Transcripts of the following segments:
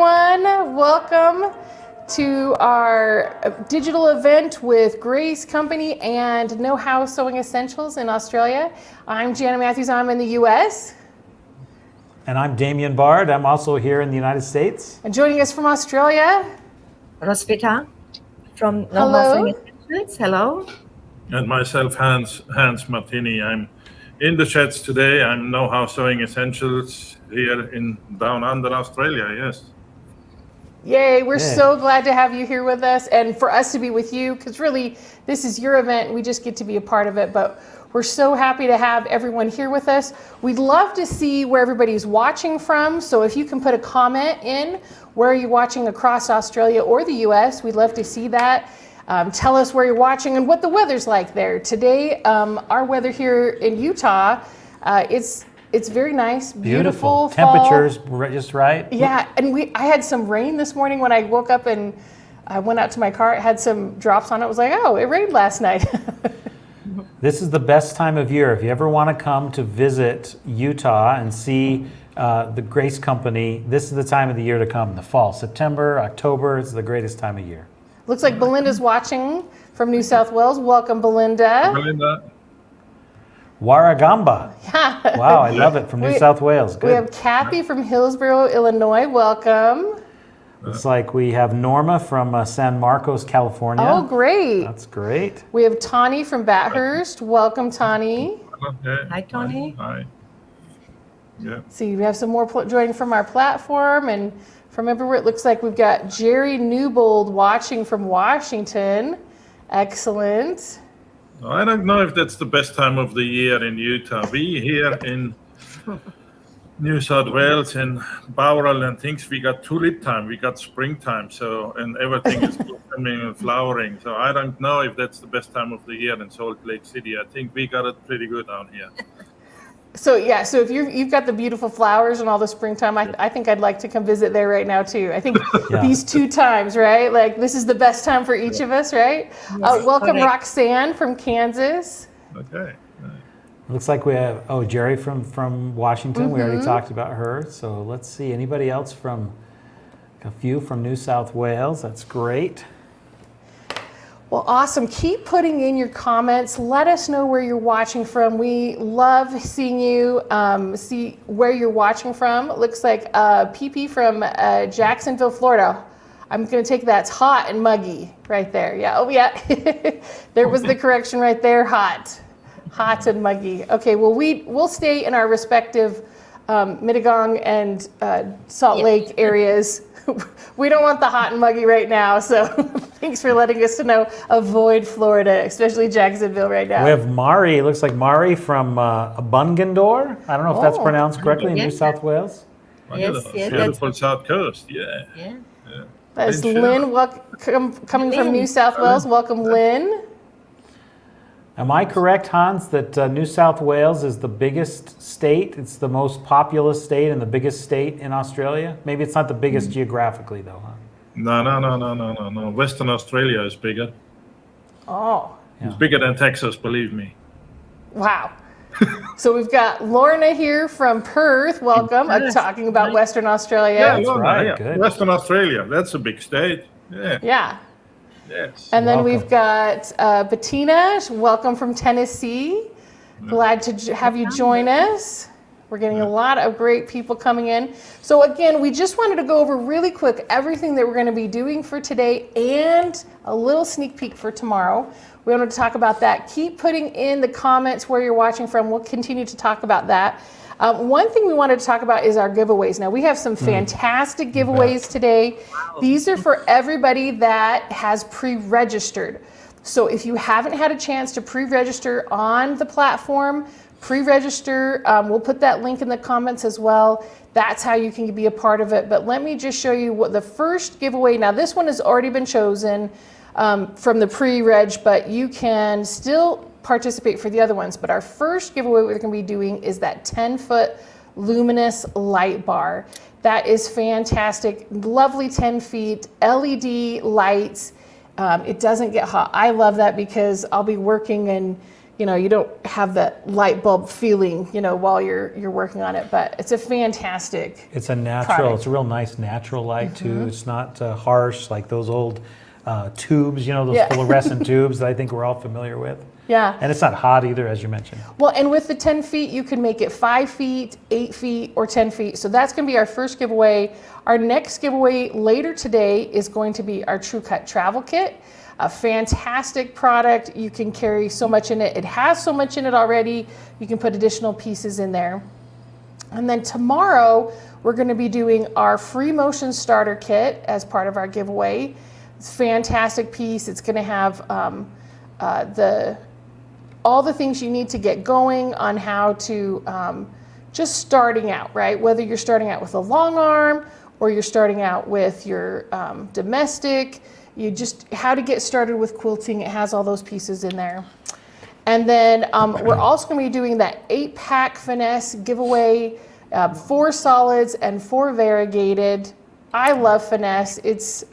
everyone. Welcome to our digital event with Grace Company and Know How Sewing Essentials in Australia. I'm Jana Matthews. I'm in the U.S. And I'm Damien Bard. I'm also here in the United States. And joining us from Australia, Rosvita from Know Hello. How Sewing Essentials. Hello. And myself, Hans Martini. I'm in the sheds today. I'm Know How Sewing Essentials here in Down Under, Australia, yes. Yay, we're so glad to have you here with us and for us to be with you, because really this is your event and we just get to be a part of it. But we're so happy to have everyone here with us. We'd love to see where everybody's watching from. So if you can put a comment in, where are you watching across Australia or the US? We'd love to see that. Tell us where you're watching and what the weather's like there. Today, our weather here in Utah, it's very nice, beautiful fall. Temperatures just right. Yeah, and I had some rain this morning when I woke up and I went out to my car. It had some drops on it. I was like, oh, it rained last night. This is the best time of year. If you ever want to come to visit Utah and see the Grace Company, this is the time of the year to come. The fall, September, October is the greatest time of year. Looks like Belinda's watching from New South Wales. Welcome, Belinda. Belinda. Warragamba. Yeah. Wow, I love it, from New South Wales. Good. We have Kathy from Hillsborough, Illinois. Welcome. Looks like we have Norma from San Marcos, California. Oh, great. That's great. We have Tani from Bathurst. Welcome, Tani. Okay. Hi, Tony. Hi. Yeah. See, we have some more joining from our platform and from everywhere. It looks like we've got Jerry Newbold watching from Washington. Excellent. I don't know if that's the best time of the year in Utah. We here in New South Wales and Bowral and things, we got tulip time, we got springtime, and everything is blooming and flowering. So I don't know if that's the best time of the year in Salt Lake City. I think we got it pretty good down here. So yeah, so if you've got the beautiful flowers and all the springtime, I think I'd like to come visit there right now too. I think these 2 times, right? Like this is the best time for each of us, right? Yes, Welcome, correct. Roxanne from Kansas. Okay. Looks like we have, Jerry from Washington. We already talked about her. So let's see, anybody else a few from New South Wales. That's great. Well, awesome. Keep putting in your comments. Let us know where you're watching from. We love seeing you, see where you're watching from. It looks like PP from Jacksonville, Florida. I'm going to take that. It's hot and muggy right there. Yeah. Oh, yeah. There was the correction right there. Hot and muggy. Okay. Well, we'll stay in our respective Mittagong and Salt Lake areas. We don't want the hot and muggy right now, so thanks for letting us know. Avoid Florida, especially Jacksonville right now. We have Mari. It looks like Mari from Bungendore. I don't know if that's pronounced correctly in New South Wales. Yes, yes, Beautiful South Coast, yeah. That is Lynn, coming from New South Wales. Welcome, Lynn. Am I correct, Hans, that New South Wales is the biggest state? It's the most populous state and the biggest state in Australia? Maybe it's not the biggest geographically, though, huh? No. Western Australia is bigger. Oh, It's bigger than Texas, believe me. wow. So we've got Lorna here from Perth. Welcome. Talking about Western Australia. Yeah, That's Lorna, right, yeah. good. Western Australia, that's a big state. Yeah. Yeah. Yes. And then Welcome. we've got Bettina. Welcome from Tennessee. Glad to have you join us. We're getting a lot of great people coming in. So again, we just wanted to go over really quick everything that we're going to be doing for today and a little sneak peek for tomorrow. We wanted to talk about that. Keep putting in the comments where you're watching from. We'll continue to talk about that. One thing we wanted to talk about is our giveaways. Now, we have some fantastic giveaways today. These are for everybody that has pre-registered. So if you haven't had a chance to pre-register on the platform, pre-register. We'll put that link in the comments as well. That's how you can be a part of it. But let me just show you what the first giveaway. Now, this one has already been chosen from the pre-reg, but you can still participate for the other ones. But our first giveaway we're going to be doing is that 10-foot luminous light bar. That is fantastic. Lovely 10 feet, LED lights. It doesn't get hot. I love that because I'll be working and you don't have that light bulb feeling, while you're working on it. But it's a fantastic. It's a natural, product. it's a real nice natural light too. It's not harsh like those old tubes, those Yeah. fluorescent tubes that I think we're all familiar with. Yeah. And it's not hot either, as you mentioned. Well, and with the 10 feet, you can make it 5 feet, 8 feet, or 10 feet. So that's going to be our first giveaway. Our next giveaway later today is going to be our True Cut Travel Kit. A fantastic product. You can carry so much in it. It has so much in it already. You can put additional pieces in there. And then tomorrow, we're going to be doing our Free Motion Starter Kit as part of our giveaway. It's a fantastic piece. It's going to have all the things you need to get going on how to just starting out, right? Whether you're starting out with a long arm or you're starting out with your domestic, how to get started with quilting. It has all those pieces in there. And then we're also going to be doing that 8-pack finesse giveaway, 4 solids and 4 variegated. I love finesse. It's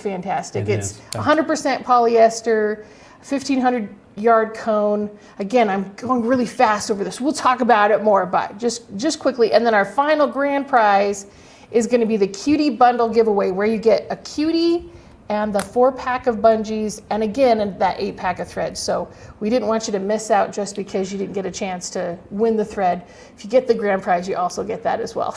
fantastic. It It's is. 100% polyester, 1,500 yard cone. Again, I'm going really fast over this. We'll talk about it more, but just quickly. And then our final grand prize is going to be the Cutie Bundle giveaway, where you get a cutie and the 4-pack of bungees, and again, that 8-pack of thread. So we didn't want you to miss out just because you didn't get a chance to win the thread. If you get the grand prize, you also get that as well.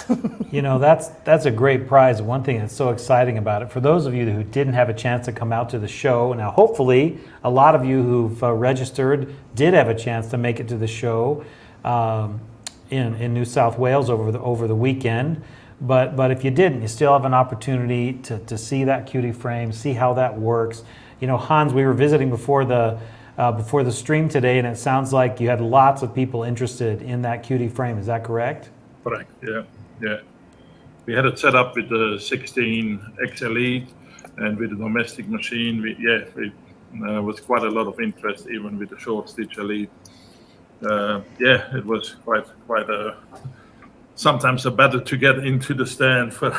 That's a great prize. One thing that's so exciting about it, for those of you who didn't have a chance to come out to the show, now hopefully a lot of you who've registered did have a chance to make it to the show in New South Wales over the weekend. But if you didn't, you still have an opportunity to see that cutie frame, see how that works. Hans, we were visiting before the stream today, and it sounds like you had lots of people interested in that cutie frame. Is that correct? Correct. Yeah. We had it set up with the 16X Elite and with the domestic machine. It was quite a lot of interest, even with the short stitch Elite. It was quite a. Sometimes a battle to get into the stand for.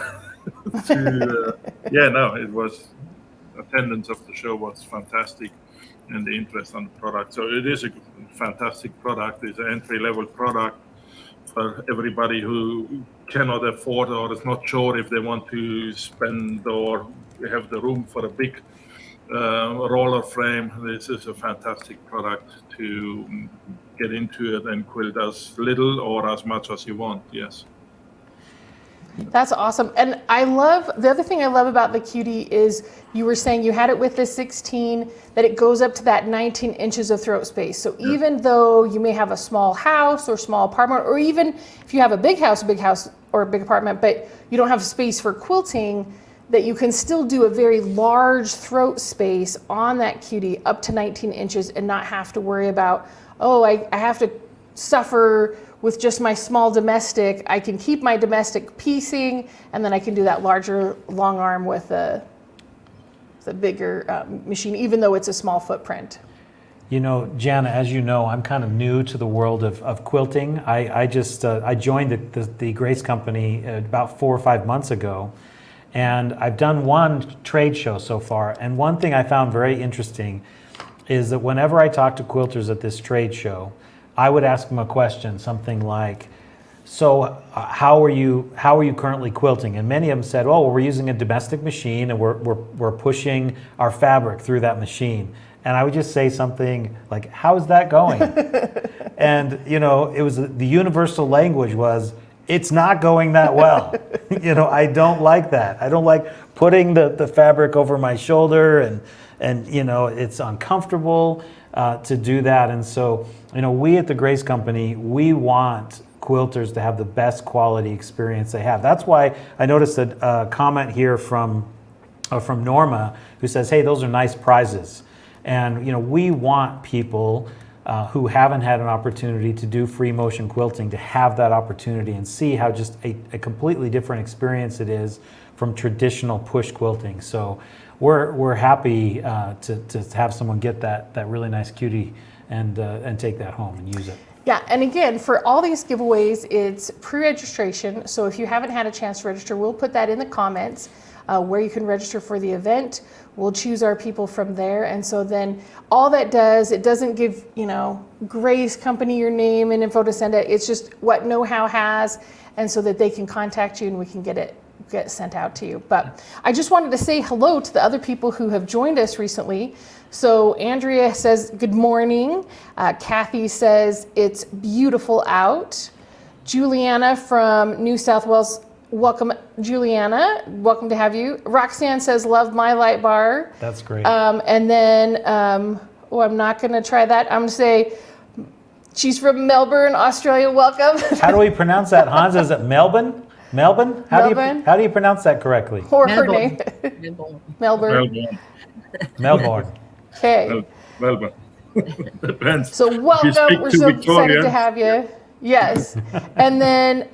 It was. Attendance of the show was fantastic, and the interest on the product. So it is a fantastic product. It's an entry-level product for everybody who cannot afford or is not sure if they want to spend or have the room for a big roller frame. This is a fantastic product to get into it and quilt as little or as much as you want. Yes. That's awesome. And the other thing I love about the Cutie is you were saying you had it with the 16, that it goes up to that 19 inches of throat space. So even though you may have a small house or small apartment, or even if you have a big house or a big apartment, but you don't have space for quilting, that you can still do a very large throat space on that Cutie up to 19 inches and not have to worry about, I have to suffer with just my small domestic. I can keep my domestic piecing, and then I can do that larger long arm with the bigger machine, even though it's a small footprint. Jana, as you know, I'm kind of new to the world of quilting. I joined the Grace Company about 4 or 5 months ago, and I've done one trade show so far. And one thing I found very interesting is that whenever I talk to quilters at this trade show, I would ask them a question, something like, so how are you currently quilting? And many of them said, we're using a domestic machine and we're pushing our fabric through that machine. And I would just say something like, how is that going? And it was the universal language was, it's not going that well. I don't like that. I don't like putting the fabric over my shoulder, and it's uncomfortable to do that. And so we at the Grace Company, we want quilters to have the best quality experience they have. That's why I noticed a comment here from Norma, who says, hey, those are nice prizes. And we want people who haven't had an opportunity to do free motion quilting to have that opportunity and see how just a completely different experience it is from traditional push quilting. So we're happy to have someone get that really nice Cutie and take that home and use it. Yeah, and again, for all these giveaways, it's pre-registration. So if you haven't had a chance to register, we'll put that in the comments. where you can register for the event. We'll choose our people from there. And so then all that does, it doesn't give, Grace Company your name and info to send it. It's just what Know How has, and so that they can contact you and we can get sent out to you. But I just wanted to say hello to the other people who have joined us recently. So Andrea says, good morning. Kathy says, it's beautiful out. Juliana from New South Wales, welcome, Juliana. Welcome to have you. Roxanne says, love my light bar. That's great. And then, I'm not going to try that. I'm going to say, she's from Melbourne, Australia. Welcome. How do we pronounce that, Hans? Is it Melbourne? Melbourne? Melbourne. How do you pronounce that correctly? Or her Melbourne. name. Melbourne. Melbourne. Okay. Melbourne. Depends. So If you welcome. speak We're to so excited Victoria. to have you. Yes. And then,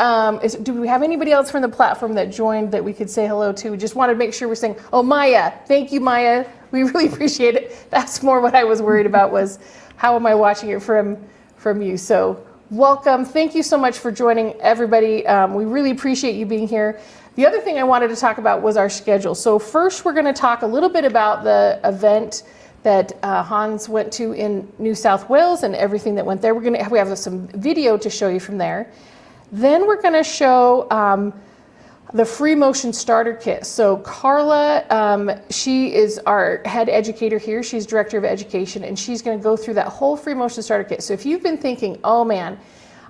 do we have anybody else from the platform that joined that we could say hello to? We just wanted to make sure we're saying, oh, Maya. Thank you, Maya. We really appreciate it. That's more what I was worried about, was how am I watching it from you? So welcome. Thank you so much for joining, everybody. We really appreciate you being here. The other thing I wanted to talk about was our schedule. So first, we're going to talk a little bit about the event that Hans went to in New South Wales and everything that went there. We have some video to show you from there. Then we're going to show the free motion starter kit. So Carla, she is our head educator here. She's director of education, and she's going to go through that whole free motion starter kit. So if you've been thinking, oh man,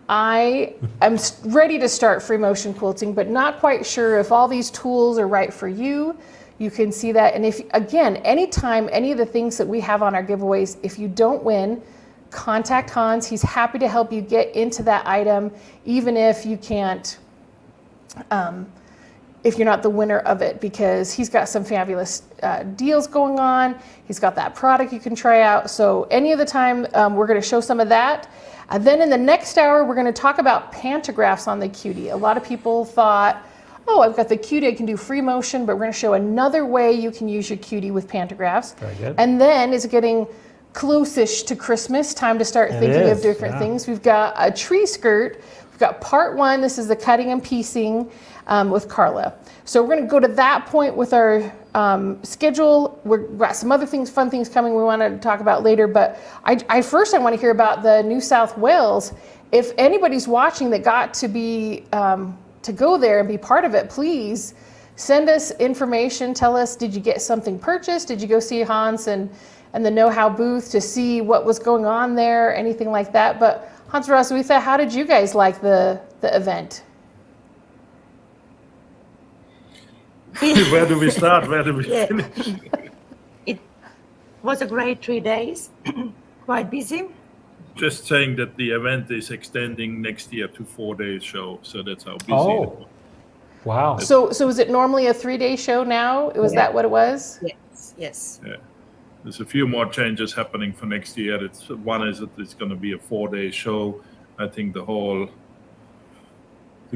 I am ready to start free motion quilting, but not quite sure if all these tools are right for you, you can see that. And if, again, anytime, any of the things that we have on our giveaways, if you don't win, contact Hans. He's happy to help you get into that item, even if you can't, if you're not the winner of it, because he's got some fabulous deals going on. He's got that product you can try out. So any of the time, we're going to show some of that. Then in the next hour, we're going to talk about pantographs on the Cutie. A lot of people thought, oh, I've got the Cutie, I can do free motion, but we're going to show another way you can use your Cutie with pantographs. Very good. And then it's getting close-ish to Christmas, time to start thinking of is, different yeah. things. We've got a tree skirt. We've got part one. This is the cutting and piecing with Carla. So we're going to go to that point with our schedule. We've got some other things, fun things coming we want to talk about later. But I first want to hear about the New South Wales. If anybody's watching that got to be to go there and be part of it, please send us information. Tell us, did you get something purchased? Did you go see Hans and the Know How booth to see what was going on there, anything like that? But Hans Roswitha, how did you guys like the event? Where do we start? Where do we Yeah. finish? It was a great 3 days, quite busy. Just saying that the event is extending next year to 4 days show, so that's how busy. Oh, wow. So is it normally a 3-day show now? Was Yeah. that what it was? Yes. There's a few more changes happening for next year. One is that it's going to be a 4-day show. I think the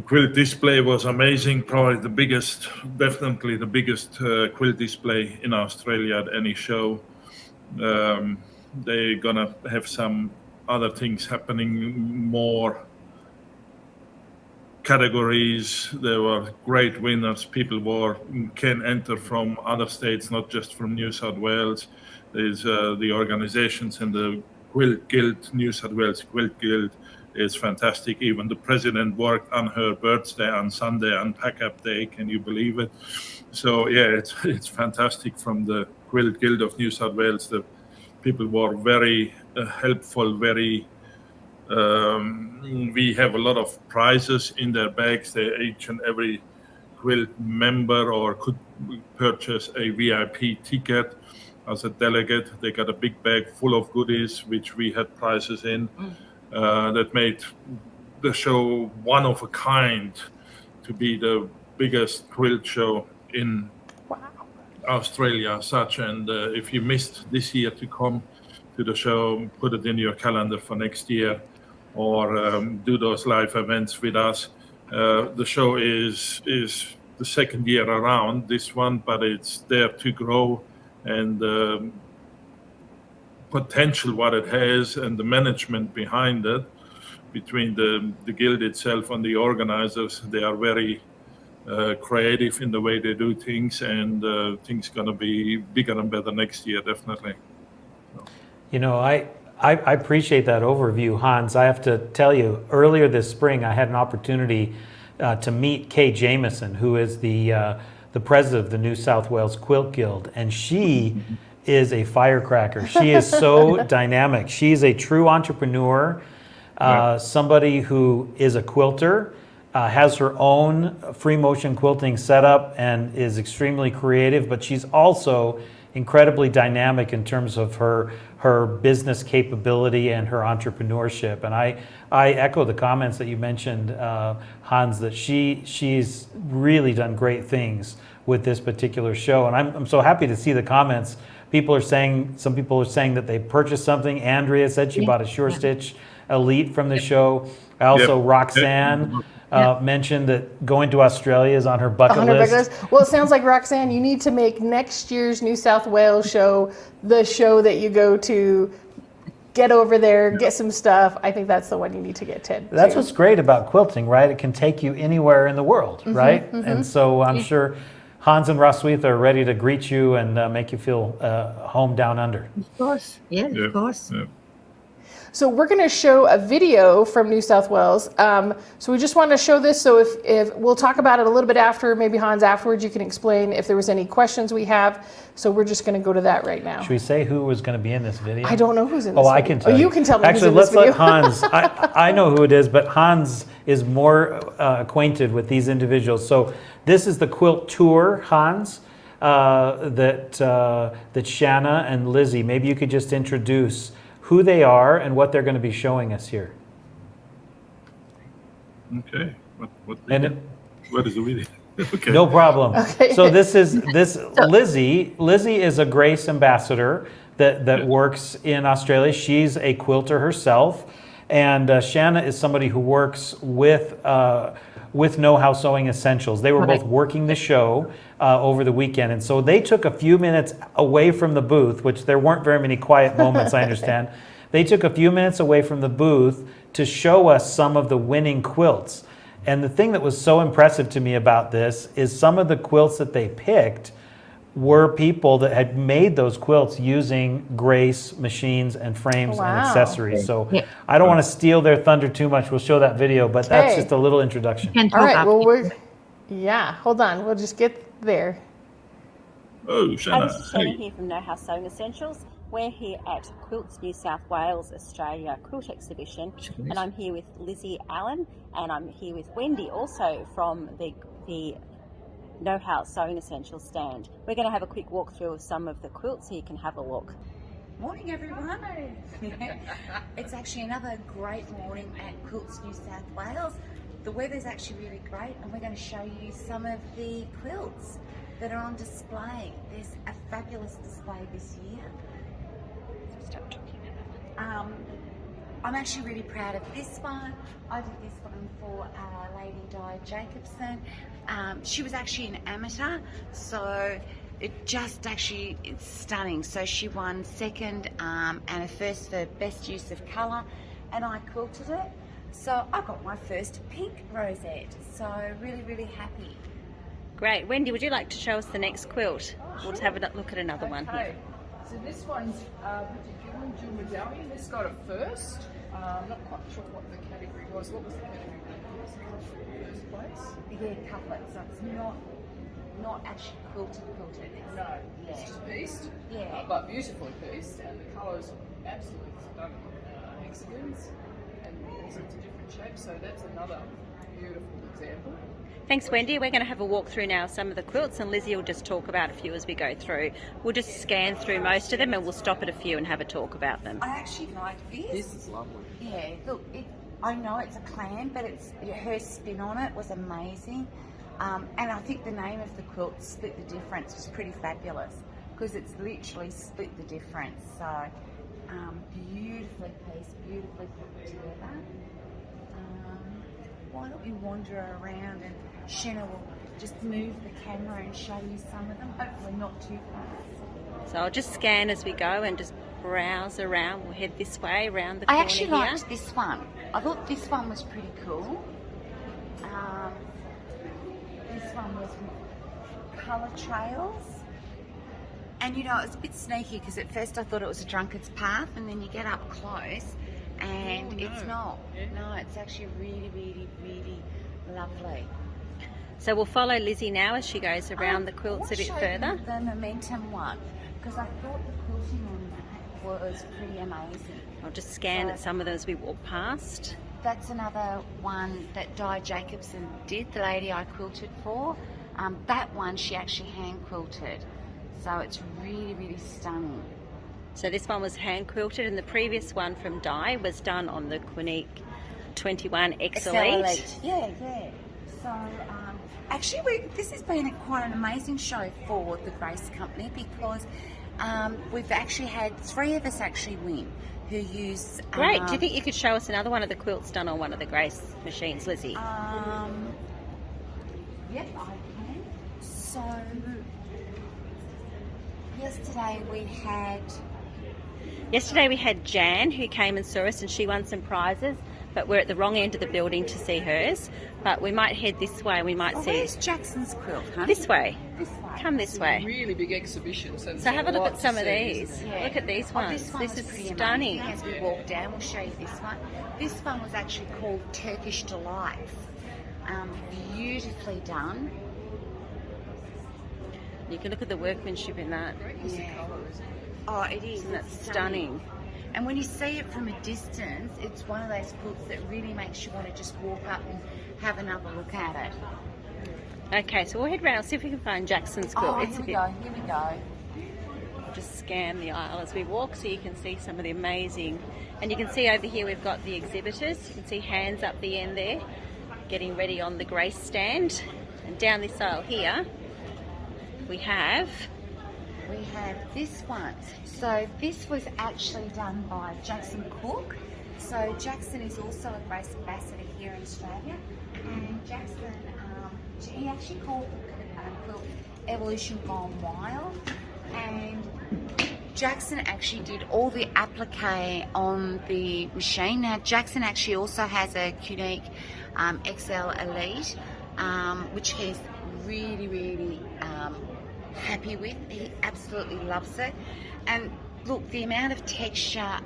quilt display was amazing. Probably definitely the biggest quilt display in Australia at any show. They're going to have some other things happening, more categories. There were great winners. People can enter from other states, not just from New South Wales. There's the organizations and the Quilt Guild, New South Wales Quilt Guild is fantastic. Even the president worked on her birthday on Sunday on Pack-Up Day. Can you believe it? So yeah, it's fantastic from the Quilt Guild of New South Wales. The people were very helpful, very we have a lot of prizes in their bags. Each and every quilt member or could purchase a VIP ticket as a delegate. They got a big bag full of goodies, which we had prizes in. That made the show one of a kind to be the biggest quilt show in Australia as such. And if you missed this year to come to the show, put it in your calendar for next year, or do those live events with us. The show is the second year around, this one, but it's there to grow, and the potential what it has and the management behind it, between the guild itself and the organizers, they are very creative in the way they do things, and things gonna be bigger and better next year, definitely. You know, I appreciate that overview, Hans. I have to tell you, earlier this spring, I had an opportunity to meet Kay Jameson, who is the president of the New South Wales Quilt Guild, and she is a firecracker. She is so dynamic. She's a true entrepreneur, somebody who is a quilter, has her own free motion quilting setup, and is extremely creative, but she's also incredibly dynamic in terms of her business capability and her entrepreneurship. And I echo the comments that you mentioned, Hans, that she's really done great things with this particular show. And I'm so happy to see the comments. Some people are saying that they purchased something. Andrea said she bought a Sure Stitch Elite from the show. Also, Roxanne mentioned that going to Australia is on her bucket list. Well, it sounds like, Roxanne, you need to make next year's New South Wales show the show that you go to. Get over there, get some stuff. I think that's the one you need to get to. That's what's great about quilting, right? It can take you anywhere in the world, right? And so I'm sure Hans and Roswitha are ready to greet you and make you feel home down under. Of course. Yeah, of course. Yeah. So we're going to show a video from New South Wales. So we just wanted to show this. So if we'll talk about it a little bit after, maybe Hans afterwards, you can explain if there was any questions we have. So we're just going to go to that right now. Should we say who was going to be in this video? I don't know who's in this video. video. I can tell you. You can tell me Actually, who's in this video. let's let Hans, I know who it is, but Hans is more acquainted with these individuals. So this is the quilt tour, Hans, that Shanna and Lizzie, maybe you could just introduce who they are and what they're going to be showing us here. Okay. What is the video? Okay. No problem. Okay. So Lizzie is a Grace ambassador that works in Australia. She's a quilter herself, and Shanna is somebody who works with Know How Sewing Essentials. They were both working the show over the weekend, and so they took a few minutes away from the booth, which there weren't very many quiet moments, I understand. They took a few minutes away from the booth to show us some of the winning quilts. And the thing that was so impressive to me about this is some of the quilts that they picked were people that had made those quilts using Grace machines and frames and accessories. So I don't want to steal their thunder too much. We'll show that video, but that's just a little introduction. All right. Well, hold on. We'll just get there. Oh, Shanna. This is Shanna here from Know How Sewing Essentials. We're here at Quilts New South Wales Australia Quilt Exhibition, and I'm here with Lizzie Allen, and I'm here with Wendy, also from the Know How Sewing Essentials stand. We're going to have a quick walkthrough of some of the quilts so you can have a look. Morning everyone. It's actually another great morning at Quilts New South Wales. The weather's actually really great, and we're going to show you some of the quilts that are on display. There's a fabulous display this year. I'm actually really proud of this one. I did this one for Lady Di Jacobson. She was actually an amateur, so it's stunning. So she won second and a first for best use of colour, and I quilted it. So I got my first pink rosette. So really, really happy. Great. Wendy, would you like to show us the next quilt? We'll just have a look at another one here. So this one's Bridget Dual Medallion. This got a first. I'm not quite sure what the category was. What was the category? First place? Yeah, couplet. So it's not actually quilted. No, Yeah. it's just pieced. Yeah. But beautifully pieced, and the colours absolutely stunning. Hexagons and all sorts of different shapes. So that's another beautiful example. Thanks, Wendy. We're going to have a walk through now of some of the quilts, and Lizzie will just talk about a few as we go through. We'll just scan through most of them, and we'll stop at a few and have a talk about them. I actually like this. This is lovely. Yeah, look, I know it's a clan, but her spin on it was amazing. And I think the name of the quilt, Split the Difference, was pretty fabulous because it's literally split the difference. So beautifully pieced, beautifully put together. Why don't we wander around, and Shanna will just move the camera and show you some of them, hopefully not too fast. So I'll just scan as we go and just browse around. We'll head this way around the corner I actually here. liked this one. I thought this one was pretty cool. This one was colour trails. And you know, it was a bit sneaky because at first I thought it was a drunkard's path, and then you get up close and it's not. No, it's actually really, really, really lovely. So we'll follow Lizzie now as she goes around the quilts a bit further. The momentum one, because I thought the quilting on that was pretty amazing. I'll just scan at some of them as we walk past. That's another one that Di Jacobson did, the lady I quilted for. That one she actually hand quilted. So it's really, really stunning. So this one was hand quilted, and the previous one from Di was done on the Quinique 21 X Elite. Yeah. So actually, this has been quite an amazing show for the Grace Company because we've actually had 3 of us actually win who use. Great. Do you think you could show us another one of the quilts done on one of the Grace machines, Lizzie? Yep, I can. So yesterday we had Jan who came and saw us, and she won some prizes. But we're at the wrong end of the building to see hers. But we might head this way. We might see. Where's Jackson's quilt, huh? This way. This way. Come this way. Really big exhibition. So So have a look at some of isn't these. there? Look at these ones. This one This was is pretty stunning. amazing. As we walk down, we'll show you this one. This one was actually called Turkish Delights. Beautifully done. You can look at the workmanship in that. Yeah. Oh, it is. Isn't that It's stunning? And when you see it from a distance, it's one of those quilts that really makes you want to just walk up and have another look at it. Okay, so we'll head round and see if we can find Jackson's quilt. Oh, It's here a we bit. go. Here we go. Just scan the aisle as we walk so you can see some of the amazing. And you can see over here we've got the exhibitors. You can see hands up the end there, getting ready on the Grace stand. And down this aisle here, we have this one. So this was actually done by Jackson Cook. So Jackson is also a Grace ambassador here in Australia. And Jackson, he actually called the quilt Evolution Gone Wild. And Jackson actually did all the applique on the machine. Now Jackson actually also has a Quinique XL Elite, which he's really, really happy with. He absolutely loves it. And look, the amount of texture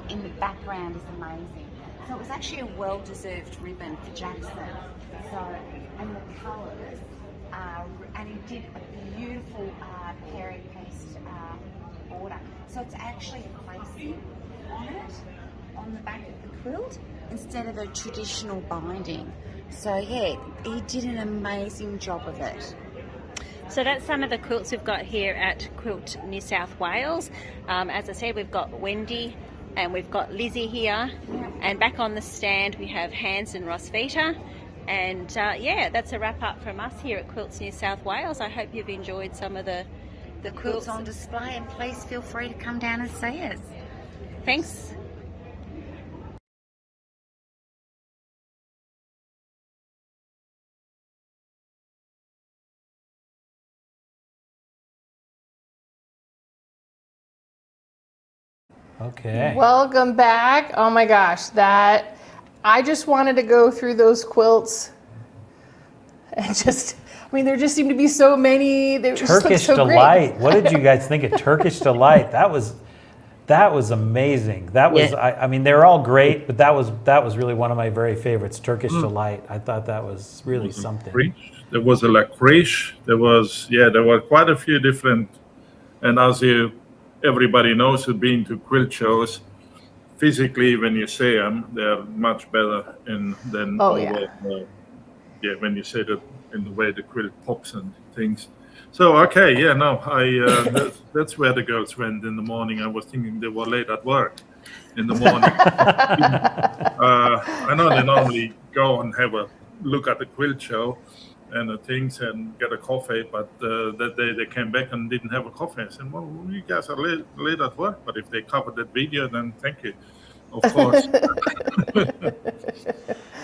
in the background is amazing. So it was actually a well-deserved ribbon for Jackson. So, and the colours, and he did a beautiful peri piece border. So it's actually a facing on it, on the back of the quilt, instead of a traditional binding. So yeah, he did an amazing job of it. So that's some of the quilts we've got here at Quilt New South Wales. As I said, we've got Wendy and we've got Lizzie here. And back on the stand we have Hans and Rosvita. And yeah, that's a wrap up from us here at Quilts New South Wales. I hope you've enjoyed some of the Quilts on display, and please feel free to come down and see us. Thanks. Okay. Welcome back. Oh my gosh, I just wanted to go through those quilts and there just seem to be so many. They just look Turkish so great. Delight. What did you guys think of Turkish Delight? That was amazing. That was I mean they're all great, but that was really one of my very favorites. Turkish Delight. I thought that was really something. There was a Lacroix. There were quite a few different. And as everybody knows who's been to quilt shows, physically when you see them, they're much better than when you see it in the way the quilt pops and things. So that's where the girls went in the morning. I was thinking they were late at work in the morning. I know they normally go and have a look at the quilt show and the things and get a coffee, but that day they came back and didn't have a coffee. I said, well, you guys are late at work, but if they covered that video, then thank you, of course.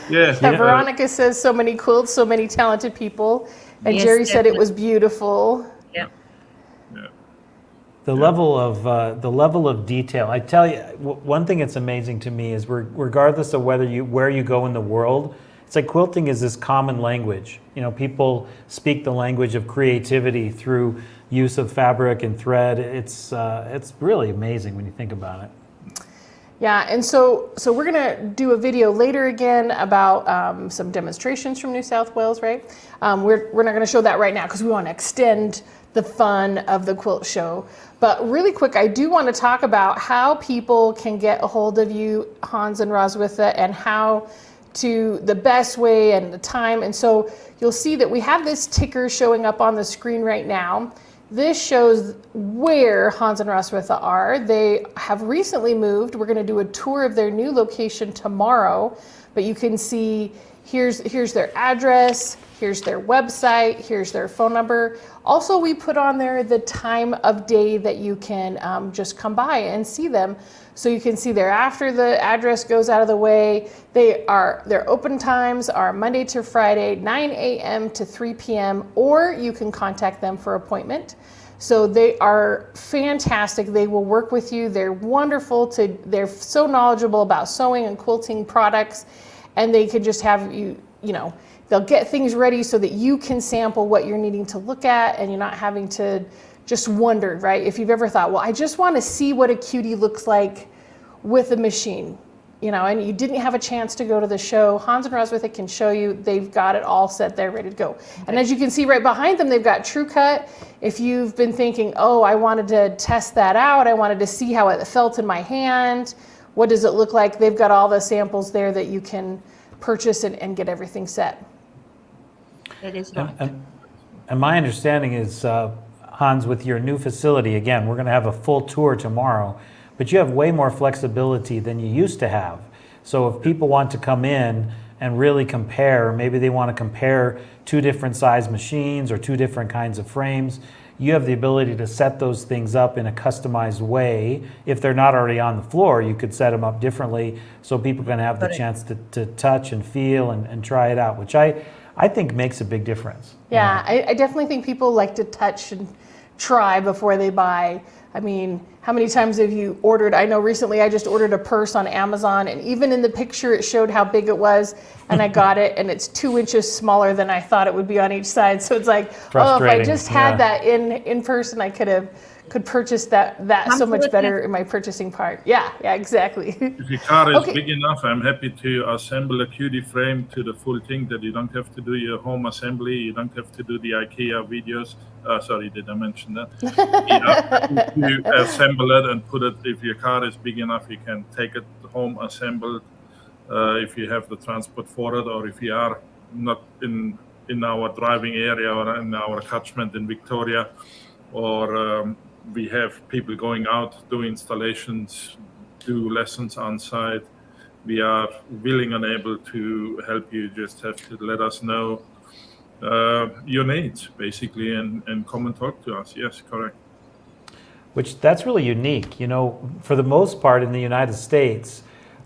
Veronica says so many quilts, so many talented people, and Yes, Jerry said it definitely. was beautiful. Yeah. The level of detail. I tell you, one thing that's amazing to me is regardless of where you go in the world, it's like quilting is this common language. You know, people speak the language of creativity through use of fabric and thread. It's really amazing when you think about it. Yeah, and so we're gonna do a video later again about some demonstrations from New South Wales, right? We're not gonna show that right now because we want to extend the fun of the quilt show. But really quick, I do want to talk about how people can get a hold of you, Hans and Roswitha, and how to the best way and the time. And so you'll see that we have this ticker showing up on the screen right now. This shows where Hans and Roswitha are. They have recently moved. We're going to do a tour of their new location tomorrow, but you can see here's their address, here's their website, here's their phone number. Also, we put on there the time of day that you can just come by and see them. So you can see there after the address goes out of the way. Their open times are Monday to Friday, 9 a.m. to 3 p.m., or you can contact them for appointment. So they are fantastic. They will work with you. They're wonderful. They're so knowledgeable about sewing and quilting products, and they could just have you, they'll get things ready so that you can sample what you're needing to look at, and you're not having to just wonder, right? If you've ever thought, well, I just want to see what a cutie looks like with a machine, and you didn't have a chance to go to the show, Hans and Roswitha can show you. They've got it all set there, ready to go. And as you can see right behind them, they've got TrueCut. If you've been thinking, oh, I wanted to test that out, I wanted to see how it felt in my hand, what does it look like? They've got all the samples there that you can purchase and get everything set. That is right. And my understanding is, Hans, with your new facility, again, we're going to have a full tour tomorrow, but you have way more flexibility than you used to have. So if people want to come in and really compare, maybe they want to compare two different size machines or two different kinds of frames, you have the ability to set those things up in a customized way. If they're not already on the floor, you could set them up differently so people can have the chance to touch and feel and try it out, which I think makes a big difference. Yeah, I definitely think people like to touch and try before they buy. I mean, how many times have you ordered? I know recently I just ordered a purse on Amazon, and even in the picture it showed how big it was, and I got it, and it's 2 inches smaller than I thought it would be on each side. So it's like, oh, if I just had that in person, I could purchase that so much better in my purchasing part. Yeah, exactly. If your car is big enough, I'm happy to assemble a cutie frame to the full thing, that you don't have to do your home assembly. You don't have to do the IKEA videos. Sorry, did I mention that? You assemble it and put it. If your car is big enough, you can take it home assembled. If you have the transport for it, or if you are not in our driving area or in our catchment in Victoria, or we have people going out, do installations, do lessons on site. We are willing and able to help you. Just have to let us know your needs, basically, and come and talk to us. Yes, correct. That's really unique. For the most part in the United States,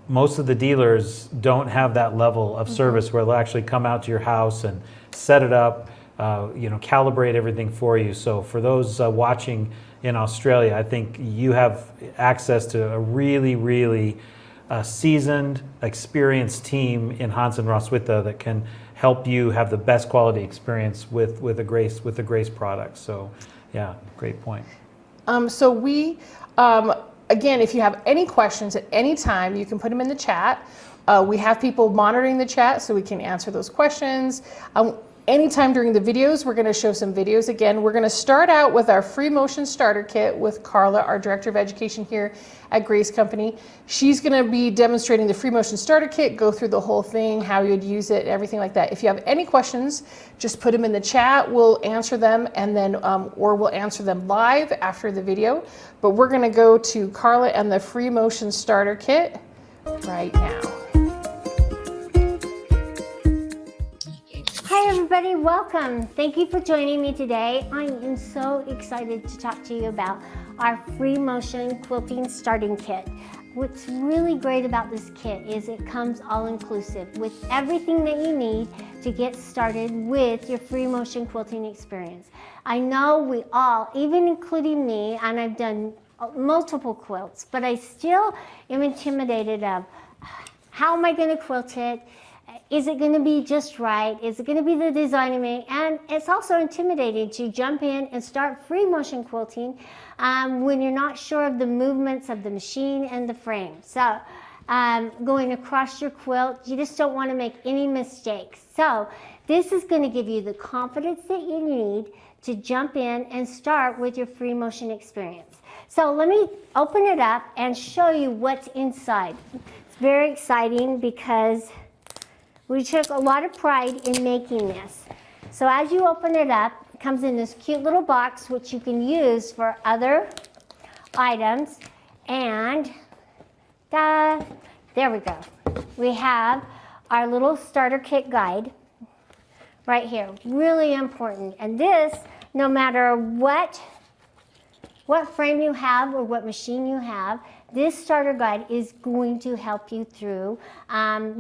most of the dealers don't have that level of service where they'll actually come out to your house and set it up, calibrate everything for you. So for those watching in Australia, I think you have access to a really, really seasoned, experienced team in Hans and Roswitha that can help you have the best quality experience with the Grace product. So, yeah, great point. So we, again, if you have any questions at any time, you can put them in the chat. We have people monitoring the chat so we can answer those questions. Anytime during the videos, we're going to show some videos. Again, we're going to start out with our free motion starter kit with Carla, our Director of Education here at Grace Company. She's going to be demonstrating the free motion starter kit, go through the whole thing, how you'd use it, everything like that. If you have any questions, just put them in the chat. We'll answer them, and then, or we'll answer them live after the video. But we're going to go to Carla and the free motion starter kit right now. Hi everybody, welcome. Thank you for joining me today. I am so excited to talk to you about our free motion quilting starting kit. What's really great about this kit is it comes all inclusive with everything that you need to get started with your free motion quilting experience. I know we all, even including me, and I've done multiple quilts, but I still am intimidated of how am I going to quilt it? is it going to be just right? Is it going to be the design of me? And it's also intimidating to jump in and start free motion quilting when you're not sure of the movements of the machine and the frame. So going across your quilt, you just don't want to make any mistakes. So this is going to give you the confidence that you need to jump in and start with your free motion experience. So let me open it up and show you what's inside. It's very exciting because we took a lot of pride in making this. So as you open it up, it comes in this cute little box which you can use for other items. And there we go. We have our little starter kit guide right here. Really important. And this, no matter what frame you have or what machine you have, this starter guide is going to help you through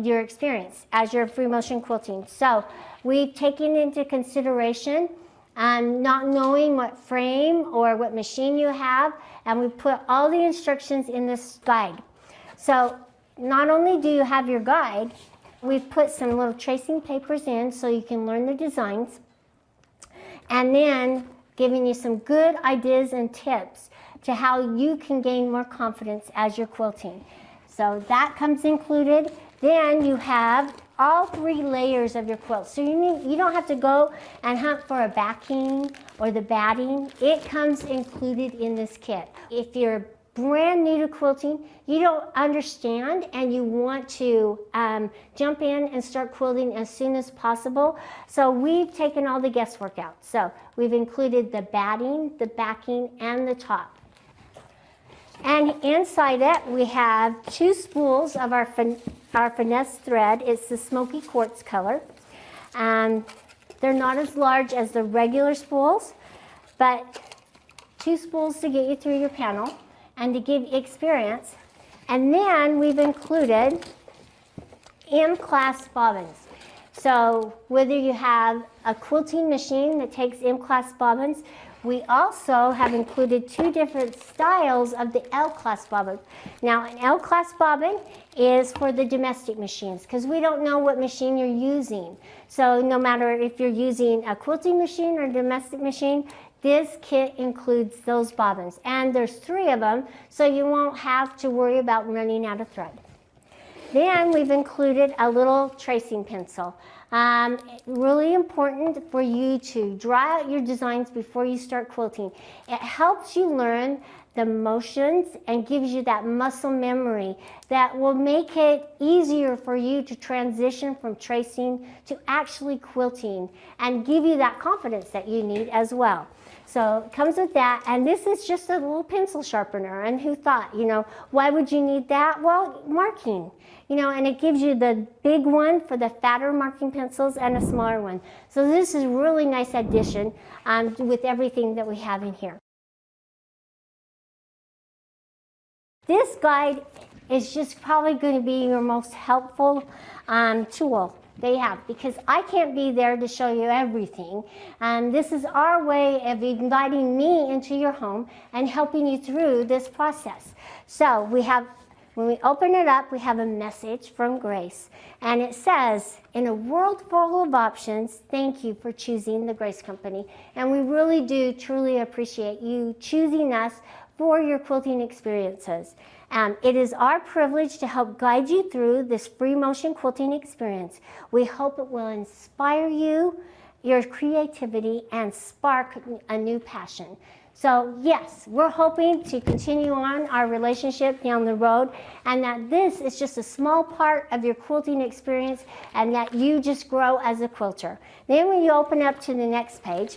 your experience as you're free motion quilting. So we've taken into consideration not knowing what frame or what machine you have, and we put all the instructions in this guide. So not only do you have your guide, we've put some little tracing papers in so you can learn the designs, and then giving you some good ideas and tips to how you can gain more confidence as you're quilting. So that comes included. Then you have all 3 layers of your quilt. So you don't have to go and hunt for a backing or the batting. It comes included in this kit. If you're brand new to quilting, you don't understand and you want to jump in and start quilting as soon as possible, so we've taken all the guesswork out. So we've included the batting, the backing, and the top. And inside it, we have 2 spools of our finesse thread. It's the smoky quartz color. They're not as large as the regular spools, but 2 spools to get you through your panel and to give experience. And then we've included M-class bobbins. So whether you have a quilting machine that takes M-class bobbins, we also have included 2 different styles of the L-class bobbin. Now, an L-class bobbin is for the domestic machines because we don't know what machine you're using. So no matter if you're using a quilting machine or a domestic machine, this kit includes those bobbins. And there's 3 of them, so you won't have to worry about running out of thread. Then we've included a little tracing pencil. Really important for you to draw out your designs before you start quilting. It helps you learn the motions and gives you that muscle memory that will make it easier for you to transition from tracing to actually quilting and give you that confidence that you need as well. So it comes with that, and this is just a little pencil sharpener. And who thought, why would you need that? Well, marking, and it gives you the big one for the fatter marking pencils and a smaller one. So this is a really nice addition with everything that we have in here. This guide is just probably going to be your most helpful tool they have, because I can't be there to show you everything. This is our way of inviting me into your home and helping you through this process. So when we open it up, we have a message from Grace, and it says, "In a world full of options, thank you for choosing the Grace Company." And we really do truly appreciate you choosing us for your quilting experiences. It is our privilege to help guide you through this free motion quilting experience. We hope it will inspire you, your creativity, and spark a new passion. So yes, we're hoping to continue on our relationship down the road, and that this is just a small part of your quilting experience, and that you just grow as a quilter. Then when you open up to the next page,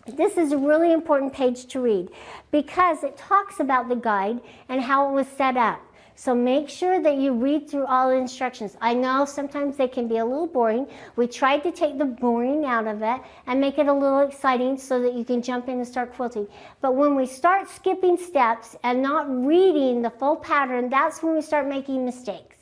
this is a really important page to read because it talks about the guide and how it was set up. So make sure that you read through all the instructions. I know sometimes they can be a little boring. We tried to take the boring out of it and make it a little exciting so that you can jump in and start quilting. But when we start skipping steps and not reading the full pattern, that's when we start making mistakes.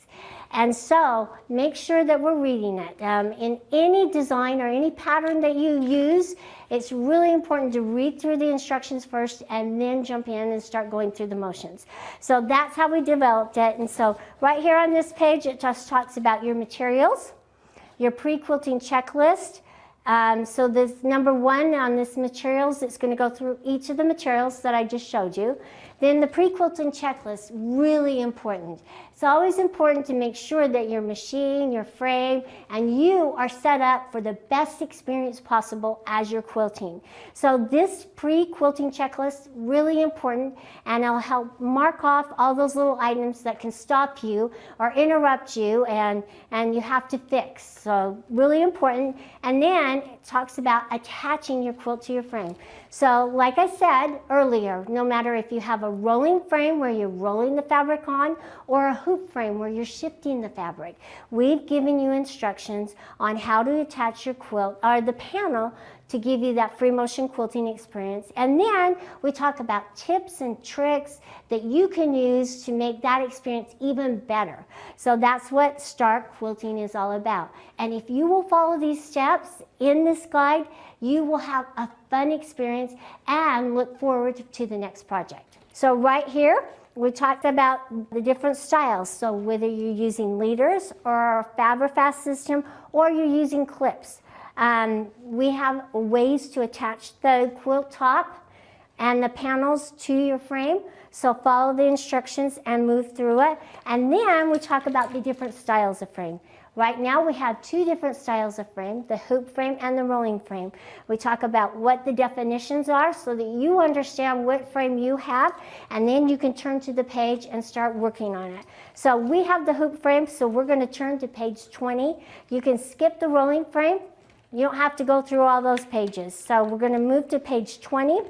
And so make sure that we're reading it. In any design or any pattern that you use, it's really important to read through the instructions first and then jump in and start going through the motions. So that's how we developed it. And so right here on this page, it just talks about your materials, your pre-quilting checklist. So this number 1 on this materials, it's going to go through each of the materials that I just showed you. Then the pre-quilting checklist, really important. It's always important to make sure that your machine, your frame, and you are set up for the best experience possible as you're quilting. So this pre-quilting checklist, really important, and it'll help mark off all those little items that can stop you or interrupt you and you have to fix. So really important. And then it talks about attaching your quilt to your frame. So like I said earlier, no matter if you have a rolling frame where you're rolling the fabric on or a hoop frame where you're shifting the fabric, we've given you instructions on how to attach your quilt or the panel to give you that free motion quilting experience. And then we talk about tips and tricks that you can use to make that experience even better. So that's what Start Quilting is all about. And if you will follow these steps in this guide, you will have a fun experience and look forward to the next project. So right here, we talked about the different styles. So whether you're using leaders or a Fabrifast system or you're using clips. We have ways to attach the quilt top and the panels to your frame. So follow the instructions and move through it. And then we talk about the different styles of frame. Right now we have 2 different styles of frame, the hoop frame and the rolling frame. We talk about what the definitions are so that you understand what frame you have, and then you can turn to the page and start working on it. So we have the hoop frame, so we're going to turn to page 20. You can skip the rolling frame. You don't have to go through all those pages. So we're going to move to page 20,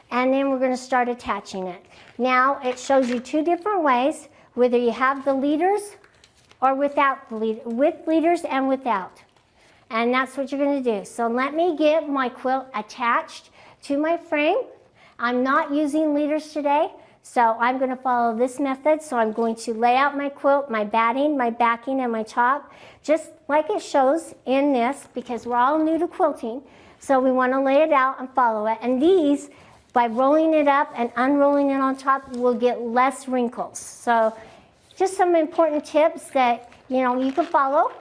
and then we're going to start attaching it. Now it shows you 2 different ways, whether you have the leaders or without the with leaders and without. And that's what you're going to do. So let me get my quilt attached to my frame. I'm not using leaders today, so I'm going to follow this method. So I'm going to lay out my quilt, my batting, my backing, and my top, just like it shows in this, because we're all new to quilting. So we want to lay it out and follow it. And these, by rolling it up and unrolling it on top, will get less wrinkles. So just some important tips that you can follow,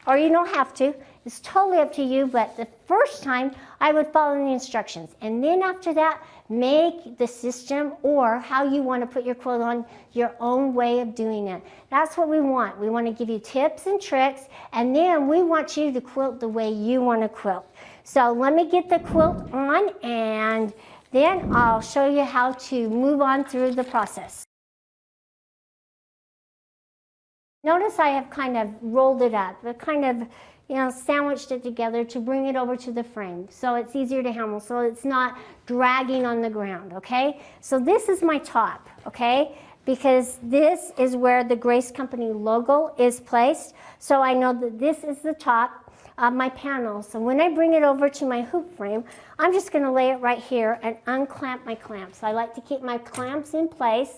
or you don't have to. It's totally up to you, but the first time I would follow the instructions. And then after that, make the system or how you want to put your quilt on your own way of doing it. That's what we want. We want to give you tips and tricks, and then we want you to quilt the way you want to quilt. So let me get the quilt on, and then I'll show you how to move on through the process. Notice I have kind of rolled it up, kind of sandwiched it together to bring it over to the frame so it's easier to handle, so it's not dragging on the ground, okay? So this is my top, okay? Because this is where the Grace Company logo is placed, so I know that this is the top of my panel. So when I bring it over to my hoop frame, I'm just going to lay it right here and unclamp my clamps. I like to keep my clamps in place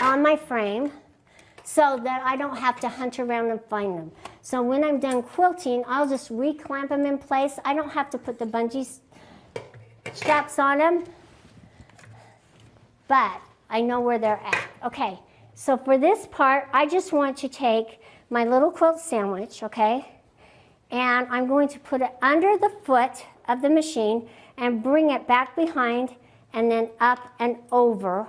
on my frame so that I don't have to hunt around and find them. So when I'm done quilting, I'll just reclamp them in place. I don't have to put the bungee straps on them, but I know where they're at. Okay, so for this part, I just want to take my little quilt sandwich, okay, and I'm going to put it under the foot of the machine and bring it back behind and then up and over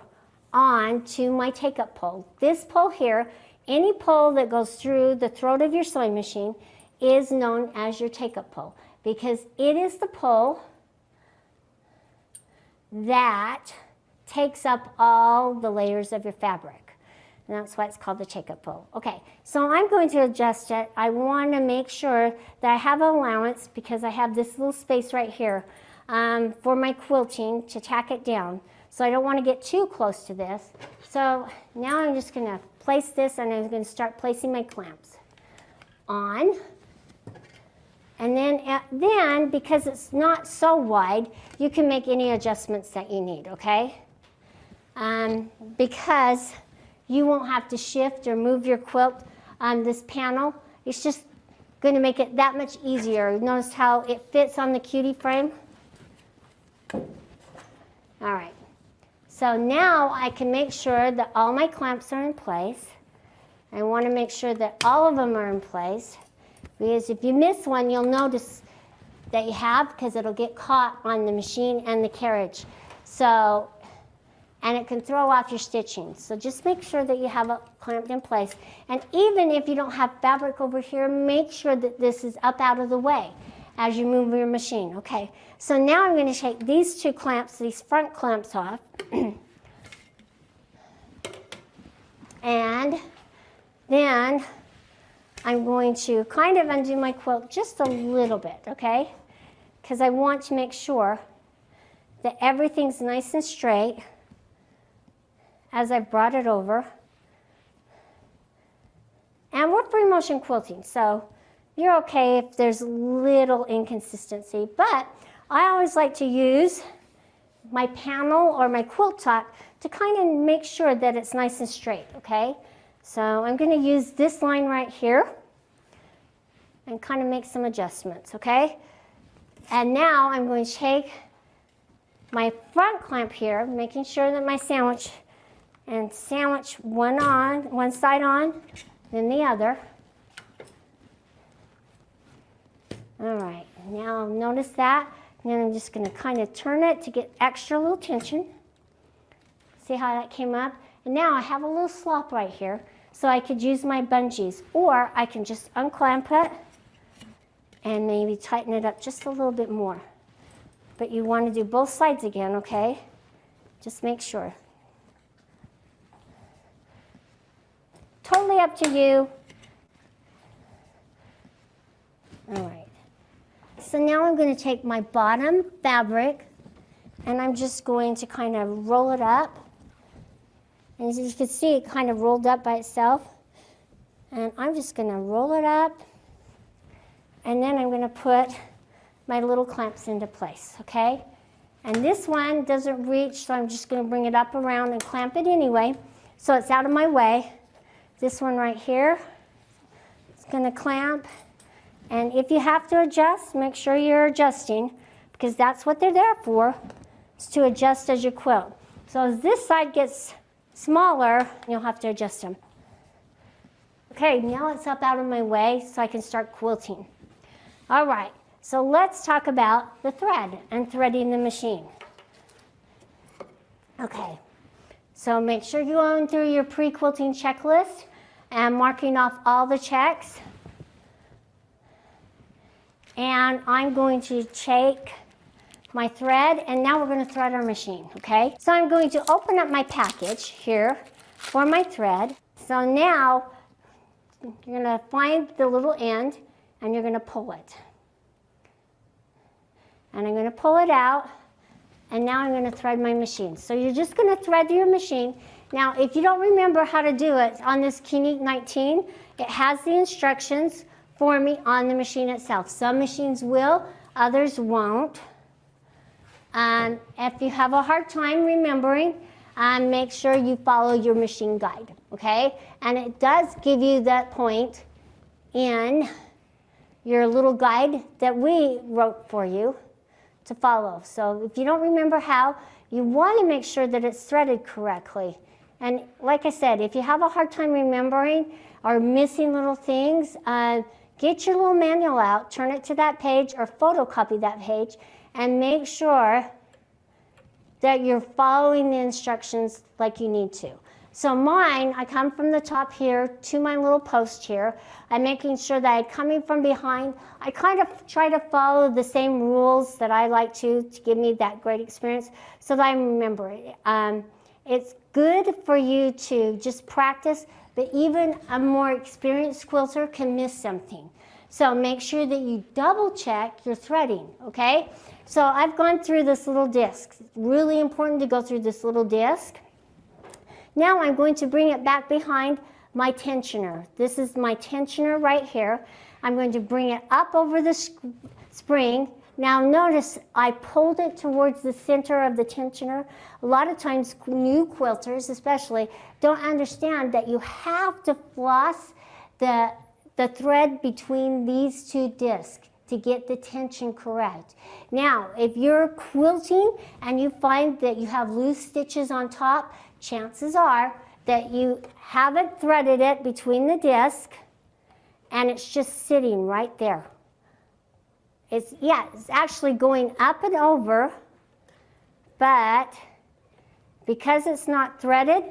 on to my take-up pole. This pole here, any pole that goes through the throat of your sewing machine is known as your take-up pole because it is the pole that takes up all the layers of your fabric. And that's why it's called the take-up pole. Okay, so I'm going to adjust it. I want to make sure that I have an allowance because I have this little space right here for my quilting to tack it down. So I don't want to get too close to this. So now I'm just going to place this and I'm going to start placing my clamps on. And then because it's not so wide, you can make any adjustments that you need, okay? Because you won't have to shift or move your quilt on this panel. It's just going to make it that much easier. Notice how it fits on the cutie frame? All right. So now I can make sure that all my clamps are in place. I want to make sure that all of them are in place, because if you miss one, you'll notice that you have, because it'll get caught on the machine and the carriage. So, and it can throw off your stitching. So just make sure that you have it clamped in place. And even if you don't have fabric over here, make sure that this is up out of the way as you move your machine. Okay, so now I'm going to take these two clamps, these front clamps off. And then I'm going to kind of undo my quilt just a little bit, okay? Because I want to make sure that everything's nice and straight as I've brought it over. And we're free motion quilting, so you're okay if there's little inconsistency. But I always like to use my panel or my quilt top to kind of make sure that it's nice and straight, okay? So I'm going to use this line right here and kind of make some adjustments, okay? And now I'm going to take my front clamp here, making sure that my sandwich one side on, then the other. All right, now notice that. And then I'm just going to kind of turn it to get extra little tension. See how that came up? And now I have a little slop right here, so I could use my bungees, or I can just unclamp it and maybe tighten it up just a little bit more. But you want to do both sides again, okay? Just make sure. Totally up to you. All right. So now I'm going to take my bottom fabric and I'm just going to kind of roll it up. And as you can see, it kind of rolled up by itself. And I'm just going to roll it up. And then I'm going to put my little clamps into place, okay? And this one doesn't reach, so I'm just going to bring it up around and clamp it anyway, so it's out of my way. This one right here is going to clamp. And if you have to adjust, make sure you're adjusting, because that's what they're there for, is to adjust as you quilt. So as this side gets smaller, you'll have to adjust them. Okay, now it's up out of my way so I can start quilting. All right, so let's talk about the thread and threading the machine. Okay, so make sure you're going through your pre-quilting checklist and marking off all the checks. And I'm going to take my thread, and now we're going to thread our machine, okay? So I'm going to open up my package here for my thread. So now you're going to find the little end, and you're going to pull it. And I'm going to pull it out, and now I'm going to thread my machine. So you're just going to thread your machine. Now, if you don't remember how to do it on this Keenique 19, it has the instructions for me on the machine itself. Some machines will, others won't. If you have a hard time remembering, make sure you follow your machine guide, okay? And it does give you that point in your little guide that we wrote for you to follow. So if you don't remember how, you want to make sure that it's threaded correctly. And like I said, if you have a hard time remembering or missing little things, get your little manual out, turn it to that page or photocopy that page, and make sure that you're following the instructions like you need to. So mine, I come from the top here to my little post here. I'm making sure that I'm coming from behind. I kind of try to follow the same rules that I like to give me that great experience so that I remember it. It's good for you to just practice, but even a more experienced quilter can miss something. So make sure that you double check your threading, okay? So I've gone through this little disc. It's really important to go through this little disc. Now I'm going to bring it back behind my tensioner. This is my tensioner right here. I'm going to bring it up over the spring Now notice I pulled it towards the center of the tensioner. A lot of times new quilters especially don't understand that you have to floss the thread between these two discs to get the tension correct. Now, if you're quilting and you find that you have loose stitches on top, chances are that you haven't threaded it between the disc and it's just sitting right there. It's actually going up and over, but because it's not threaded,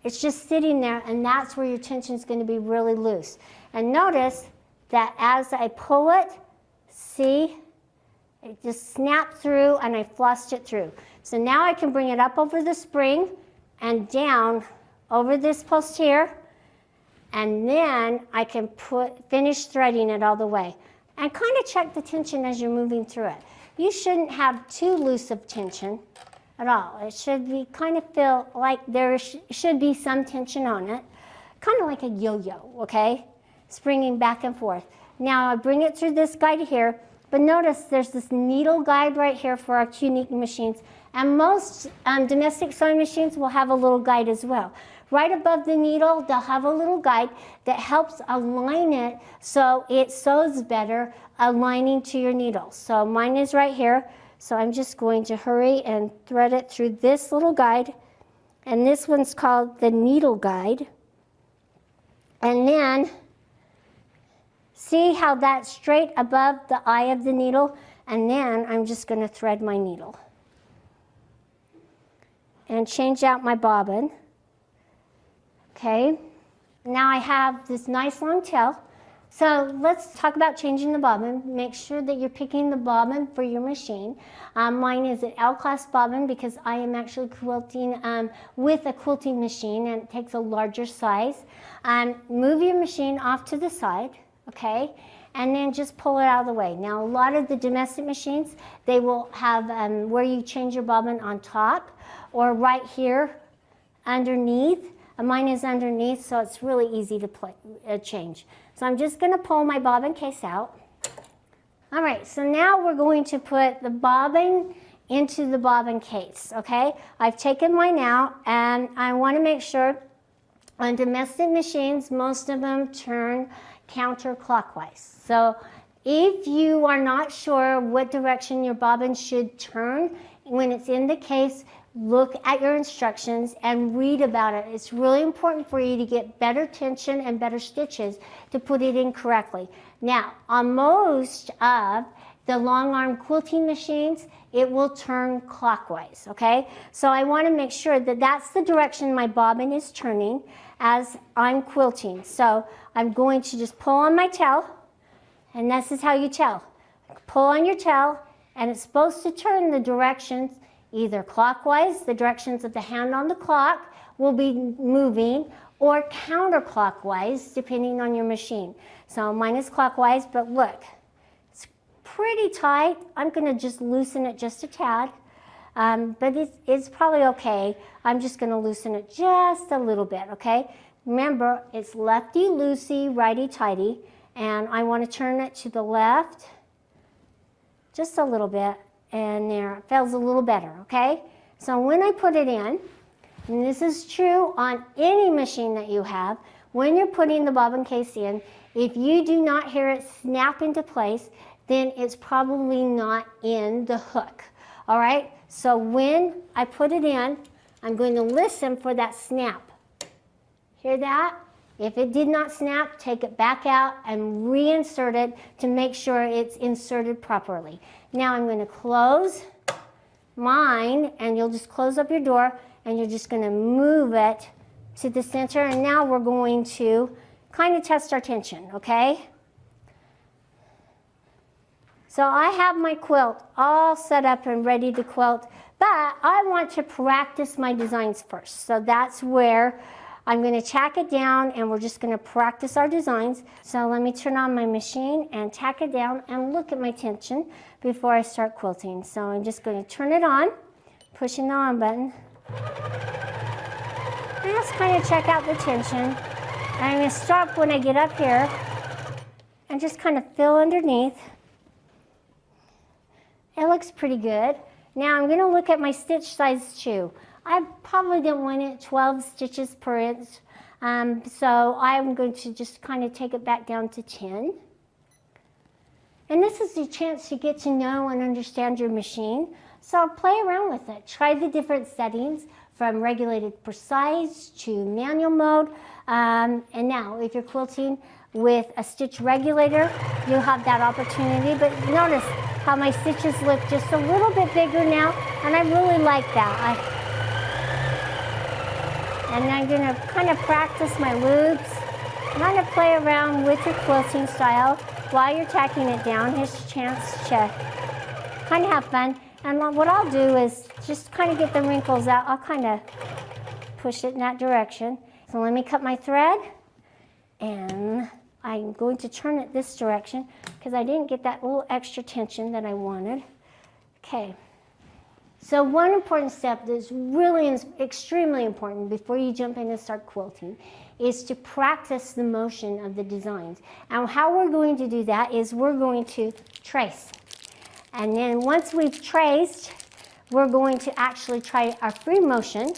it's just sitting there, and that's where your tension is going to be really loose. And notice that as I pull it, see, it just snapped through and I flossed it through. So now I can bring it up over the spring and down over this post here, and then I can finish threading it all the way. And kind of check the tension as you're moving through it. You shouldn't have too loose of tension at all. It should be kind of feel like there should be some tension on it, kind of like a yo-yo, okay? Springing back and forth. Now I bring it through this guide here, but notice there's this needle guide right here for our Qnique machines, and most domestic sewing machines will have a little guide as well. Right above the needle, they'll have a little guide that helps align it so it sews better, aligning to your needle. So mine is right here. So I'm just going to hurry and thread it through this little guide. And this one's called the needle guide. And then see how that's straight above the eye of the needle? And then I'm just going to thread my needle and change out my bobbin. Okay, now I have this nice long tail. So let's talk about changing the bobbin. Make sure that you're picking the bobbin for your machine. Mine is an L-class bobbin because I am actually quilting with a quilting machine, and it takes a larger size. Move your machine off to the side, okay? And then just pull it out of the way. Now, a lot of the domestic machines, they will have where you change your bobbin on top or right here underneath. Mine is underneath, so it's really easy to change. So I'm just going to pull my bobbin case out. All right, so now we're going to put the bobbin into the bobbin case, okay? I've taken mine out, and I want to make sure on domestic machines, most of them turn counterclockwise. So if you are not sure what direction your bobbin should turn when it's in the case, look at your instructions and read about it. It's really important for you to get better tension and better stitches to put it in correctly. Now, on most of the long arm quilting machines, it will turn clockwise, okay? So I want to make sure that that's the direction my bobbin is turning as I'm quilting. So I'm going to just pull on my tail, and this is how you tell. Pull on your tail, and it's supposed to turn the directions either clockwise, the directions of the hand on the clock will be moving, or counterclockwise, depending on your machine. So mine is clockwise, but look, it's pretty tight. I'm going to just loosen it just a tad, but it's probably okay. I'm just going to loosen it just a little bit, okay? Remember, it's lefty-loosey, righty-tighty, and I want to turn it to the left just a little bit. And there, it feels a little better, okay? So when I put it in, and this is true on any machine that you have, when you're putting the bobbin case in, if you do not hear it snap into place, then it's probably not in the hook, all right? So when I put it in, I'm going to listen for that snap. Hear that? If it did not snap, take it back out and reinsert it to make sure it's inserted properly. Now I'm going to close mine, and you'll just close up your door, and you're just going to move it to the center. And now we're going to kind of test our tension, okay? So I have my quilt all set up and ready to quilt, but I want to practice my designs first. So that's where I'm going to tack it down, and we're just going to practice our designs. So let me turn on my machine and tack it down and look at my tension before I start quilting. So I'm just going to turn it on, pushing the on button. And just kind of check out the tension. And I'm going to stop when I get up here and just kind of feel underneath. looks pretty good. Now I'm going to look at my stitch size too. I probably didn't want it 12 stitches per inch, so I'm going to just kind of take it back down to 10. And this is your chance to get to know and understand your machine. So play around with it. Try the different settings from regulated precise to manual mode. And now if you're quilting with a stitch regulator, you'll have that opportunity. But notice how my stitches look just a little bit bigger now, and I really like that. And I'm going to kind of practice my loops, kind of play around with your quilting style while you're tacking it down. Here's a chance to kind of have fun. And what I'll do is just kind of get the wrinkles out. I'll kind of push it in that direction. So let me cut my thread, and I'm going to turn it this direction because I didn't get that little extra tension that I wanted. Okay. So one important step that's really extremely important before you jump in and start quilting is to practice the motion of the designs. And how we're going to do that is we're going to trace. And then once we've traced, we're going to actually try our free motion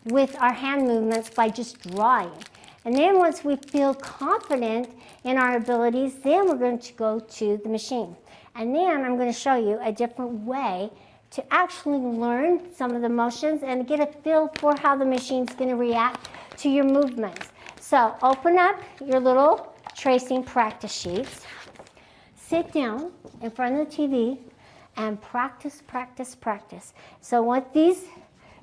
with our hand movements by just drawing. And then once we feel confident in our abilities, then we're going to go to the machine. And then I'm going to show you a different way to actually learn some of the motions and get a feel for how the machine's going to react to your movements. So open up your little tracing practice sheets. Sit down in front of the TV and practice, practice, practice. So with these,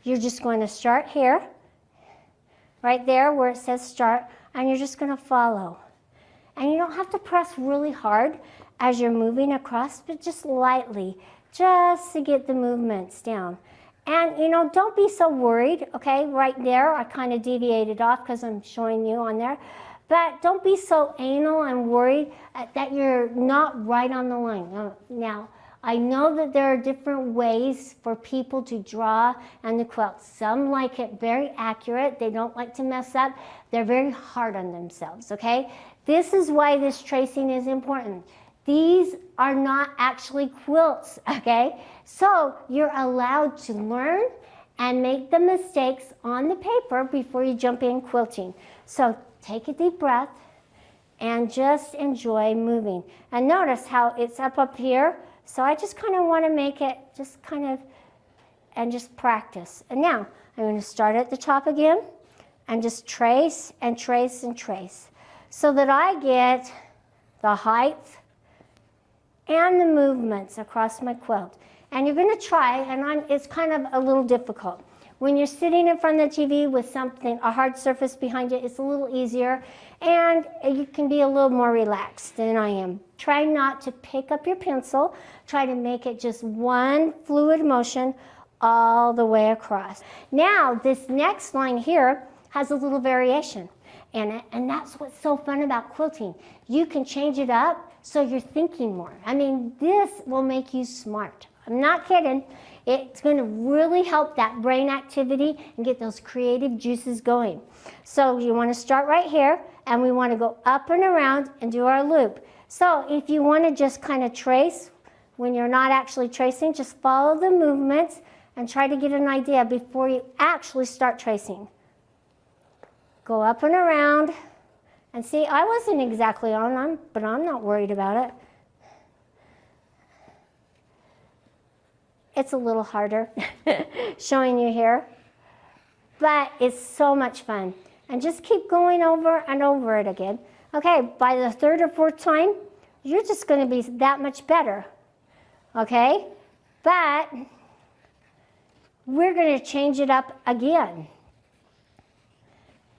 you're just going to start here, right there where it says start, and you're just going to follow. And you don't have to press really hard as you're moving across, but just lightly, just to get the movements down. And don't be so worried, okay? Right there, I kind of deviated off because I'm showing you on there. But don't be so anal and worried that you're not right on the line. Now, I know that there are different ways for people to draw and to quilt. Some like it very accurate. They don't like to mess up. They're very hard on themselves, okay? This is why this tracing is important. These are not actually quilts, okay? So you're allowed to learn and make the mistakes on the paper before you jump in quilting. So take a deep breath and just enjoy moving. And notice how it's up here. So I just kind of want to make it just kind of, and just practice. And now I'm going to start at the top again and just trace and trace and trace so that I get the height and the movements across my quilt. And you're going to try, and it's kind of a little difficult. When you're sitting in front of the TV with something, a hard surface behind you, it's a little easier, and you can be a little more relaxed than I am. Try not to pick up your pencil. Try to make it just one fluid motion all the way across. Now, this next line here has a little variation in it, and that's what's so fun about quilting. You can change it up so you're thinking more. I mean, this will make you smart. I'm not kidding. It's going to really help that brain activity and get those creative juices going. So you want to start right here, and we want to go up and around and do our loop. So if you want to just kind of trace, when you're not actually tracing, just follow the movements and try to get an idea before you actually start tracing. Go up and around, and see, I wasn't exactly on, but I'm not worried about it. It's a little harder showing you here, but it's so much fun. And just keep going over and over it again. Okay, by the third or fourth time, you're just going to be that much better, okay? But we're going to change it up again.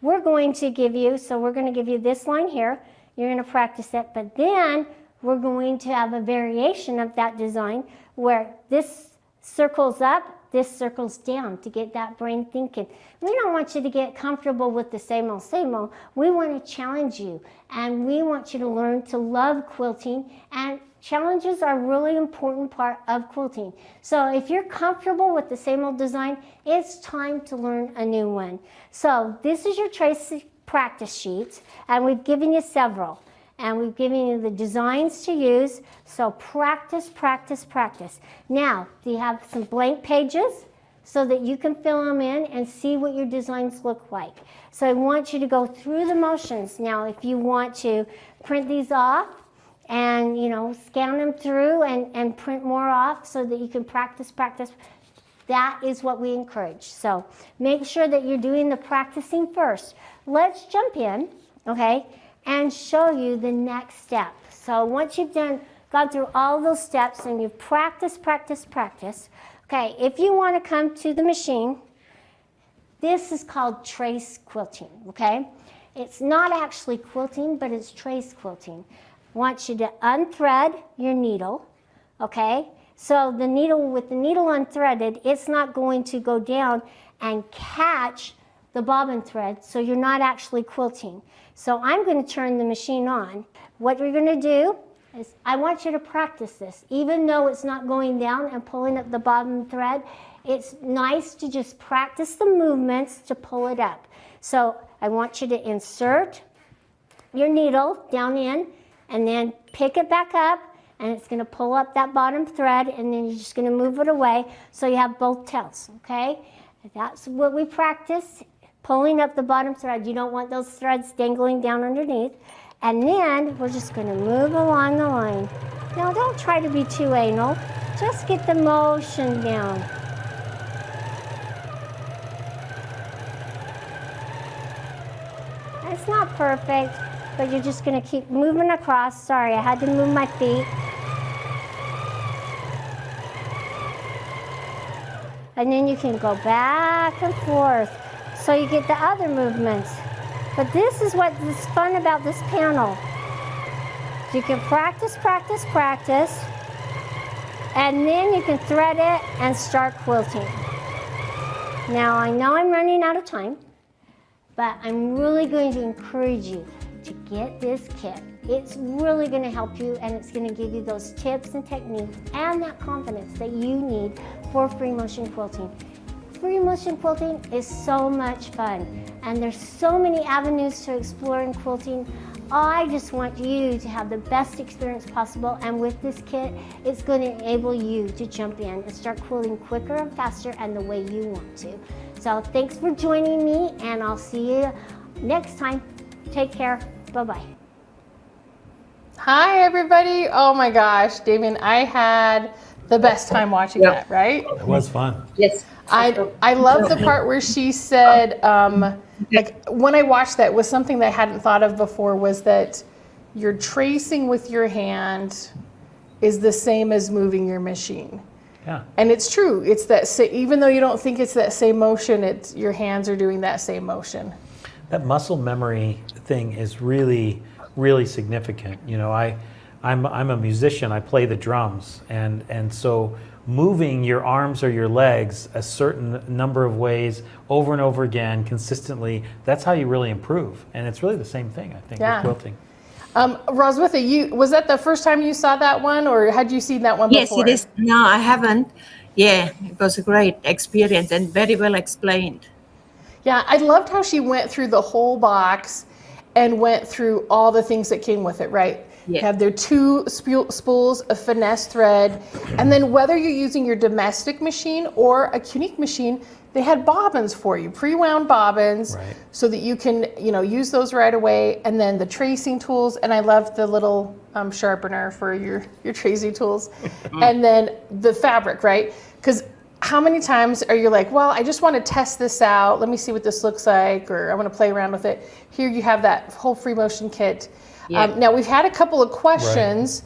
We're going to give you, so we're going to give you this line here. You're going to practice it, but then we're going to have a variation of that design where this circles up, this circles down to get that brain thinking. We don't want you to get comfortable with the same old, same old. We want to challenge you, and we want you to learn to love quilting, and challenges are a really important part of quilting. So if you're comfortable with the same old design, it's time to learn a new one. So this is your trace practice sheet, and we've given you several. and we've given you the designs to use. So practice, practice, practice. Now, do you have some blank pages so that you can fill them in and see what your designs look like? So I want you to go through the motions. Now, if you want to print these off and, scan them through and print more off so that you can practice, that is what we encourage. So make sure that you're doing the practicing first. Let's jump in, okay, and show you the next step. So once you've gone through all those steps and you've practiced, okay, if you want to come to the machine, this is called trace quilting, okay? It's not actually quilting, but it's trace quilting. I want you to unthread your needle, okay? So the needle, with the needle unthreaded, it's not going to go down and catch the bobbin thread, so you're not actually quilting. So I'm going to turn the machine on. What you're going to do is I want you to practice this. Even though it's not going down and pulling up the bobbin thread, it's nice to just practice the movements to pull it up. So I want you to insert your needle down in and then pick it back up, and it's going to pull up that bottom thread, and then you're just going to move it away so you have both tails, okay? That's what we practice, pulling up the bottom thread. You don't want those threads dangling down underneath. And then we're just going to move along the line. Now, don't try to be too anal. Just get the motion down. It's not perfect, but you're just going to keep moving across. Sorry, I had to move my feet. And then you can go back and forth so you get the other movements. But this is what is fun about this panel. You can practice, and then you can thread it and start quilting. Now, I know I'm running out of time, but I'm really going to encourage you to get this kit. It's really going to help you, and it's going to give you those tips and techniques and that confidence that you need for free motion quilting. Free motion quilting is so much fun, and there's so many avenues to explore in quilting. I just want you to have the best experience possible, and with this kit, it's going to enable you to jump in and start quilting quicker and faster and the way you want to. So thanks for joining me, and I'll see you next time. Take care. Bye-bye. Hi, everybody. Oh my gosh, Damien, I had the best time watching that, right? It was fun. Yes. I love the part where she said, like when I watched that, was something that I hadn't thought of before, was that your tracing with your hand is the same as moving your machine. Yeah. And it's true. It's that even though you don't think it's that same motion, it's your hands are doing that same motion. That muscle memory thing is really, really significant. You know, I'm a musician. I play the drums, and so moving your arms or your legs a certain number of ways over and over again consistently, that's how you really improve. And it's really the same thing, I think, with quilting. Roswitha, was that the first time you saw that one, or had you seen that one before? Yes, it is. No, I haven't. Yeah, it was a great experience and very well explained. Yeah, I loved how she went through the whole box and went through all the things that came with it, right? Yeah. Have their two spools of finesse thread, and then whether you're using your domestic machine or a Qnique machine, they had bobbins for you, pre-wound bobbins, Right. so that you can, use those right away. And then the tracing tools, and I loved the little sharpener for your tracing tools, and then the fabric, right? Because how many times are you like, well, I just want to test this out. Let me see what this looks like, or I want to play around with it. Here you have that whole free motion kit. Yeah. Now we've had a couple of questions.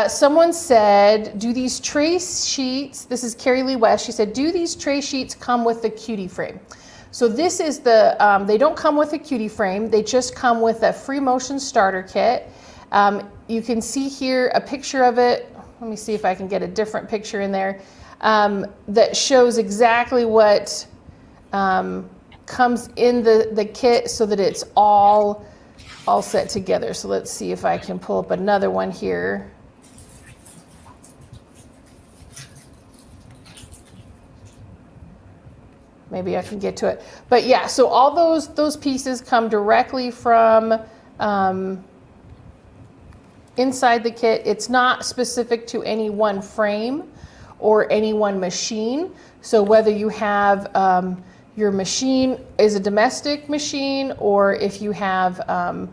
Someone said, do these trace sheets, this is Carrie Lee West, she said, do these trace sheets come with the cutie frame? So this is they don't come with a cutie frame, they just come with a free motion starter kit. You can see here a picture of it. Let me see if I can get a different picture in there that shows exactly what comes in the kit so that it's all set together. So let's see if I can pull up another one here. Maybe I can get to it. But yeah, so all those pieces come directly from inside the kit. It's not specific to any one frame or any one machine. So whether you have your machine is a domestic machine, or if you have a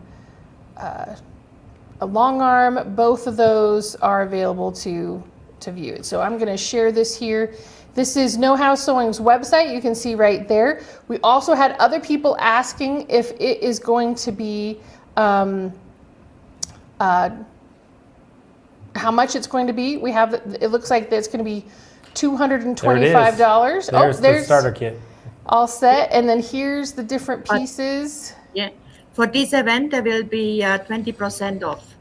long arm, both of those are available to view it. So I'm going to share this here. This is Know How Sewing's website. You can see right there. We also had other people asking if it is going to be how much it's going to be. We have, it looks like it's going to be $225. There's the starter kit. All set. And then here's the different pieces. Yeah. For this event, there will be 20% off.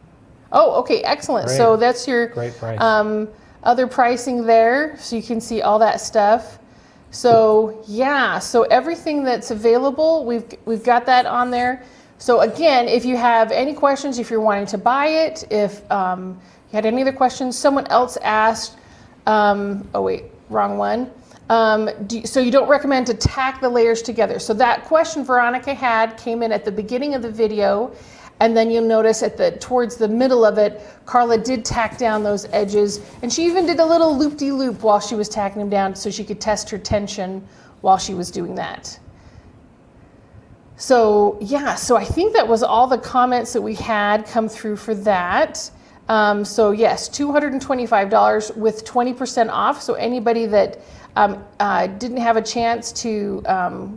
Oh, okay, excellent. Great. So that's your Great price. other pricing there, so you can see all that stuff. So yeah, so everything that's available, we've got that on there. So again, if you have any questions, if you're wanting to buy it, if you had any other questions, someone else asked. Oh wait, wrong one. So you don't recommend to tack the layers together. So that question Veronica had came in at the beginning of the video, and then you'll notice towards the middle of it, Carla did tack down those edges, and she even did a little loop-de-loop while she was tacking them down so she could test her tension while she was doing that. So yeah, so I think that was all the comments that we had come through for that. So yes, $225 with 20% off. So anybody that didn't have a chance to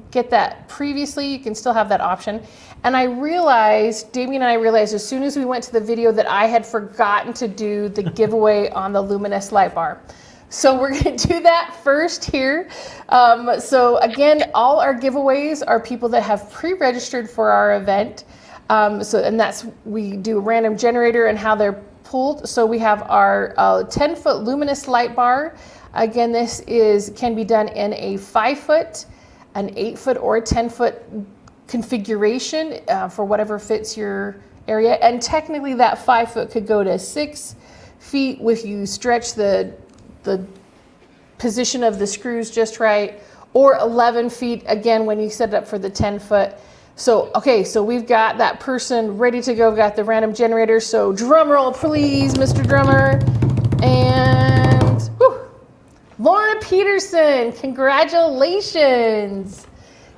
get that previously, you can still have that option. And I realized, Damien and I realized as soon as we went to the video that I had forgotten to do the giveaway on the Luminous light bar. So we're going to do that first here. So again, all our giveaways are people that have pre-registered for our event. And that's, we do a random generator and how they're pulled. So we have our 10-foot Luminous light bar. Again, this can be done in a 5-foot, an 8-foot, or a 10-foot configuration for whatever fits your area. And technically that 5-foot could go to 6 feet if you stretch the position of the screws just right, or 11 feet again when you set it up for the 10-foot. So, okay, so we've got that person ready to go, got the random generator. So drum roll, please, Mr. Drummer. And whew, Lorna Peterson, congratulations.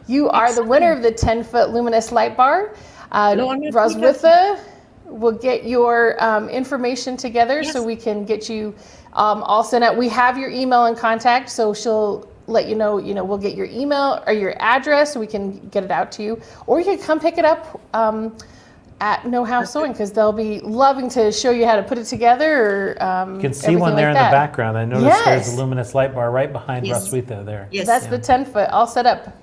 You are the winner of the 10-foot Luminous light bar. Roswitha will get your information together so we can get you all sent out. We have your email and contact, so she'll let you know, we'll get your email or your address so we can get it out to you. Or you can come pick it up at Know How Sewing, because they'll be loving to show you how to put it together. Or, you can see one there in the background. I noticed there's a Luminous light bar right behind Roswitha there. Yes. That's the 10-foot all set up.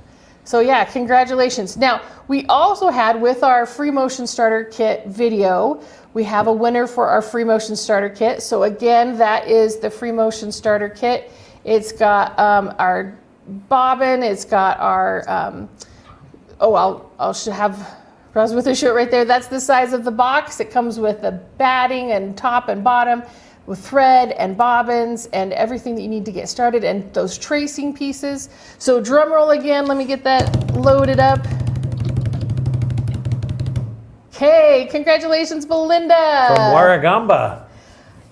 So yeah, congratulations. Now, we also had with our Free Motion Starter Kit video, we have a winner for our Free Motion Starter Kit. So again, that is the Free Motion Starter Kit. It's got our bobbin, it's got our, I'll have Roswitha show it right there. That's the size of the box. It comes with the batting and top and bottom with thread and bobbins and everything that you need to get started, and those tracing pieces. So drum roll again, let me get that loaded up. Okay, congratulations, Belinda. From Warragamba.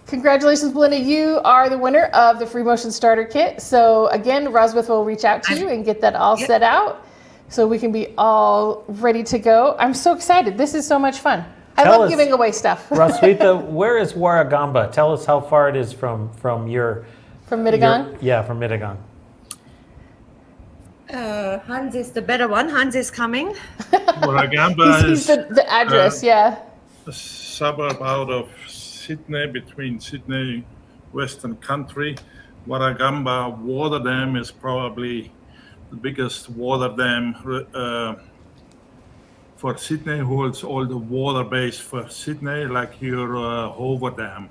Congratulations, Belinda. You are the winner of the Free Motion Starter Kit. So again, Roswitha will reach out to you and get that all set out so we can be all ready to go. I'm so excited. This is so much fun. I love giving away stuff. Roswitha, where is Warragamba? Tell us how far it is from your... From Mittagong? Yeah, from Mittagong. Hans is the better one. Hans is coming. Warragamba He's is the address, yeah. a suburb out of Sydney, between Sydney, Western Country. Warragamba Water Dam is probably the biggest water dam for Sydney, holds all the water base for Sydney, like your Hoover Dam.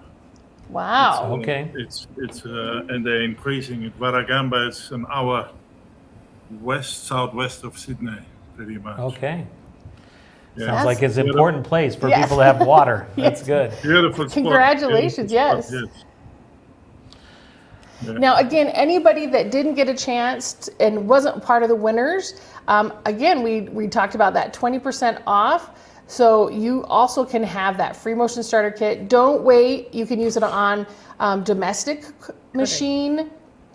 Wow. Okay. It's and they're increasing it. Warragamba is an hour southwest of Sydney, pretty much. Okay. Yeah. Sounds like it's an Beautiful. important place for Yes. people to have water. That's good. Beautiful spot. Congratulations, Beautiful spot, yes. Yeah. Now, again, anybody that didn't get a chance and wasn't part of the winners, again, we talked about that 20% off. So you also can have that free motion starter kit. Don't wait. You can use it on domestic machine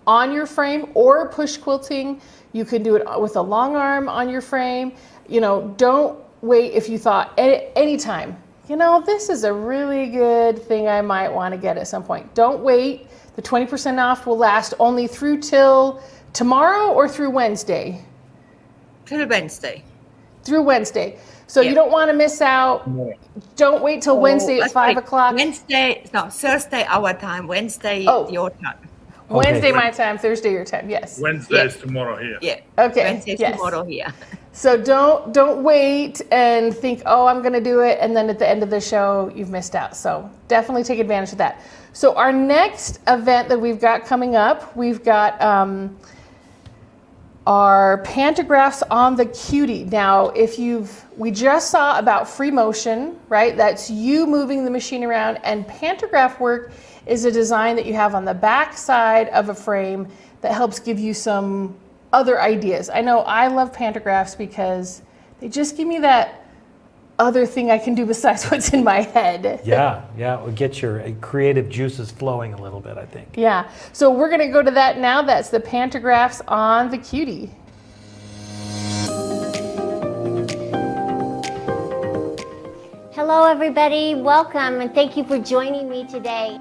on your frame or push quilting. You can do it with a long arm on your frame. You know, don't wait if you thought anytime, you know, this is a really good thing I might want to get at some point. Don't wait. The 20% off will last only through till tomorrow or through Wednesday? Till Wednesday. Through Wednesday. So you don't want to miss out. Don't wait till Wednesday at 5 o'clock. Thursday our time, Wednesday your time. Wednesday my time, Thursday your time. Yes. Wednesday is tomorrow here. Yeah. Okay. Wednesday is tomorrow here. So don't wait and think, oh, I'm going to do it, and then at the end of the show you've missed out. So definitely take advantage of that. So our next event that we've got coming up, we've got our pantographs on the Cutie. Now, we just saw about free motion, right? That's you moving the machine around, and pantograph work is a design that you have on the back side of a frame that helps give you some other ideas. I know I love pantographs because they just give me that other thing I can do besides what's in my head. Yeah, it will get your creative juices flowing a little bit, I think. Yeah, so we're gonna go to that now. That's the pantographs on the Cutie. Hello, everybody. Welcome, and thank you for joining me today.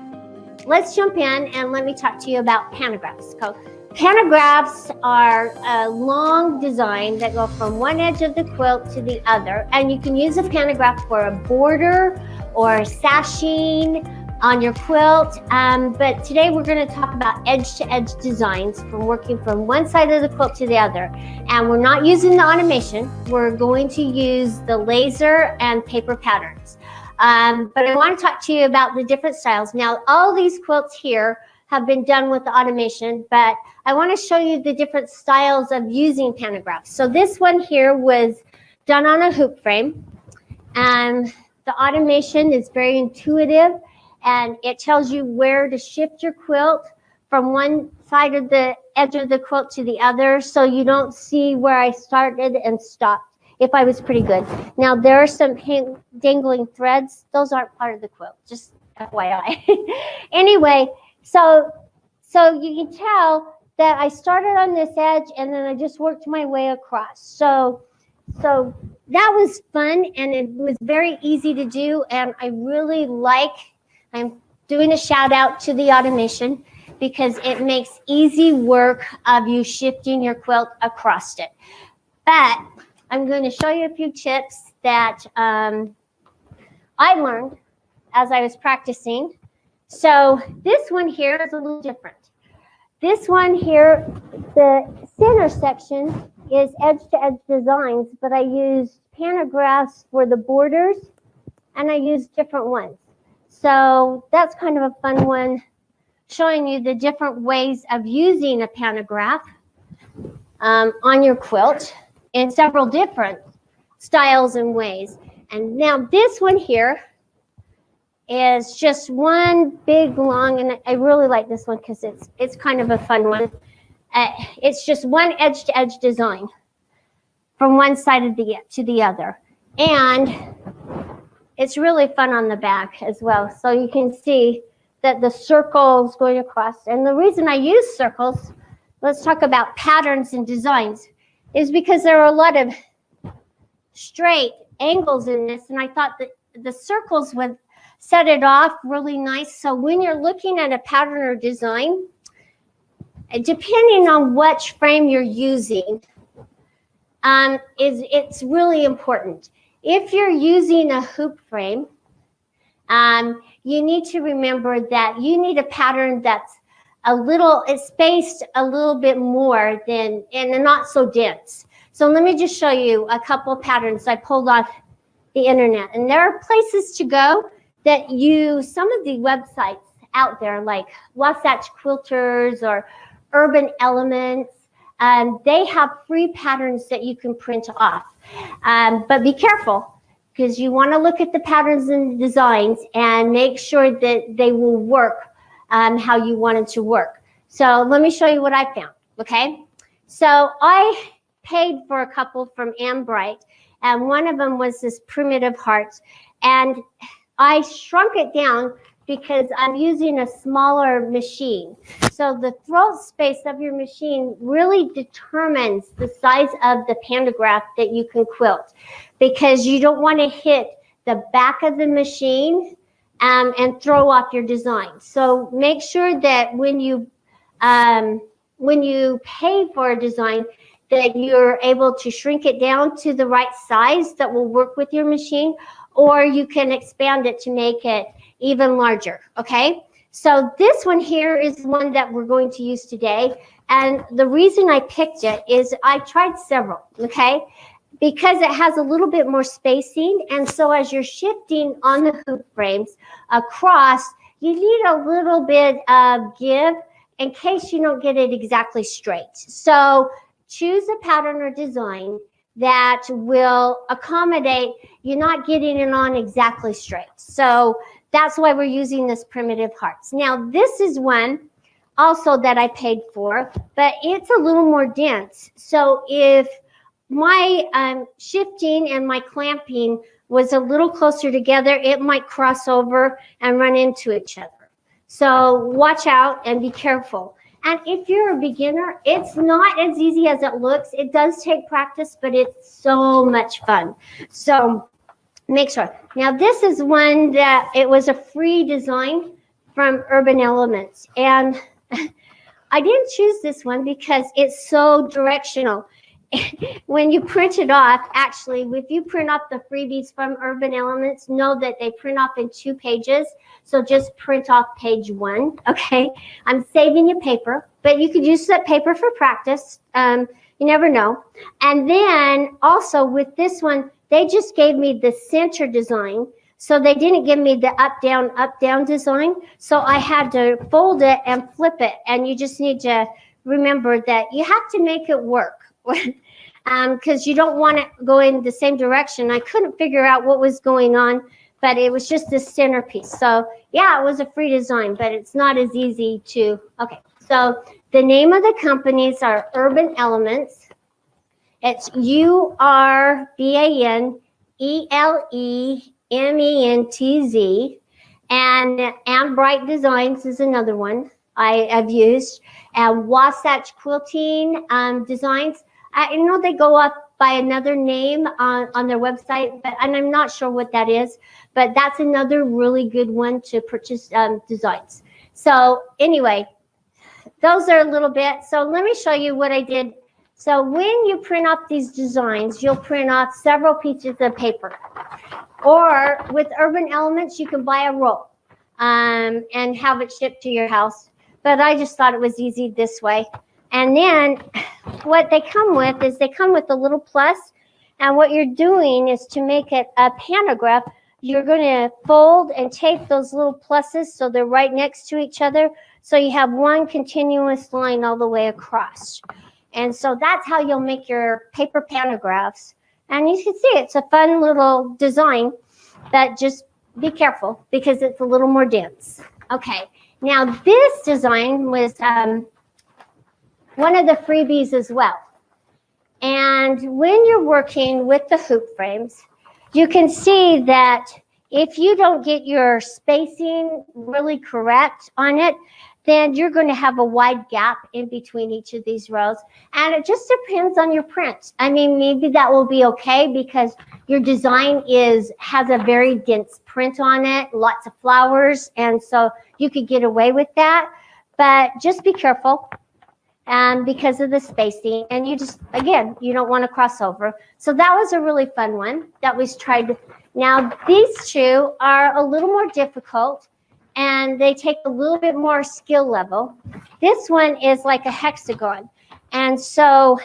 Let's jump in and let me talk to you about pantographs. So, pantographs are a long design that go from one edge of the quilt to the other, and you can use a pantograph for a border or sashing on your quilt. But today we're going to talk about edge-to-edge designs from working from one side of the quilt to the other. And we're not using the automation. We're going to use the laser and paper patterns. But I want to talk to you about the different styles. Now, all these quilts here have been done with the automation, but I want to show you the different styles of using pantographs. So this one here was done on a hoop frame, and the automation is very intuitive, and it tells you where to shift your quilt from one side of the edge of the quilt to the other, so you don't see where I started and stopped. If I was pretty good. Now there are some dangling threads. Those aren't part of the quilt, just FYI. Anyway, so you can tell that I started on this edge and then I just worked my way across. So that was fun, and it was very easy to do, and I really I'm doing a shout out to the automation because it makes easy work of you shifting your quilt across it. But I'm going to show you a few tips that I learned as I was practicing. So this one here is a little different. This one here, the center section is edge-to-edge designs, but I used pantographs for the borders, and I used different ones. So that's kind of a fun one, showing you the different ways of using a pantograph on your quilt in several different styles and ways. And now this one here is just one big long, and I really like this one because it's kind of a fun one. It's just one edge-to-edge design from one side of to the other. And it's really fun on the back as well. So you can see that the circles going across. And the reason I use circles, let's talk about patterns and designs, is because there are a lot of straight angles in this, and I thought that the circles would set it off really nice. So when you're looking at a pattern or design, depending on which frame you're using, it's really important. If you're using a hoop frame, you need to remember that you need a pattern that's it's spaced a little bit more and not so dense. So let me just show you a couple of patterns I pulled off the internet. And there are places to go that use some of the websites out there, like Wasatch Quilters or Urban Elements. They have free patterns that you can print off. But be careful, because you want to look at the patterns and designs and make sure that they will work how you want it to work. So let me show you what I found, okay? So I paid for a couple from Ambright, and one of them was this primitive hearts, and I shrunk it down because I'm using a smaller machine. So the throat space of your machine really determines the size of the pantograph that you can quilt, because you don't want to hit the back of the machine and throw off your design. So make sure that when you pay for a design, that you're able to shrink it down to the right size that will work with your machine, or you can expand it to make it even larger, okay? So this one here is one that we're going to use today. And the reason I picked it is I tried several, okay? Because it has a little bit more spacing. And so as you're shifting on the hoop frames across, you need a little bit of give in case you don't get it exactly straight. So choose a pattern or design that will accommodate you not getting it on exactly straight. So that's why we're using this primitive hearts. Now, this is one also that I paid for, but it's a little more dense. So if my shifting and my clamping was a little closer together, it might cross over and run into each other. So watch out and be careful. And if you're a beginner, it's not as easy as it looks. It does take practice, but it's so much fun. So make sure. Now, this is one that it was a free design from Urban Elements. And I didn't choose this one because it's so directional. When you print it off, actually, if you print off the freebies from Urban Elements, know that they print off in 2 pages. So just print off page 1, okay? I'm saving you paper, but you could use that paper for practice. You never know. And then also with this one, they just gave me the center design. So they didn't give me the up, down design. So I had to fold it and flip it. And you just need to remember that you have to make it work. Because you don't want to go in the same direction. I couldn't figure out what was going on, but it was just this centerpiece. So yeah, it was a free design, but it's not as easy to, okay. So the name of the companies are Urban Elements. It's URBANELEMENTZ, and Ambright Designs is another one I have used, and Wasatch Quilting Designs. I know they go up by another name on their website, and I'm not sure what that is, but that's another really good one to purchase designs. So anyway, those are a little bit. So let me show you what I did. So when you print off these designs, you'll print off several pieces of paper. Or with Urban Elements, you can buy a roll and have it shipped to your house. But I just thought it was easy this way. And then what they come with is they come with a little plus. And what you're doing is to make it a pantograph, you're going to fold and tape those little pluses so they're right next to each other. So you have one continuous line all the way across. And so that's how you'll make your paper pantographs. And you can see it's a fun little design, but just be careful because it's a little more dense. Okay, now this design was one of the freebies as well. And when you're working with the hoop frames, you can see that if you don't get your spacing really correct on it, then you're going to have a wide gap in between each of these rows. And it just depends on your print. I mean, maybe that will be okay because your design has a very dense print on it, lots of flowers, and so you could get away with that. But just be careful because of the spacing. And you just, again, you don't want to cross over. So that was a really fun one that we tried. Now, these two are a little more difficult, and they take a little bit more skill level. This one is like a hexagon. And so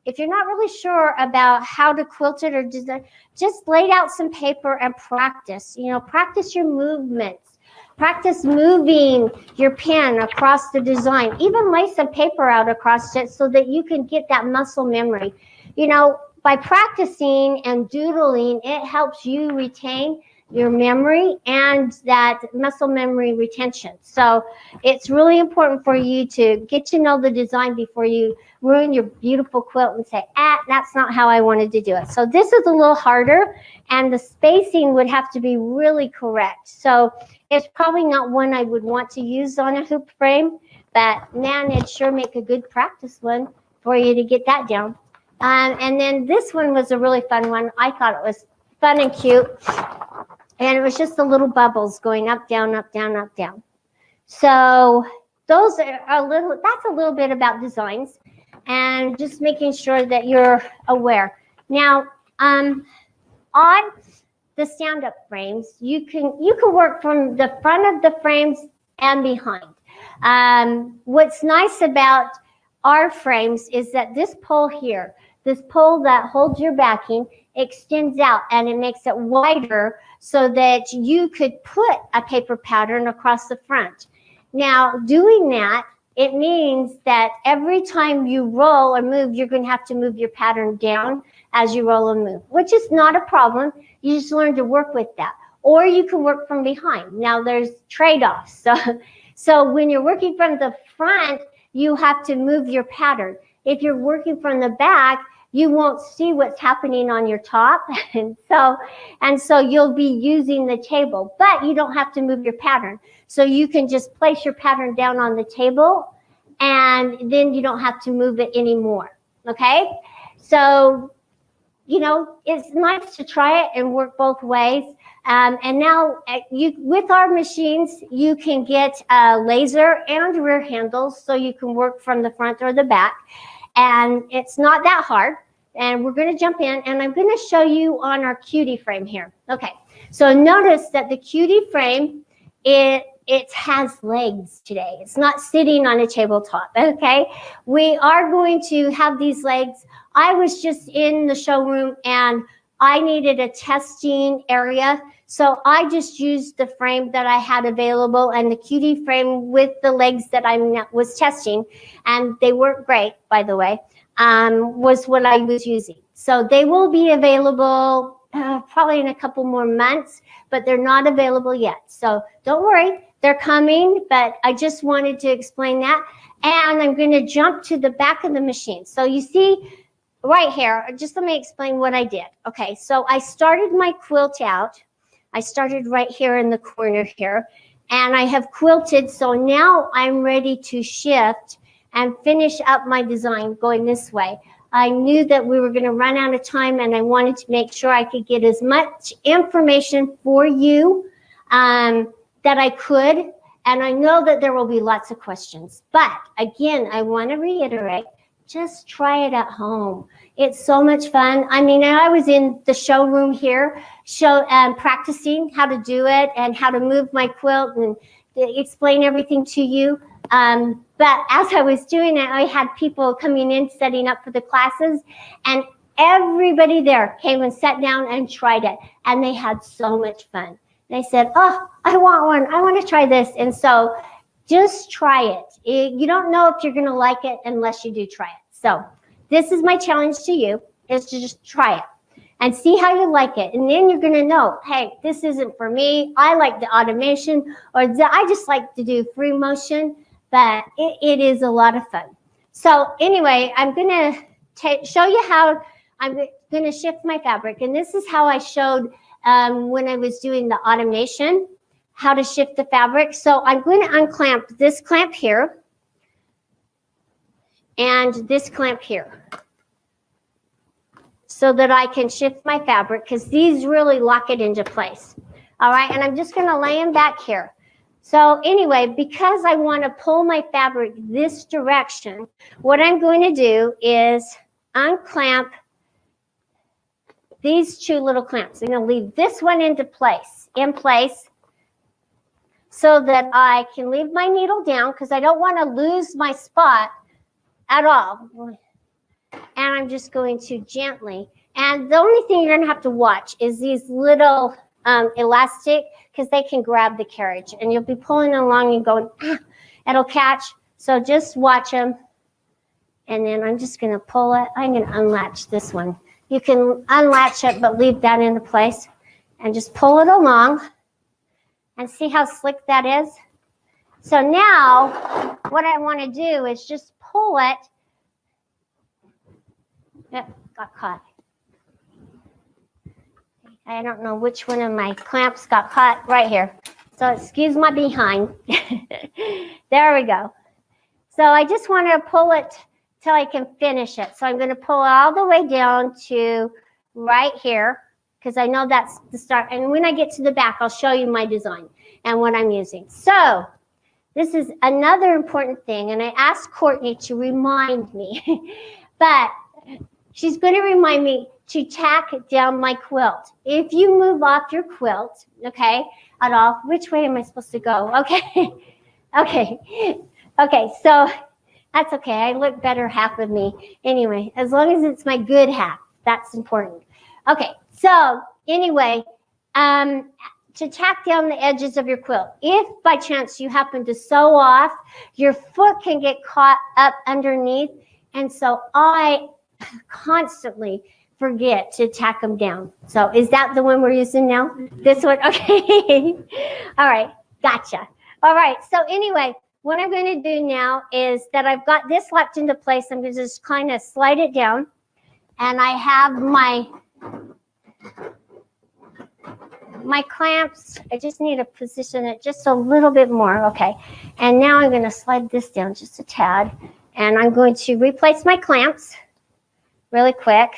if you're not really sure about how to quilt it or design, just lay out some paper and practice. You know, practice your movements. Practice moving your pen across the design. Even lay some paper out across it so that you can get that muscle memory. You know, by practicing and doodling, it helps you retain your memory and that muscle memory retention. So it's really important for you to get to know the design before you ruin your beautiful quilt and say, that's not how I wanted to do it. So this is a little harder, and the spacing would have to be really correct. So it's probably not one I would want to use on a hoop frame, but man, it'd sure make a good practice one for you to get that down. And then this one was a really fun one. I thought it was fun and cute. And it was just the little bubbles going up, down, up, down, up, down. So those are that's a little bit about designs and just making sure that you're aware. Now, on the stand-up frames, you can work from the front of the frames and behind. What's nice about our frames is that this pole here, this pole that holds your backing, extends out and it makes it wider so that you could put a paper pattern across the front. Now, doing that, it means that every time you roll or move, you're going to have to move your pattern down as you roll and move, which is not a problem. You just learn to work with that. Or you can work from behind. Now, there's trade-offs. So when you're working from the front, you have to move your pattern. If you're working from the back, you won't see what's happening on your top. And so you'll be using the table, but you don't have to move your pattern. So you can just place your pattern down on the table and then you don't have to move it anymore. Okay? So, it's nice to try it and work both ways. And now with our machines, you can get laser and rear handles so you can work from the front or the back. And it's not that hard. And we're going to jump in and I'm going to show you on our cutie frame here. Okay, so notice that the cutie frame, it has legs today. It's not sitting on a tabletop, okay? We are going to have these legs. I was just in the showroom and I needed a testing area. So I just used the frame that I had available and the cutie frame with the legs that I was testing. And they weren't great, by the way, was what I was using. So they will be available probably in a couple more months, but they're not available yet. So don't worry, they're coming, but I just wanted to explain that. And I'm going to jump to the back of the machine. So you see right here, just let me explain what I did. Okay, so I started my quilt out. I started right here in the corner here, and I have quilted. So now I'm ready to shift and finish up my design going this way. I knew that we were going to run out of time, and I wanted to make sure I could get as much information for you that I could. And I know that there will be lots of questions. But again, I want to reiterate, just try it at home. It's so much fun. I mean, I was in the showroom here, practicing how to do it and how to move my quilt and explain everything to you. But as I was doing it, I had people coming in, setting up for the classes, and everybody there came and sat down and tried it, and they had so much fun. They said, oh, I want one. I want to try this. And so just try it. You don't know if you're going to like it unless you do try it. So this is my challenge to you, is to just try it and see how you like it. And then you're going to know, hey, this isn't for me. I like the automation, or I just like to do free motion, but it is a lot of fun. So anyway, I'm going to show you how I'm going to shift my fabric. And this is how I showed when I was doing the automation, how to shift the fabric. So I'm going to unclamp this clamp here and this clamp here so that I can shift my fabric, because these really lock it into place. All right, and I'm just going to lay them back here. So anyway, because I want to pull my fabric this direction, what I'm going to do is unclamp these two little clamps. I'm going to leave this one in place so that I can leave my needle down, because I don't want to lose my spot at all. And I'm just going to gently, and the only thing you're going to have to watch is these little elastic, because they can grab the carriage, and you'll be pulling along and going, it'll catch. So just watch them. And then I'm just going to pull it. I'm going to unlatch this one. You can unlatch it, but leave that into place and just pull it along and see how slick that is. So now what I want to do is just pull it Yep, got caught. I don't know which one of my clamps got caught right here. So excuse my behind. There we go. So I just want to pull it till I can finish it. So I'm going to pull all the way down to right here because I know that's the start. And when I get to the back, I'll show you my design and what I'm using. So this is another important thing. And I asked Courtney to remind me, but she's going to remind me to tack down my quilt. If you move off your quilt, okay, at all, which way am I supposed to go? Okay, okay, so that's okay. I look better half of me. Anyway, as long as it's my good half, that's important. Okay, so anyway, to tack down the edges of your quilt. If by chance you happen to sew off, your foot can get caught up underneath. And so I constantly forget to tack them down. So is that the one we're using now? This one? Okay. All right. Gotcha. All right. So anyway, what I'm going to do now is that I've got this locked into place. I'm going to just kind of slide it down. And I have my clamps. I just need to position it just a little bit more. Okay. And now I'm going to slide this down just a tad. And I'm going to replace my clamps really quick.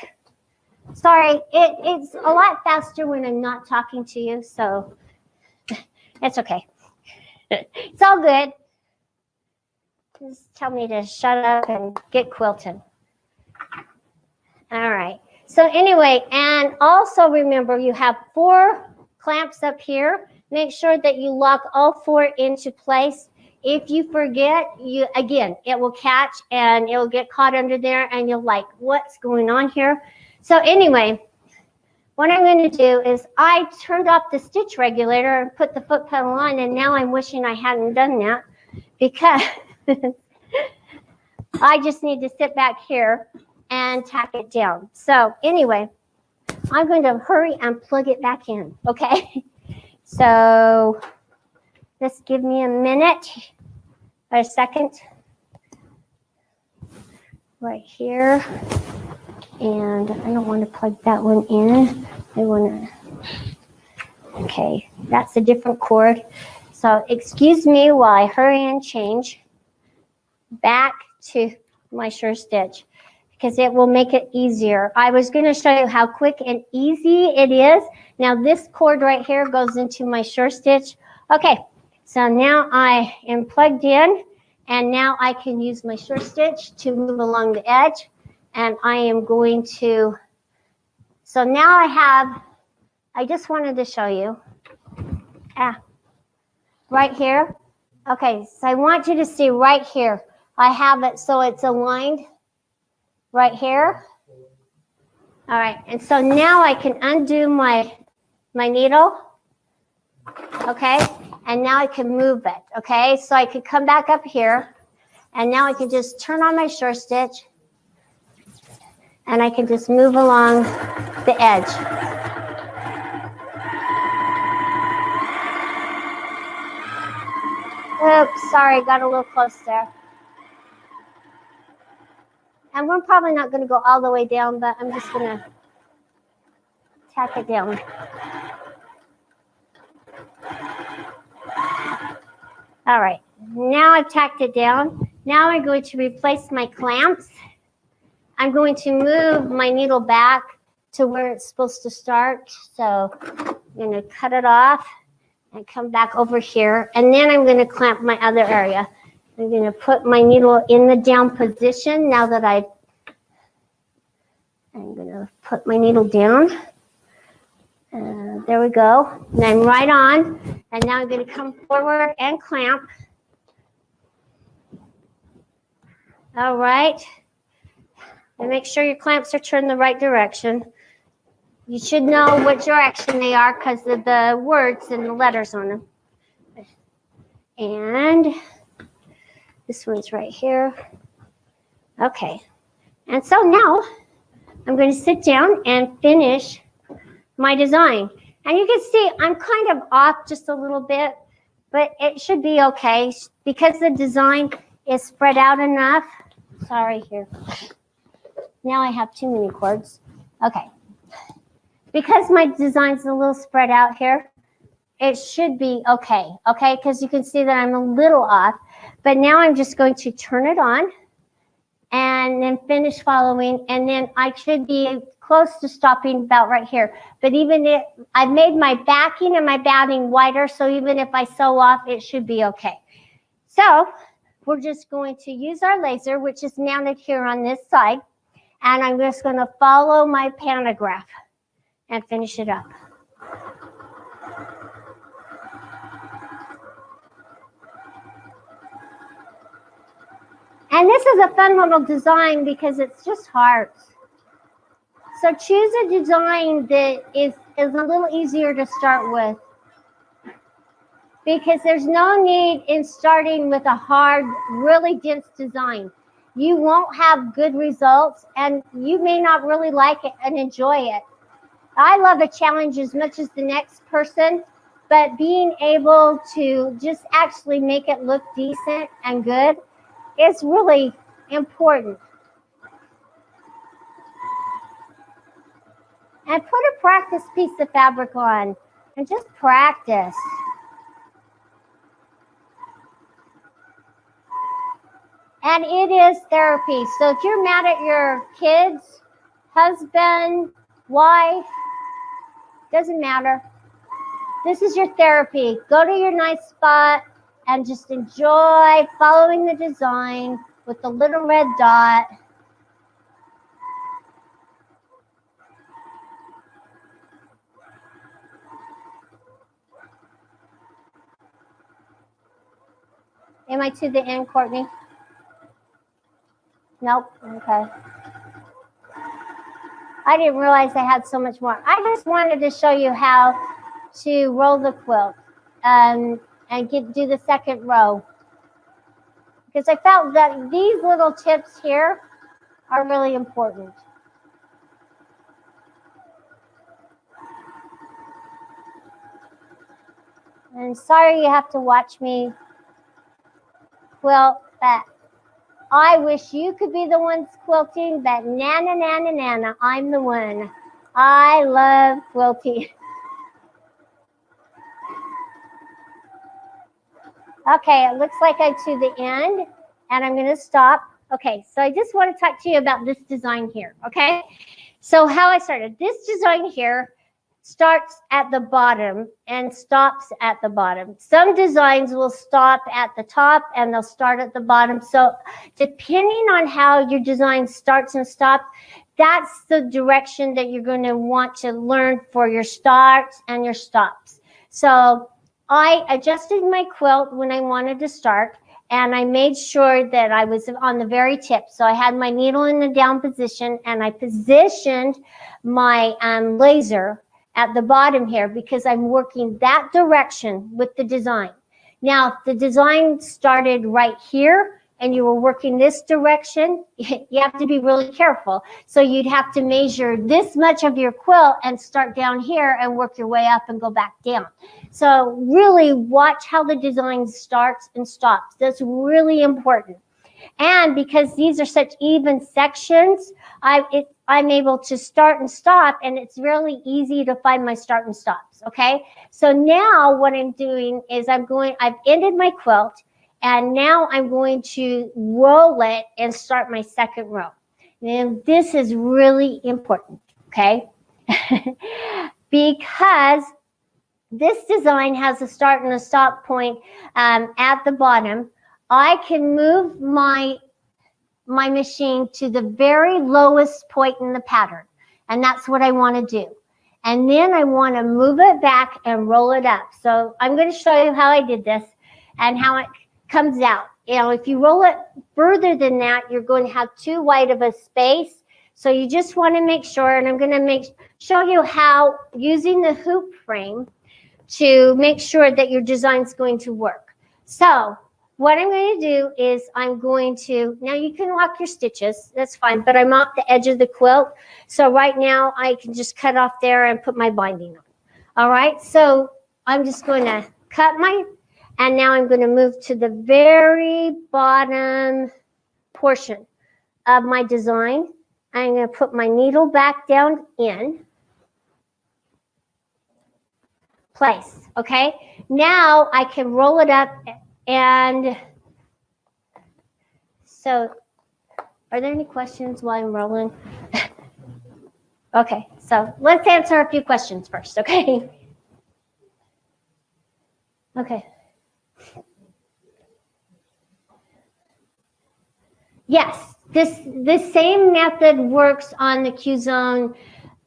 Sorry, it's a lot faster when I'm not talking to you, so it's okay. It's all good. Just tell me to shut up and get quilting. All right. So anyway, and also remember you have 4 clamps up here. Make sure that you lock all 4 into place. If you forget, it will catch and it'll get caught under there and you'll like, what's going on here? So anyway, what I'm going to do is I turned off the stitch regulator and put the foot pedal on, and now I'm wishing I hadn't done that because I just need to sit back here and tack it down. So anyway, I'm going to hurry and plug it back in, okay? So just give me a minute or a second right here. And I don't want to plug that one in. I want to, okay, that's a different cord. So excuse me while I hurry and change back to my Sure Stitch because it will make it easier. I was going to show you how quick and easy it is. Now this cord right here goes into my Sure Stitch. Okay, so now I am plugged in and now I can use my Sure Stitch to move along the edge. And I am going to, so now I just wanted to show you, right here. Okay, so I want you to see right here. I have it so it's aligned right here. All right, and so now I can undo my needle, okay? And now I can move it, okay? So I can come back up here, and now I can just turn on my Sure Stitch, and I can just move along the edge. Oops, sorry, got a little close there. And we're probably not going to go all the way down, but I'm just going to tack it down. All right, now I've tacked it down. Now I'm going to replace my clamps. I'm going to move my needle back to where it's supposed to start. So I'm going to cut it off and come back over here. And then I'm going to clamp my other area. I'm going to put my needle in the down position now that I'm going to put my needle down. There we go. And I'm right on. And now I'm going to come forward and clamp. All right. And make sure your clamps are turned the right direction. You should know what direction they are because of the words and the letters on them. And this one's right here. Okay. And so now I'm going to sit down and finish my design. And you can see I'm kind of off just a little bit, but it should be okay because the design is spread out enough. Sorry here. Now I have too many cords. Okay. Because my design's a little spread out here, it should be okay, because you can see that I'm a little off. But now I'm just going to turn it on and then finish following, and then I should be close to stopping about right here. But even if I've made my backing and my batting wider, so even if I sew off, it should be okay. So we're just going to use our laser, which is mounted here on this side, and I'm just going to follow my pantograph and finish it up. And this is a fun little design because it's just hearts. So choose a design that is a little easier to start with, because there's no need in starting with a hard, really dense design. You won't have good results, and you may not really like it and enjoy it. I love a challenge as much as the next person, but being able to just actually make it look decent and good is really important. And put a practice piece of fabric on and just practice. And it is therapy. So if you're mad at your kids, husband, wife, doesn't matter. This is your therapy. Go to your nice spot and just enjoy following the design with the little red dot. Am I to the end, Courtney? Nope. Okay. I didn't realize I had so much more. I just wanted to show you how to roll the quilt and do the second row, because I felt that these little tips here are really important. And sorry you have to watch me quilt, but I wish you could be the ones quilting, but nana, I'm the one. I love quilting. Okay, it looks like I'm to the end, and I'm going to stop. Okay, so I just want to talk to you about this design here, okay? So how I started. This design here starts at the bottom and stops at the bottom. Some designs will stop at the top and they'll start at the bottom. So depending on how your design starts and stops, that's the direction that you're going to want to learn for your starts and your stops. So I adjusted my quilt when I wanted to start, and I made sure that I was on the very tip. So I had my needle in the down position, and I positioned my laser at the bottom here because I'm working that direction with the design. Now, if the design started right here and you were working this direction, you have to be really careful. So you'd have to measure this much of your quilt and start down here and work your way up and go back down. So really watch how the design starts and stops. That's really important. And because these are such even sections, I'm able to start and stop, and it's really easy to find my start and stops, okay? So now what I'm doing is I've ended my quilt, and now I'm going to roll it and start my second row. And this is really important, okay? Because this design has a start and a stop point at the bottom. I can move my machine to the very lowest point in the pattern, and that's what I want to do. And then I want to move it back and roll it up. So I'm going to show you how I did this and how it comes out. You know, if you roll it further than that, you're going to have too wide of a space. So you just want to make sure, and I'm going to show you how using the hoop frame to make sure that your design is going to work. So what I'm going to do is now you can lock your stitches, that's fine, but I'm off the edge of the quilt. So right now I can just cut off there and put my binding on. All right, so I'm just going to cut and now I'm going to move to the very bottom portion of my design. I'm going to put my needle back down in place, okay? Now I can roll it up, and so are there any questions while I'm rolling? Okay, so let's answer a few questions first, okay? Okay. Yes, this same method works on the Q-Zone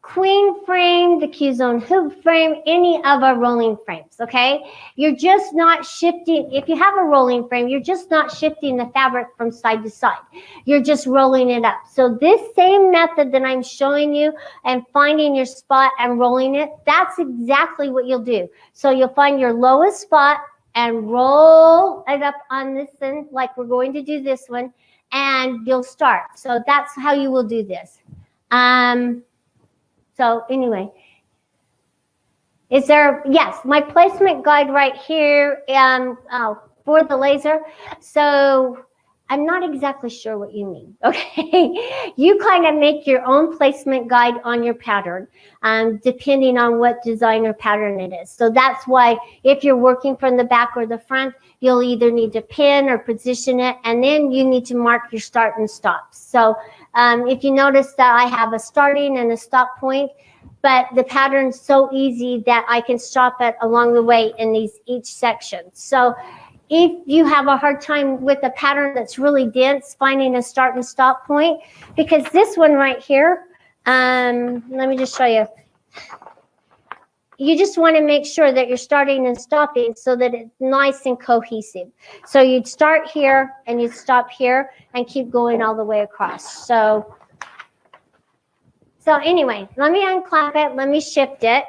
queen frame, the Q-Zone hoop frame, any of our rolling frames, okay? You're just not shifting, if you have a rolling frame, you're just not shifting the fabric from side to side. You're just rolling it up. So this same method that I'm showing you and finding your spot and rolling it, that's exactly what you'll do. So you'll find your lowest spot and roll it up on this end, like we're going to do this one, and you'll start. So that's how you will do this. So anyway, is there, yes, my placement guide right here for the laser. So I'm not exactly sure what you mean, okay? You kind of make your own placement guide on your pattern, depending on what design or pattern it is. So that's why if you're working from the back or the front, you'll either need to pin or position it, and then you need to mark your start and stops. So if you notice that I have a starting and a stop point, but the pattern's so easy that I can stop it along the way in each section. So if you have a hard time with a pattern that's really dense, finding a start and stop point, because this one right here, let me just show you. You just want to make sure that you're starting and stopping so that it's nice and cohesive. So you'd start here and you'd stop here and keep going all the way across. So anyway, let me unclamp it, let me shift it,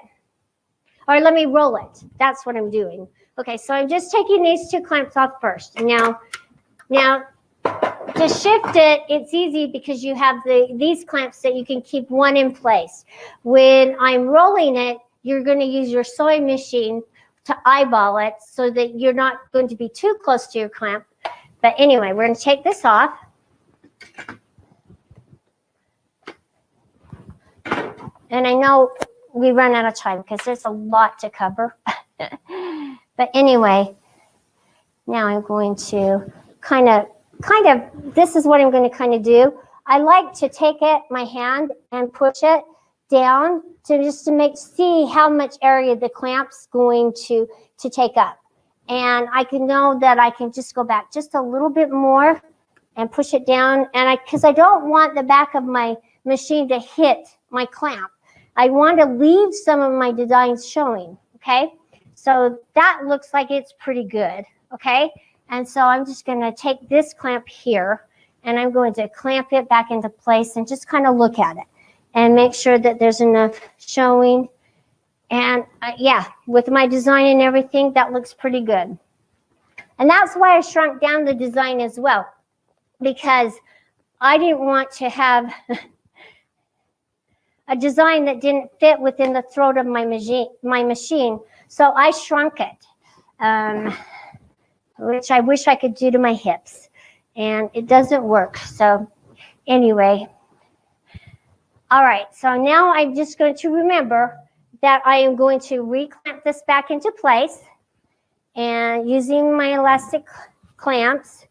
or let me roll it. That's what I'm doing. Okay, so I'm just taking these two clamps off first. Now to shift it, it's easy because you have these clamps that you can keep one in place. When I'm rolling it, you're going to use your sewing machine to eyeball it so that you're not going to be too close to your clamp. But anyway, we're going to take this off. And I know we run out of time because there's a lot to cover. But anyway, now I'm going to kind of, this is what I'm going to kind of do. I like to take my hand and push it down to see how much area the clamp's going to take up. And I can know that I can just go back just a little bit more and push it down. And because I don't want the back of my machine to hit my clamp. I want to leave some of my designs showing, okay? So that looks like it's pretty good, okay? And so I'm just going to take this clamp here and I'm going to clamp it back into place and just kind of look at it and make sure that there's enough showing. And yeah, with my design and everything, that looks pretty good. And that's why I shrunk down the design as well, because I didn't want to have a design that didn't fit within the throat of my machine. So I shrunk it, which I wish I could do to my hips. And it doesn't work. So anyway. All right, so now I'm just going to remember that I am going to reclamp this back into place and using my elastic clamps.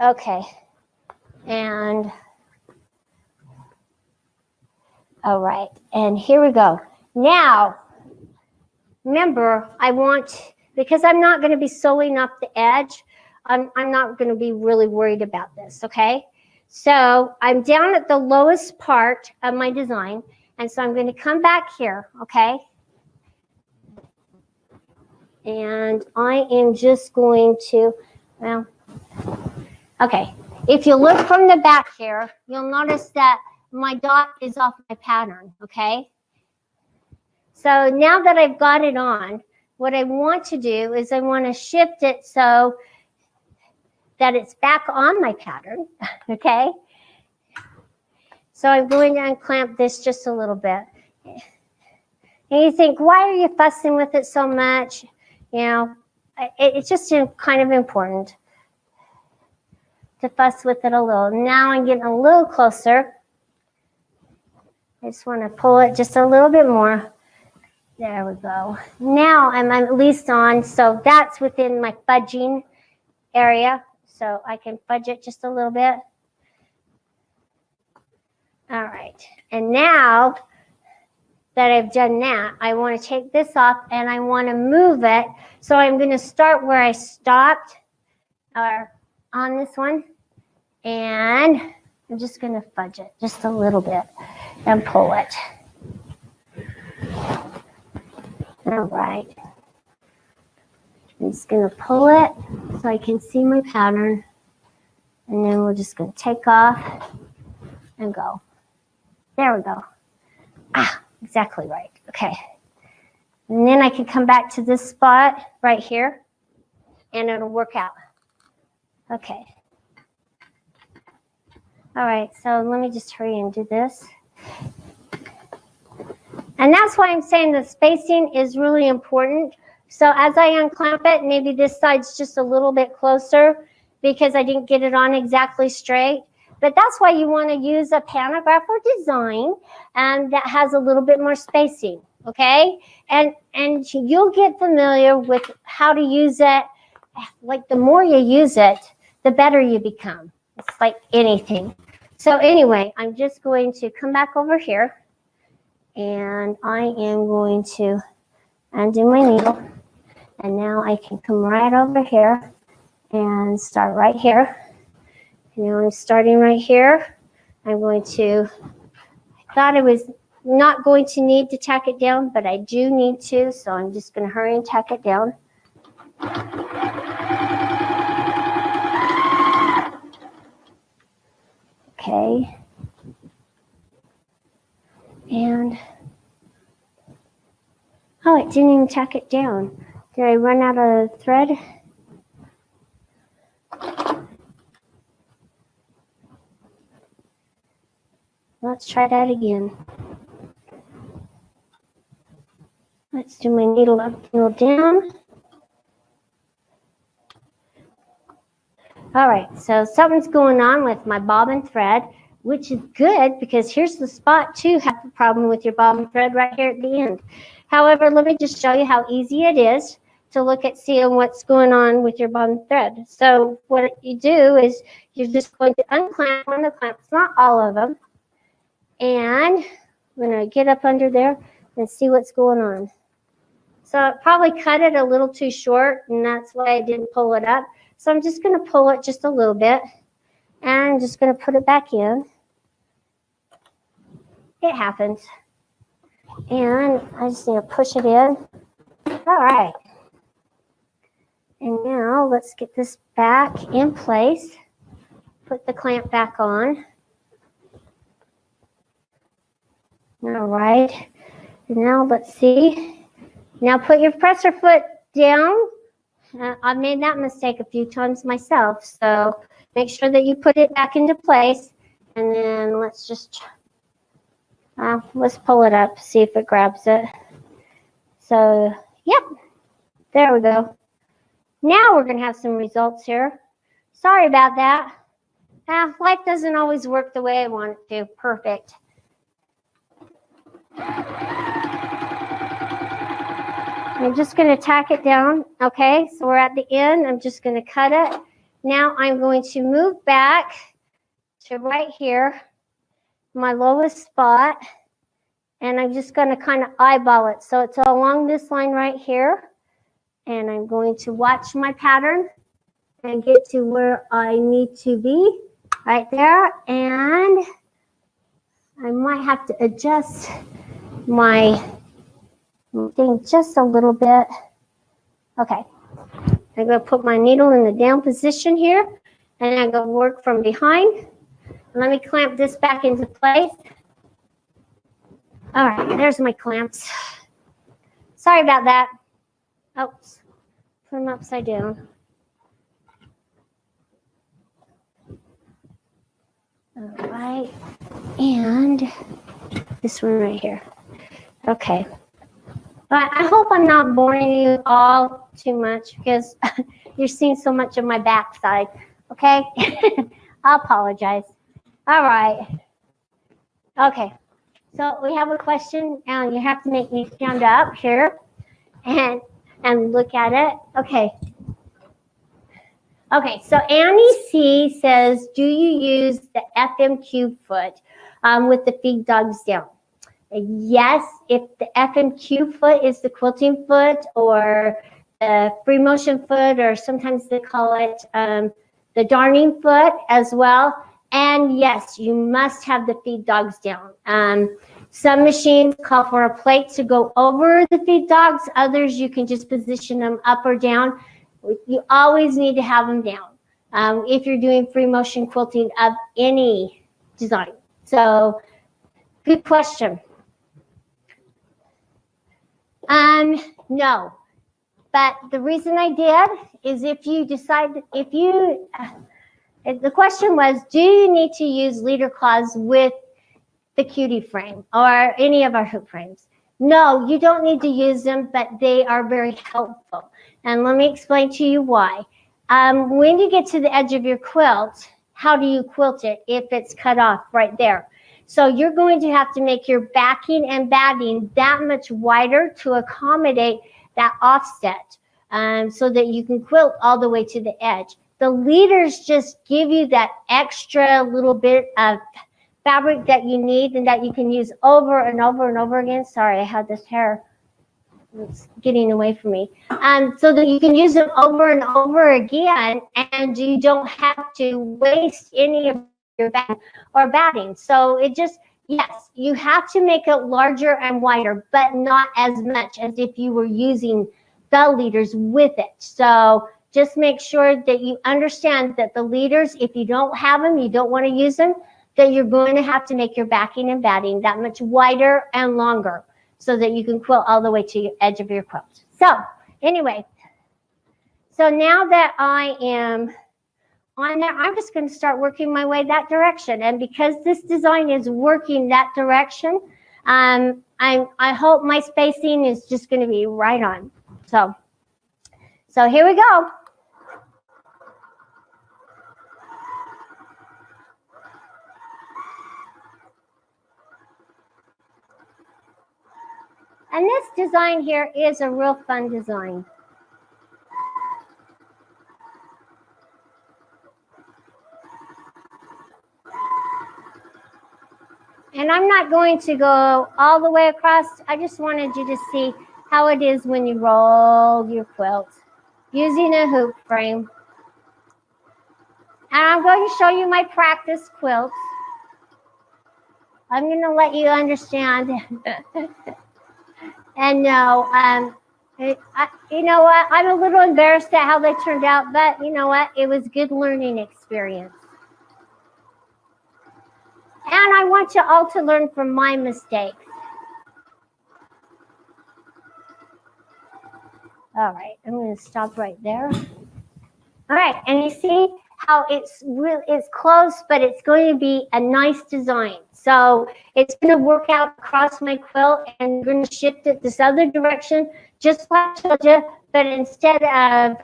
Okay, and all right, and here we go. Now, remember, because I'm not going to be sewing up the edge, I'm not going to be really worried about this, okay? So I'm down at the lowest part of my design, and so I'm going to come back here, okay? And I am just going to, well, okay. If you look from the back here, you'll notice that my dot is off my pattern, okay? So now that I've got it on, what I want to do is I want to shift it so that it's back on my pattern, okay? So I'm going to unclamp this just a little bit. And you think, why are you fussing with it so much? You know, it's just kind of important. to fuss with it a little. Now I'm getting a little closer. I just want to pull it just a little bit more. There we go. Now I'm at least on, so that's within my fudging area. So I can fudge it just a little bit. All right. And now that I've done that, I want to take this off and I want to move it. So I'm going to start where I stopped on this one. And I'm just going to fudge it just a little bit and pull it. All right. I'm just going to pull it so I can see my pattern. And then we're just going to take off and go. There we go. Exactly right. Okay. And then I can come back to this spot right here and it'll work out. Okay. All right, so let me just hurry and do this. And that's why I'm saying the spacing is really important. So as I unclamp it, maybe this side's just a little bit closer because I didn't get it on exactly straight. But that's why you want to use a pantograph or design that has a little bit more spacing, okay? And you'll get familiar with how to use it. Like the more you use it, the better you become. It's like anything. So anyway, I'm just going to come back over here and I am going to undo my needle. And now I can come right over here and start right here. Now I'm starting right here. I'm going to, I thought I was not going to need to tack it down, but I do need to, so I'm just going to hurry and tack it down. Okay. And, oh, it didn't even tack it down. Did I run out of thread? Let's try that again. Let's do my needle up, needle down. All right, so something's going on with my bobbin thread, which is good because here's the spot to have a problem with your bobbin thread right here at the end. However, let me just show you how easy it is to look at seeing what's going on with your bobbin thread. So what you do is you're just going to unclamp one of the clamps, not all of them. And I'm going to get up under there and see what's going on. So I probably cut it a little too short, and that's why I didn't pull it up. So I'm just going to pull it just a little bit, and I'm just going to put it back in. It happens. And I just need to push it in. All right. And now let's get this back in place. Put the clamp back on. All right. Now let's see. Now put your presser foot down. I've made that mistake a few times myself. So make sure that you put it back into place. And then let's just, let's pull it up, see if it grabs it. So, yep, there we go. Now we're going to have some results here. Sorry about that. Life doesn't always work the way I want it to. Perfect. I'm just going to tack it down. Okay, so we're at the end. I'm just going to cut it. Now I'm going to move back to right here, my lowest spot, and I'm just going to kind of eyeball it. So it's along this line right here, and I'm going to watch my pattern and get to where I need to be right there. And I might have to adjust my thing just a little bit. Okay, I'm going to put my needle in the down position here, and I'm going to work from behind. Let me clamp this back into place. All right, there's my clamps. Sorry about that. Oops, put them upside down. All right, and this one right here. Okay. But I hope I'm not boring you all too much because you're seeing so much of my backside. Okay, I apologize. All right. Okay, so we have a question, and you have to make me stand up here and look at it. Okay. Okay, so Annie C says, do you use the FMQ foot with the feed dogs down? Yes, if the FMQ foot is the quilting foot or the free motion foot, or sometimes they call it the darning foot as well. And yes, you must have the feed dogs down. Some machines call for a plate to go over the feed dogs. Others, you can just position them up or down. You always need to have them down if you're doing free motion quilting of any design. So, good question. No, but the reason I did is if you decide, the question was, do you need to use leader claws with the cutie frame or any of our hoop frames? No, you don't need to use them, but they are very helpful. And let me explain to you why. When you get to the edge of your quilt, how do you quilt it if it's cut off right there? So you're going to have to make your backing and batting that much wider to accommodate that offset so that you can quilt all the way to the edge. The leaders just give you that extra little bit of fabric that you need and that you can use over and over and over again. Sorry, I had this hair. It's getting away from me. So that you can use them over and over again, and you don't have to waste any of your batting or batting. So it just, yes, you have to make it larger and wider, but not as much as if you were using the leaders with it. So just make sure that you understand that the leaders, if you don't have them, you don't want to use them, that you're going to have to make your backing and batting that much wider and longer so that you can quilt all the way to the edge of your quilt. So anyway, so now that I am on there, I'm just going to start working my way that direction. And because this design is working that direction, I hope my spacing is just going to be right on. So here we go. And this design here is a real fun design. And I'm not going to go all the way across. I just wanted you to see how it is when you roll your quilt using a hoop frame. And I'm going to show you my practice quilts. I'm going to let you understand. And no, you know what? I'm a little embarrassed at how they turned out, but you know what? It was a good learning experience. And I want you all to learn from my mistakes. All right, I'm going to stop right there. All right, and you see how it's close, but it's going to be a nice design. So it's going to work out across my quilt, and we're going to shift it this other direction, just like I told you. But instead of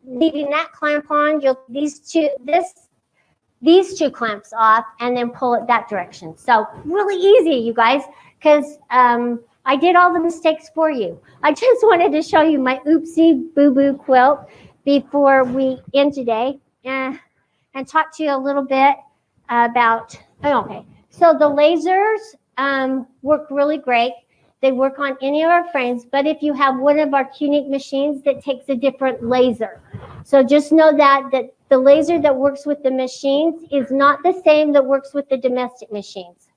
leaving that clamp on, you'll these two clamps off, and then pull it that direction. So really easy, you guys, because I did all the mistakes for you. I just wanted to show you my Oopsie Boo Boo quilt before we end today, and talk to you a little bit about. Okay. So the lasers work really great. They work on any of our frames, but if you have one of our Qnique machines that takes a different laser. So just know that the laser that works with the machines is not the same that works with the domestic machines.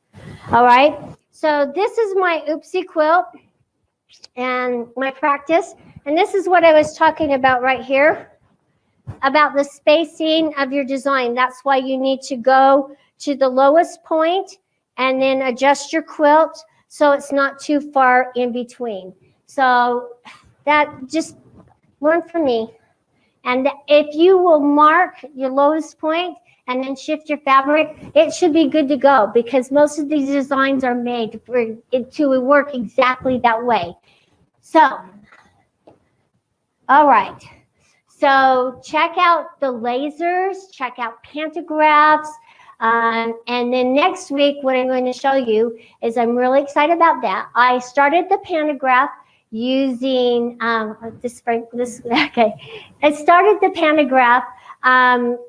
All right. So this is my Oopsie quilt and my practice. And this is what I was talking about right here, about the spacing of your design. That's why you need to go to the lowest point and then adjust your quilt so it's not too far in between. So that, just learn from me. And if you will mark your lowest point and then shift your fabric, it should be good to go, because most of these designs are made for it to work exactly that way. So, all right. So check out the lasers, check out pantographs. And then next week, what I'm going to show you is I'm really excited about that. I started the pantograph using okay. I started the pantograph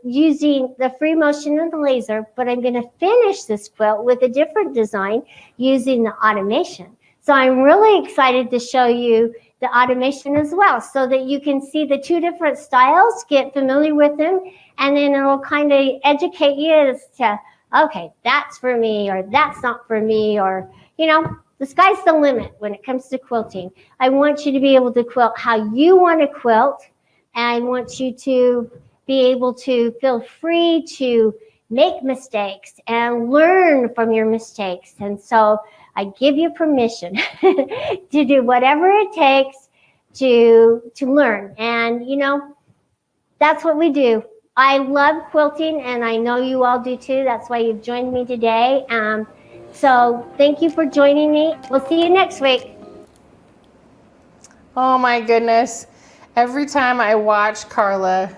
using the free motion and the laser, but I'm going to finish this quilt with a different design using the automation. So I'm really excited to show you the automation as well, so that you can see the two different styles, get familiar with them, and then it'll kind of educate you as to, okay, that's for me, or that's not for me, or, you know, the sky's the limit when it comes to quilting. I want you to be able to quilt how you want to quilt, and I want you to be able to feel free to make mistakes and learn from your mistakes. And so I give you permission to do whatever it takes to learn. And, you know, that's what we do. I love quilting, and I know you all do too. That's why you've joined me today. So thank you for joining me. We'll see you next week. Oh my goodness. Every time I watch Carla,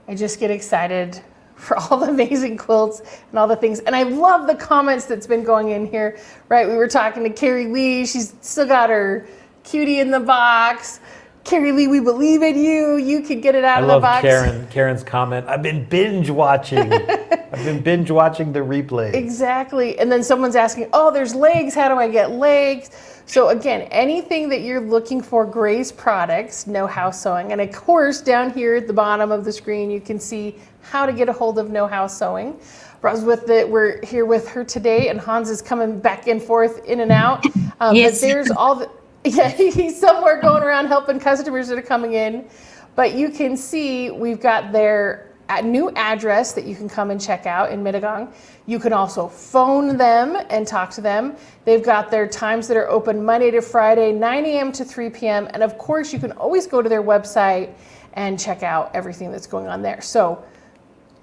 I just get excited for all the amazing quilts and all the things. And I love the comments that's been going in here, right? We were talking to Carrie Lee. She's still got her cutie in the box. Carrie Lee, we believe in you. You can get it out of the box. I love Karen's comment. I've been binge watching. I've been binge watching the replay. Exactly. And then someone's asking, oh, there's legs. How do I get legs? So again, anything that you're looking for, Grace Products, Know How Sewing. And of course, down here at the bottom of the screen, you can see how to get a hold of Know How Sewing. We're here with her today, and Hans is coming back and forth, in and out. Yes. But there's all the, yeah, he's somewhere going around helping customers that are coming in. But you can see we've got their new address that you can come and check out in Mittagong. You can also phone them and talk to them. They've got their times that are open Monday to Friday, 9 a.m. to 3 p.m. And of course, you can always go to their website and check out everything that's going on there. So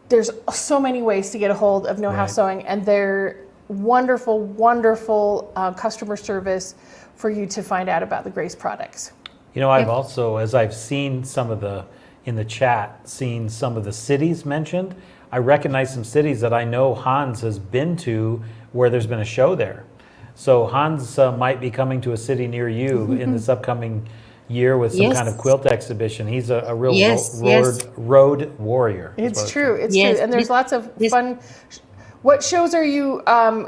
there's so many ways to get a hold of Know How Sewing, and their wonderful, wonderful customer service for you to find out about the Grace products. You know, I've also, as I've seen some of the, in the chat, seen some of the cities mentioned, I recognize some cities that I know Hans has been to where there's been a show there. So Hans might be coming to a city near you in this upcoming year with some kind of quilt exhibition. He's a real road warrior. It's true. It's true. And there's lots of fun. What shows are you,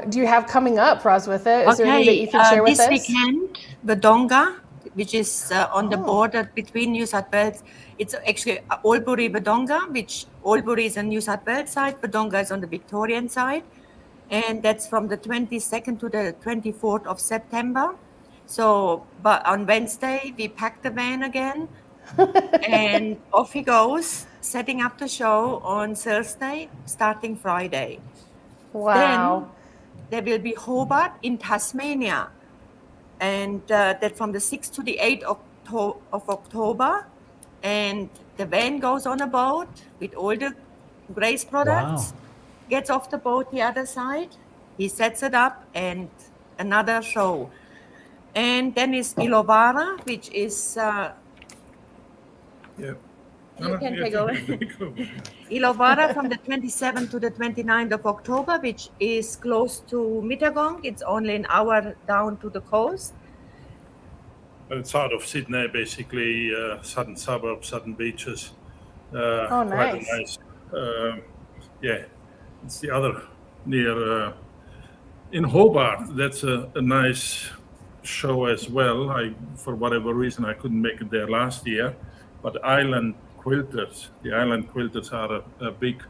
do you have coming up, Roswitha? Is there any that you can share with us? This weekend, Wodonga, which is on the border between New South Wales. It's actually Albury, Wodonga, which Albury is on New South Wales side, Wodonga is on the Victorian side. And that's from the 22nd to the 24th of September. So, but on Wednesday, we pack the van again and off he goes, setting up the show on Thursday, starting Friday. Wow. Then there will be Hobart in Tasmania. And that from the 6th to the 8th of October. And the van goes on a boat with all the Grace products, gets off the boat the other side, he sets it up, and another show. And then is Ilovara, which is you can take over. Ilovara from the 27th to the 29th of October, which is close to Mittagong. It's only an hour down to the coast. It's out of Sydney, basically, southern suburbs, southern beaches. Oh, nice. Quite nice. Yeah, it's the other near in Hobart. That's a nice show as well. For whatever reason, I couldn't make it there last year. But Island Quilters, the Island Quilters are a big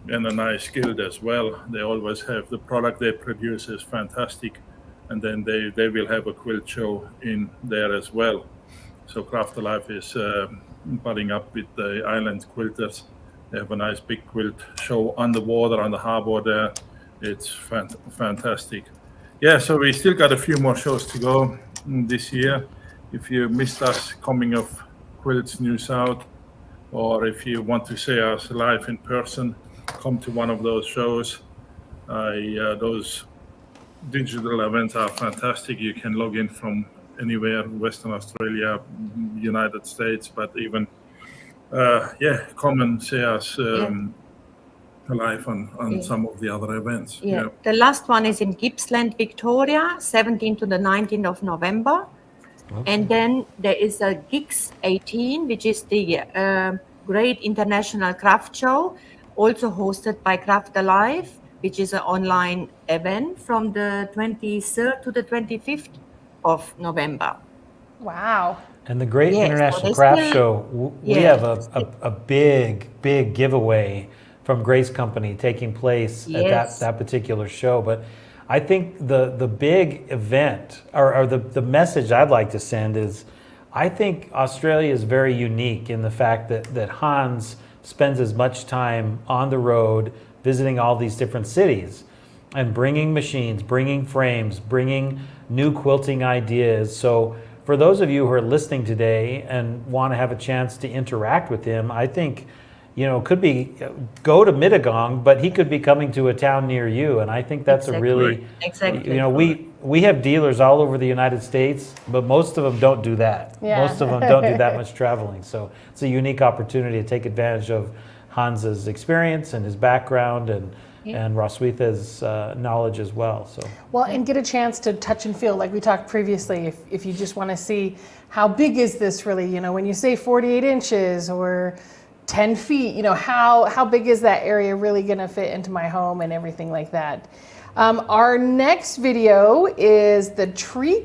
and a nice guild as well. They always have the product they produce is fantastic. And then they will have a quilt show in there as well. So Craft Alive is budding up with the Island Quilters. They have a nice big quilt show on the water, on the harbor there. It's fantastic. Yeah, so we still got a few more shows to go this year. If you missed us coming of Quilts New South, or if you want to see us live in person, come to one of those shows. Those digital events are fantastic. You can log in from anywhere, Western Australia, United States, but even come and see us live on some of the other events. Yeah. The last one is in Gippsland, Victoria, 17th to the 19th of November. Okay. And then there is a GIX 18, which is the Great International Craft Show, also hosted by Craft Alive, which is an online event from the 23rd to the 25th of November. Wow. And the Great International Craft Show, we have a big giveaway from Grace Company taking place at that particular show. But I think the big event, or the message I'd like to send is, I think Australia is very unique in the fact that Hans spends as much time on the road visiting all these different cities and bringing machines, bringing frames, bringing new quilting ideas. So for those of you who are listening today and want to have a chance to interact with him, I think, could be go to Mittagong, but he could be coming to a town near you. And I think that's a really, we have dealers all over the United States, but most of them don't do that. Yeah. Most of them don't do that much traveling. So it's a unique opportunity to take advantage of Hans's experience and his background and Roswitha's knowledge as well. So and get a chance to touch and feel, like we talked previously, if you just want to see how big is this really, when you say 48 inches or 10 feet, how big is that area really going to fit into my home and everything like that. Our next video is the tree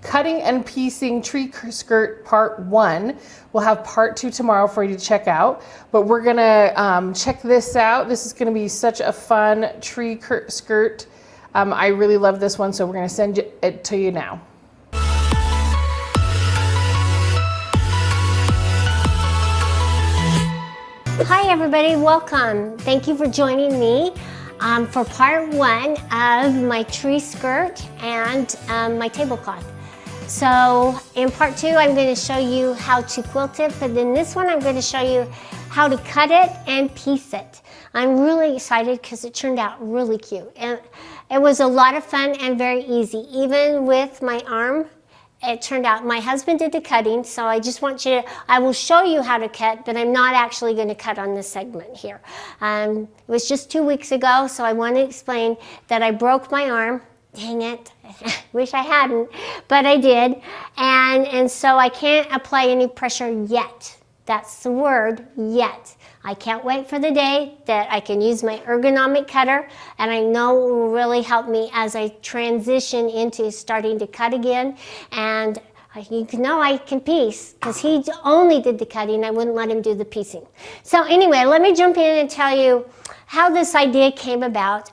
cutting and piecing tree skirt part 1. We'll have part 2 tomorrow for you to check out, but we're gonna check this out. This is gonna be such a fun tree skirt. I really love this one, so we're gonna send it to you now. Hi everybody, welcome. Thank you for joining me for part 1 of my tree skirt and my tablecloth. So in part 2, I'm going to show you how to quilt it, but in this one, I'm going to show you how to cut it and piece it. I'm really excited because it turned out really cute. And it was a lot of fun and very easy. Even with my arm, it turned out, my husband did the cutting, so I just want you to, I will show you how to cut, but I'm not actually going to cut on this segment here. It was just 2 weeks ago, so I want to explain that I broke my arm. Dang it, wish I hadn't, but I did. And so I can't apply any pressure yet. That's the word, yet. I can't wait for the day that I can use my ergonomic cutter, and I know it will really help me as I transition into starting to cut again. And you know I can piece, because he only did the cutting. I wouldn't let him do the piecing. So anyway, let me jump in and tell you how this idea came about.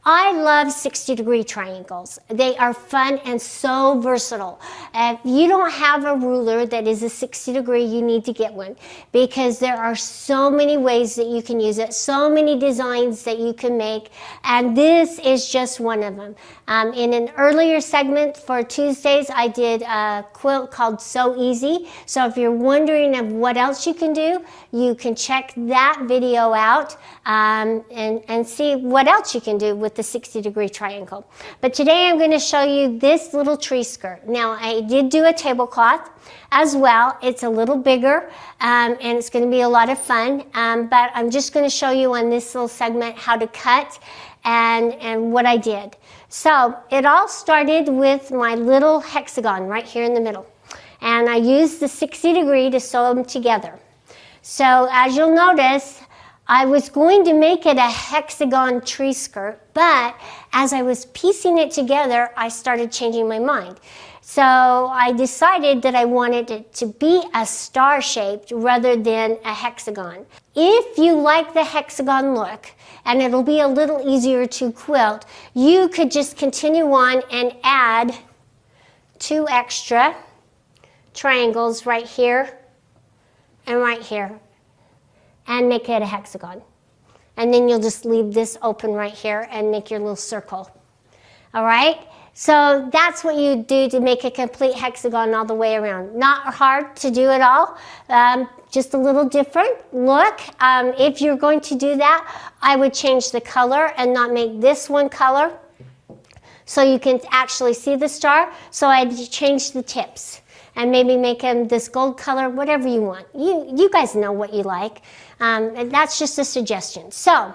I love 60-degree triangles. They are fun and so versatile. If you don't have a ruler that is a 60-degree, you need to get one, because there are so many ways that you can use it, so many designs that you can make, and this is just one of them. In an earlier segment for Tuesdays, I did a quilt called So Easy. So if you're wondering of what else you can do, you can check that video out and see what else you can do with the 60-degree triangle. But today I'm going to show you this little tree skirt. Now I did do a tablecloth as well. It's a little bigger and it's going to be a lot of fun, but I'm just going to show you on this little segment how to cut and what I did. So it all started with my little hexagon right here in the middle, and I used the 60-degree to sew them together. So as you'll notice, I was going to make it a hexagon tree skirt, but as I was piecing it together, I started changing my mind. So I decided that I wanted it to be a star-shaped rather than a hexagon. If you like the hexagon look, and it'll be a little easier to quilt, you could just continue on and add 2 extra triangles right here and right here, and make it a hexagon. And then you'll just leave this open right here and make your little circle. All right? So that's what you do to make a complete hexagon all the way around. Not hard to do at all, just a little different look. If you're going to do that, I would change the color and not make this one color so you can actually see the star. So I changed the tips. and maybe make them this gold color, whatever you want. You guys know what you like. And that's just a suggestion. So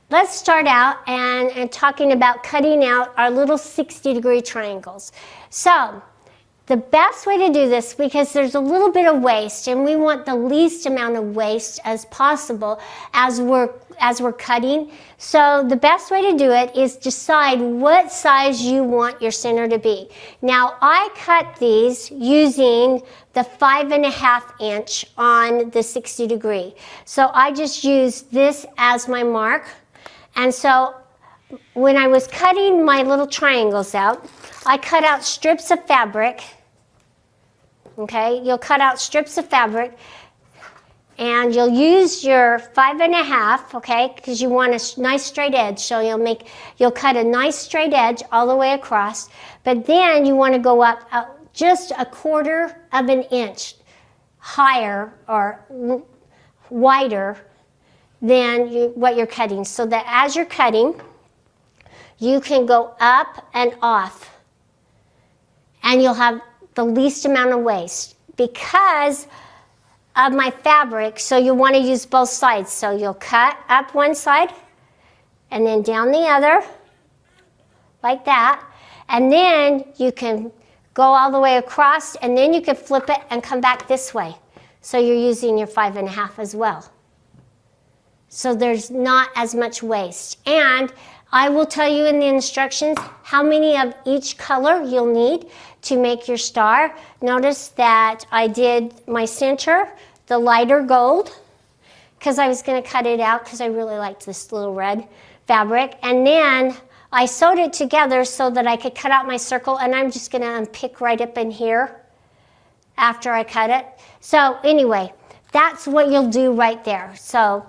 let's start out and talking about cutting out our little 60-degree triangles. So the best way to do this, because there's a little bit of waste and we want the least amount of waste as possible as we're cutting. So the best way to do it is decide what size you want your center to be. Now I cut these using the 5.5 inch on the 60 degree. So I just used this as my mark. And so when I was cutting my little triangles out, I cut out strips of fabric. Okay, you'll cut out strips of fabric and you'll use your 5.5, okay, because you want a nice straight edge. So you'll cut a nice straight edge all the way across, but then you want to go up just 1/4 of an inch higher or wider than what you're cutting, so that as you're cutting, you can go up and off and you'll have the least amount of waste because of my fabric. So you want to use both sides. So you'll cut up one side and then down the other like that, and then you can go all the way across, and then you can flip it and come back this way. So you're using your 5.5 as well. So there's not as much waste. And I will tell you in the instructions how many of each color you'll need to make your star. Notice that I did my center, the lighter gold, because I was going to cut it out because I really liked this little red fabric. And then I sewed it together so that I could cut out my circle, and I'm just going to pick right up in here after I cut it. So anyway, that's what you'll do right there. So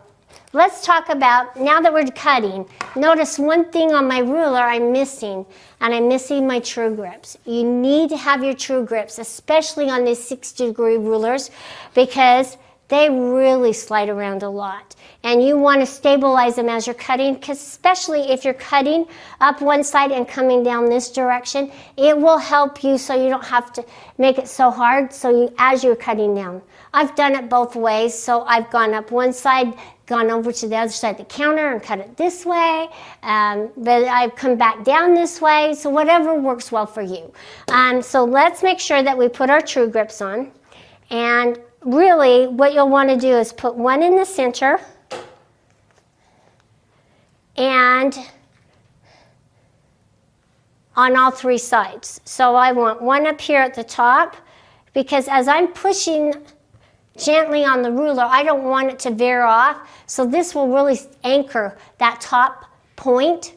let's talk about, now that we're cutting, notice one thing on my ruler I'm missing, and I'm missing my true grips. You need to have your true grips, especially on these 60-degree rulers, because they really slide around a lot. And you want to stabilize them as you're cutting, because especially if you're cutting up one side and coming down this direction, it will help you so you don't have to make it so hard as you're cutting down. I've done it both ways, so I've gone up one side, gone over to the other side of the counter and cut it this way, but I've come back down this way, so whatever works well for you. So let's make sure that we put our true grips on, and really what you'll want to do is put one in the center and on all three sides. So I want one up here at the top, because as I'm pushing gently on the ruler, I don't want it to veer off. So this will really anchor that top point.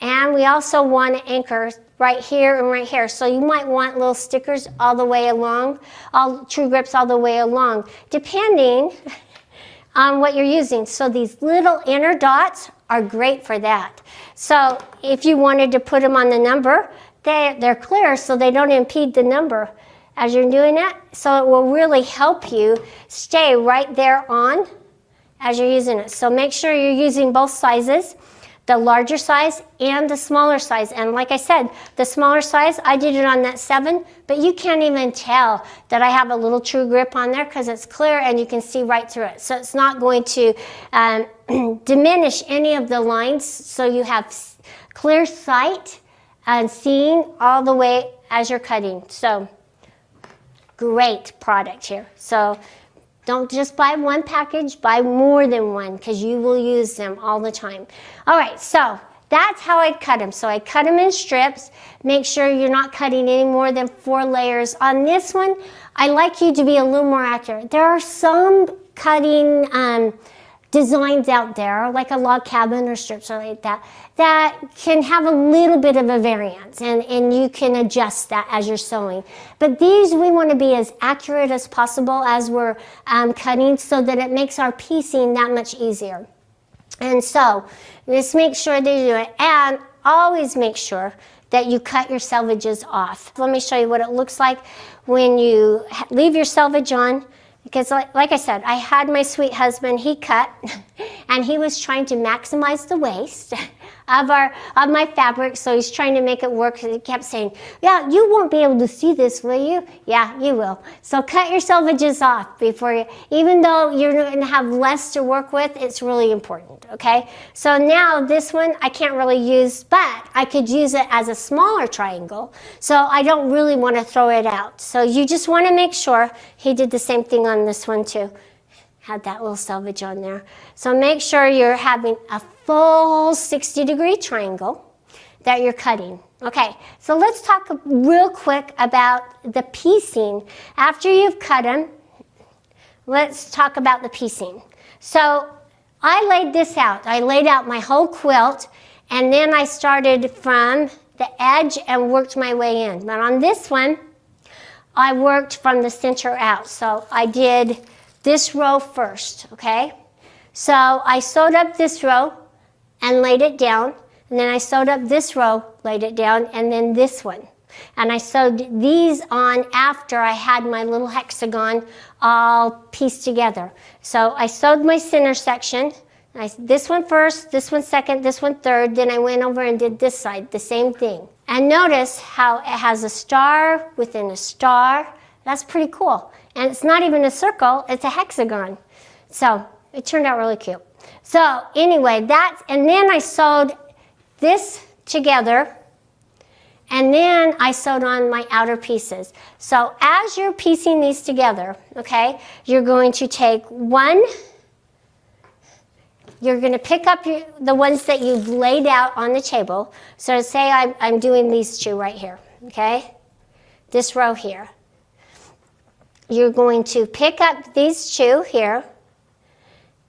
And we also want to anchor right here and right here. So you might want little stickers all the way along, all true grips all the way along, depending on what you're using. So these little inner dots are great for that. So if you wanted to put them on the number, they're clear so they don't impede the number as you're doing it. So it will really help you stay right there on as you're using it. So make sure you're using both sizes, the larger size and the smaller size. And like I said, the smaller size, I did it on that 7, but you can't even tell that I have a little true grip on there because it's clear and you can see right through it. So it's not going to diminish any of the lines, so you have clear sight and seeing all the way as you're cutting. So great product here. So don't just buy one package, buy more than one, because you will use them all the time. All right, so that's how I cut them. So I cut them in strips. Make sure you're not cutting any more than 4 layers. On this one, I like you to be a little more accurate. There are some cutting designs out there, like a log cabin or strips or like that, that can have a little bit of a variance, and you can adjust that as you're sewing. But these, we want to be as accurate as possible as we're cutting, so that it makes our piecing that much easier. And so just make sure that you do it, and always make sure that you cut your selvages off. Let me show you what it looks like when you leave your selvage on. Because like I said, I had my sweet husband, he cut, and he was trying to maximize the waste of my fabric. So he's trying to make it work. And he kept saying, yeah, you won't be able to see this, will you? Yeah, you will. So cut your selvages off before you, even though you're going to have less to work with, it's really important, okay? So now this one I can't really use, but I could use it as a smaller triangle. So I don't really want to throw it out. So you just want to make sure. He did the same thing on this one too. Had that little selvage on there. So make sure you're having a full 60-degree triangle that you're cutting. Okay, so let's talk real quick about the piecing. After you've cut them, let's talk about the piecing. So I laid this out. I laid out my whole quilt, and then I started from the edge and worked my way in. But on this one, I worked from the center out. So I did this row first, okay? So I sewed up this row and laid it down, and then I sewed up this row, laid it down, and then this one. And I sewed these on after I had my little hexagon all pieced together. So I sewed my center section, this one first, this one second, this one third, then I went over and did this side, the same thing. And notice how it has a star within a star. That's pretty cool. And it's not even a circle, it's a hexagon. So it turned out really cute. So anyway, and then I sewed this together, and then I sewed on my outer pieces. So as you're piecing these together, okay, you're going to take one, you're going to pick up the ones that you've laid out on the table. So say I'm doing these two right here, okay, this row here. You're going to pick up these two here,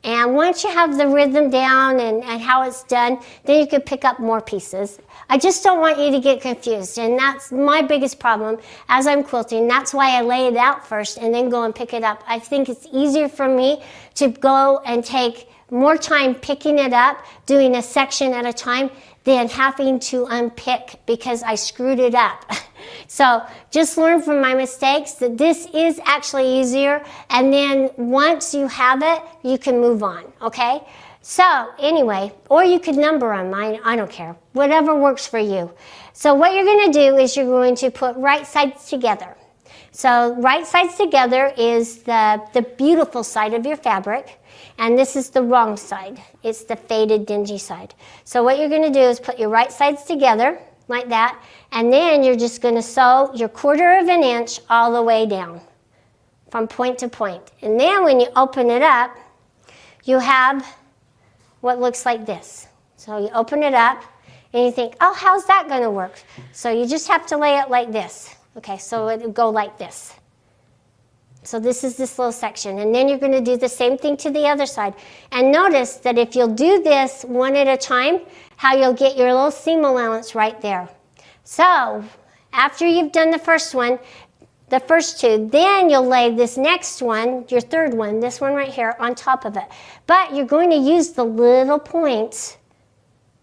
and once you have the rhythm down and how it's done, then you can pick up more pieces. I just don't want you to get confused, and that's my biggest problem as I'm quilting. That's why I lay it out first and then go and pick it up. I think it's easier for me to go and take more time picking it up, doing a section at a time, than having to unpick because I screwed it up. So just learn from my mistakes that this is actually easier, and then once you have it, you can move on, okay? So anyway, or you could number them, I don't care, whatever works for you. So what you're gonna do is you're going to put right sides together. So right sides together is the beautiful side of your fabric, and this is the wrong side. It's the faded, dingy side. So what you're gonna do is put your right sides together, like that, and then you're just going to sew your 1/4 inch all the way down from point to point. And then when you open it up, you have what looks like this. So you open it up and you think, oh, how's that going to work? So you just have to lay it like this. Okay, so it'll go like this. So this is this little section, and then you're going to do the same thing to the other side. And notice that if you'll do this one at a time, how you'll get your little seam allowance right there. So after you've done the first one, the first two, then you'll lay this next one, your third one, this one right here, on top of it. But you're going to use the little points.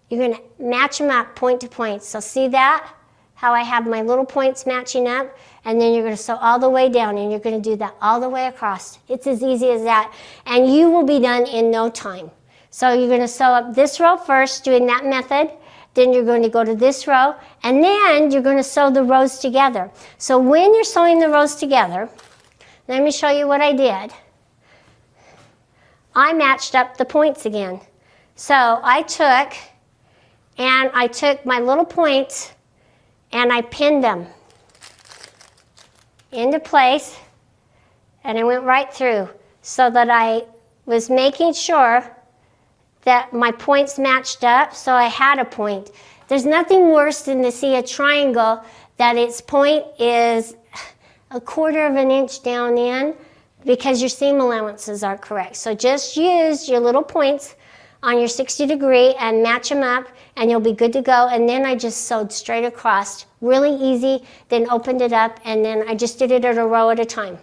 You're going to match them up point to point. So see that? How I have my little points matching up, and then you're going to sew all the way down, and you're going to do that all the way across. It's as easy as that, and you will be done in no time. So you're going to sew up this row first, doing that method, then you're going to go to this row, and then you're going to sew the rows together. So when you're sewing the rows together, let me show you what I did. I matched up the points again. So I took my little points, and I pinned them into place, and I went right through so that I was making sure that my points matched up, so I had a point. There's nothing worse than to see a triangle that its point is 1/4 inch down in because your seam allowances aren't correct. So just use your little points on your 60 degree and match them up, and you'll be good to go. And then I just sewed straight across, really easy, then opened it up, and then I just did it at a row at a time.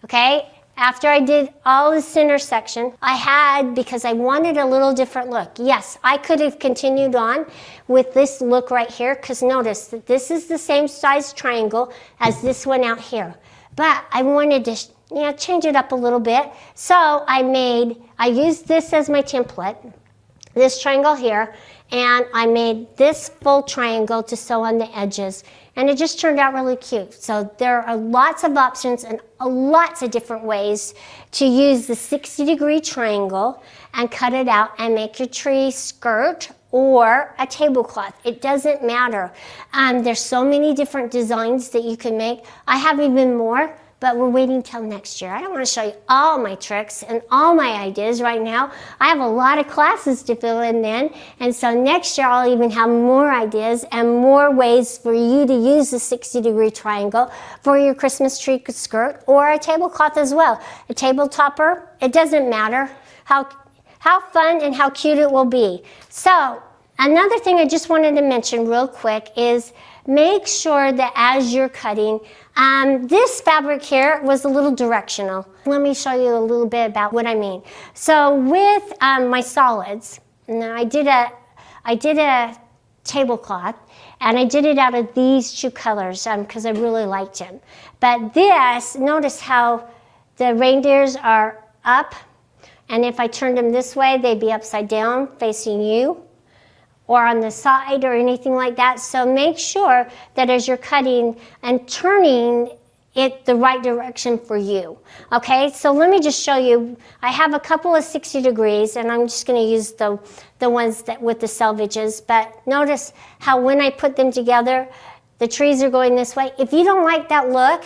Okay? After I did all the center section, because I wanted a little different look. Yes, I could have continued on with this look right here, because notice that this is the same size triangle as this one out here. But I wanted to change it up a little bit. So I used this as my template, this triangle here, and I made this full triangle to sew on the edges, and it just turned out really cute. So there are lots of options and lots of different ways to use the 60-degree triangle and cut it out and make your tree skirt or a tablecloth. It doesn't matter. There's so many different designs that you can make. I have even more, but we're waiting till next year. I don't want to show you all my tricks and all my ideas right now. I have a lot of classes to fill in then, and so next year I'll even have more ideas and more ways for you to use the 60-degree triangle for your Christmas tree skirt or a tablecloth as well. A table topper, it doesn't matter how fun and how cute it will be. So another thing I just wanted to mention real quick is make sure that as you're cutting, this fabric here was a little directional. Let me show you a little bit about what I mean. So with my solids, now I did a tablecloth, and I did it out of these two colors because I really liked them. But this, notice how the reindeers are up, and if I turned them this way, they'd be upside down facing you, or on the side or anything like that. So make sure that as you're cutting and turning it the right direction for you. Okay, so let me just show you. I have a couple of 60 degrees, and I'm just going to use the ones that with the selvages. But notice how when I put them together, the trees are going this way. If you don't like that look,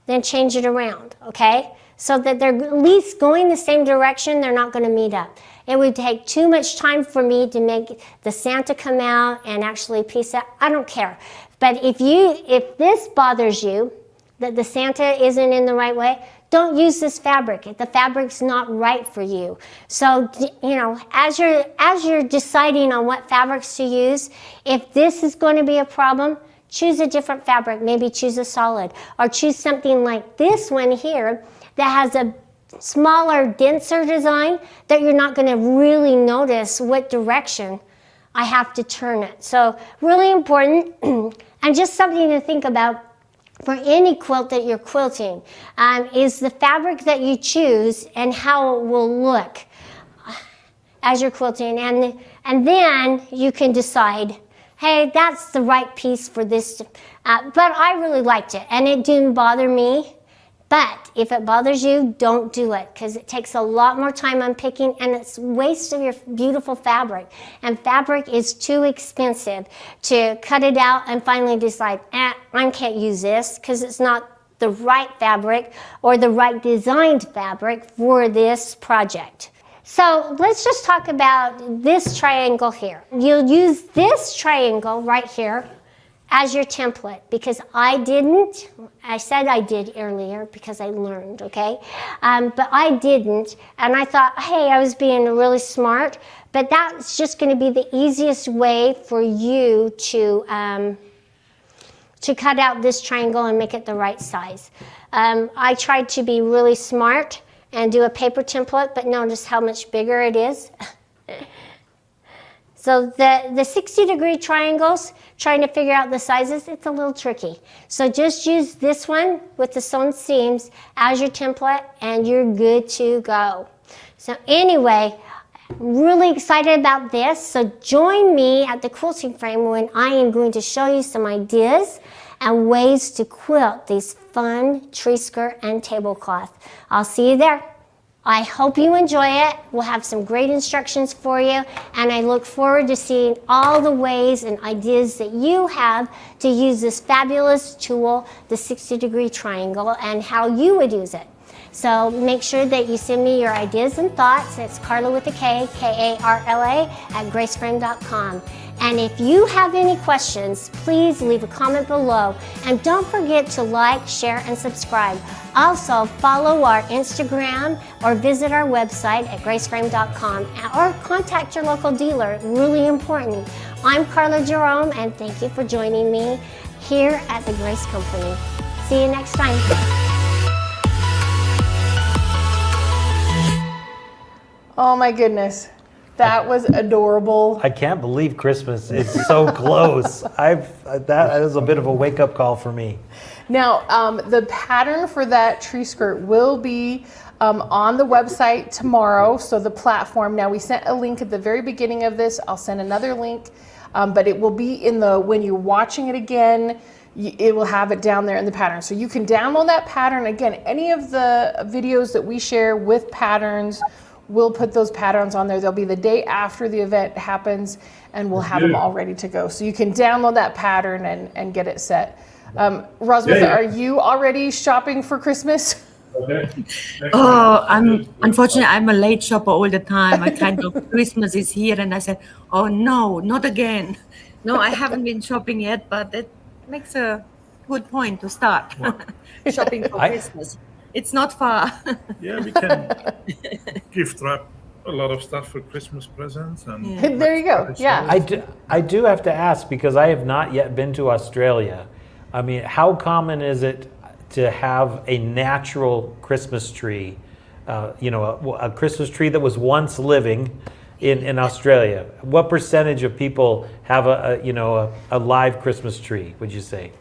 then change it around, okay? So that they're at least going the same direction, they're not going to meet up. It would take too much time for me to make the Santa come out and actually piece out. I don't care. But if this bothers you, that the Santa isn't in the right way, don't use this fabric. The fabric's not right for you. So, you know, as you're deciding on what fabrics to use, if this is going to be a problem, choose a different fabric. Maybe choose a solid, or choose something like this one here that has a smaller, denser design that you're not going to really notice what direction I have to turn it. So really important, and just something to think about for any quilt that you're quilting, is the fabric that you choose and how it will look as you're quilting. And then you can decide, hey, that's the right piece for this. But I really liked it, and it didn't bother me. But if it bothers you, don't do it, because it takes a lot more time unpicking, and it's a waste of your beautiful fabric. And fabric is too expensive to cut it out and finally decide, I can't use this because it's not the right fabric or the right designed fabric for this project. So let's just talk about this triangle here. You'll use this triangle right here as your template, because I said I did earlier because I learned, okay? But I didn't, and I thought, hey, I was being really smart, but that's just gonna be the easiest way for you to cut out this triangle and make it the right size. I tried to be really smart and do a paper template, but notice how much bigger it is. So the 60-degree triangles, trying to figure out the sizes, it's a little tricky. So just use this one with the sewn seams as your template, and you're good to go. So anyway, really excited about this. So join me at the quilting frame when I am going to show you some ideas and ways to quilt these fun tree skirt and tablecloth. I'll see you there. I hope you enjoy it. We'll have some great instructions for you, and I look forward to seeing all the ways and ideas that you have to use this fabulous tool, the 60-degree triangle, and how you would use it. So make sure that you send me your ideas and thoughts. It's Karla with a K, K-A-R-L-A, at graceframe.com. And if you have any questions, please leave a comment below. And don't forget to like, share, and subscribe. Also, follow our Instagram or visit our website at graceframe.com, or contact your local dealer. Really important. I'm Karla Jerome, and thank you for joining me here at the Grace Company. See you next time. Oh my goodness. That was adorable. I can't believe Christmas is so close. That is a bit of a wake-up call for me. Now, the pattern for that tree skirt will be on the website tomorrow. So the platform. Now, we sent a link at the very beginning of this. I'll send another link, but it will be in the when you're watching it again. It will have it down there in the pattern. So you can download that pattern. Again, any of the videos that we share with patterns, we'll put those patterns on there. They'll be the day after the event happens, and we'll have them all ready to go. So you can download that pattern and get it set. Roswitha, are you already shopping for Christmas? Oh, unfortunately, I'm a late shopper all the time. I kind of Christmas is here, and I said, oh no, not again. No, I haven't been shopping yet, but it makes a good point to start shopping for Christmas. It's not far. Yeah, we can gift wrap a lot of stuff for Christmas presents. And There you go. Yeah. I do have to ask, because I have not yet been to Australia. I mean, how common is it to have a natural Christmas tree, a Christmas tree that was once living in Australia? What percentage of people have a live Christmas tree, would you say?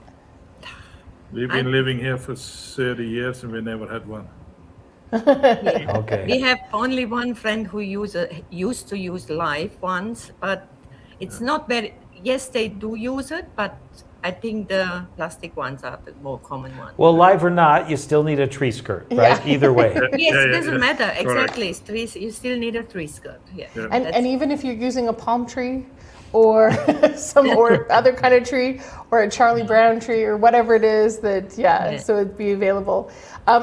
We've been living here for 30 years and we never had one. Okay. We have only one friend who used to use live ones, but it's not very. Yes, they do use it, but I think the plastic ones are the more common ones. Well, live or not, you still need a tree skirt, right? Either way. Yes, it doesn't matter. Exactly. It's trees, you still need a tree skirt. Yeah. And even if you're using a palm tree or or other kind of tree or a Charlie Brown tree or whatever it is so it'd be available.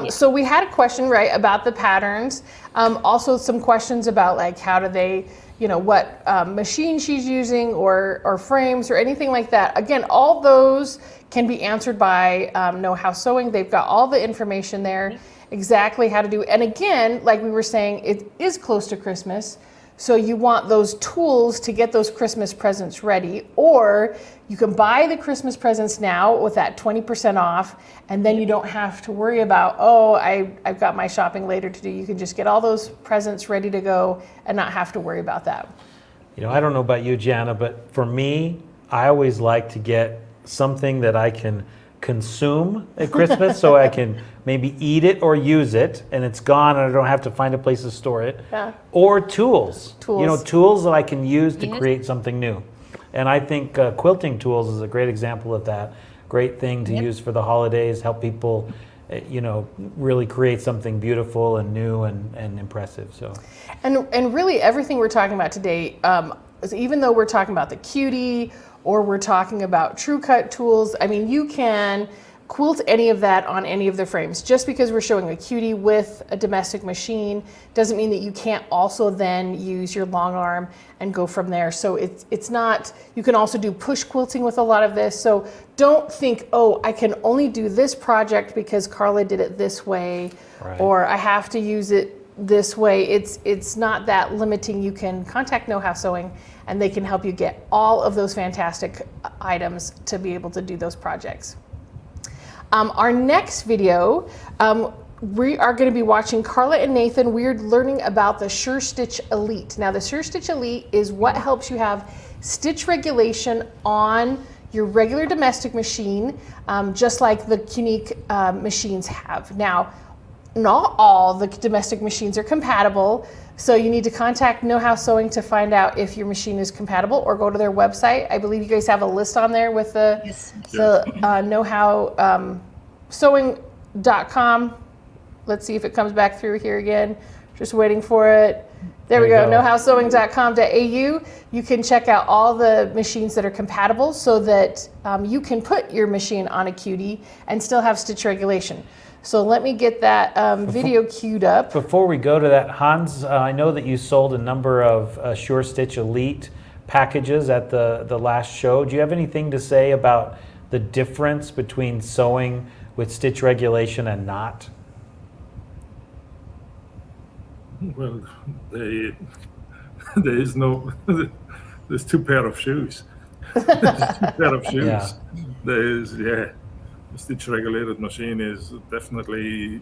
So we had a question, right, about the patterns. Also some questions about like how do they, what machine she's using or frames or anything like that. Again, all those can be answered by Know How Sewing. They've got all the information there, exactly how to do it. And again, like we were saying, it is close to Christmas. So you want those tools to get those Christmas presents ready, or you can buy the Christmas presents now with that 20% off, and then you don't have to worry about, I've got my shopping later to do. You can just get all those presents ready to go and not have to worry about that. I don't know about you, Jana, but for me, I always like to get something that I can consume at Christmas so I can maybe eat it or use it and it's gone and I don't have to find a place to store it. Yeah. Or tools. Tools. Tools that I can use to create something new. And I think quilting tools is a great example of that. Great thing to use for the holidays, help people really create something beautiful and new and impressive. So And really everything we're talking about today, even though we're talking about the Cutie or we're talking about True Cut tools, I mean, you can quilt any of that on any of the frames. Just because we're showing a Cutie with a domestic machine doesn't mean that you can't also then use your long arm and go from there. So it's not, you can also do push quilting with a lot of this. So don't think, I can only do this project because Carla did it this way, or I have to use it this way. It's not that limiting. You can contact Know How Sewing and they can help you get all of those fantastic items to be able to do those projects. Our next video, we are going to be watching Carla and Nathan. We're learning about the Sure Stitch Elite. Now the Sure Stitch Elite is what helps you have stitch regulation on your regular domestic machine, just like the Qunique machines have. Now, not all the domestic machines are compatible, so you need to contact Know How Sewing to find out if your machine is compatible, or go to their website. I believe you guys have a list on there with the knowhowsewing.com. Let's see if it comes back through here again. Just waiting for it. There we go, knowhowsewing.com.au. You can check out all the machines that are compatible so that you can put your machine on a Cutie and still have stitch regulation. So let me get that video queued up. Before we go to that, Hans, I know that you sold a number of Sure Stitch Elite packages at the last show. Do you have anything to say about the difference between sewing with stitch regulation and not? Well, there's two pair of shoes. Yeah. The stitch regulated machine is definitely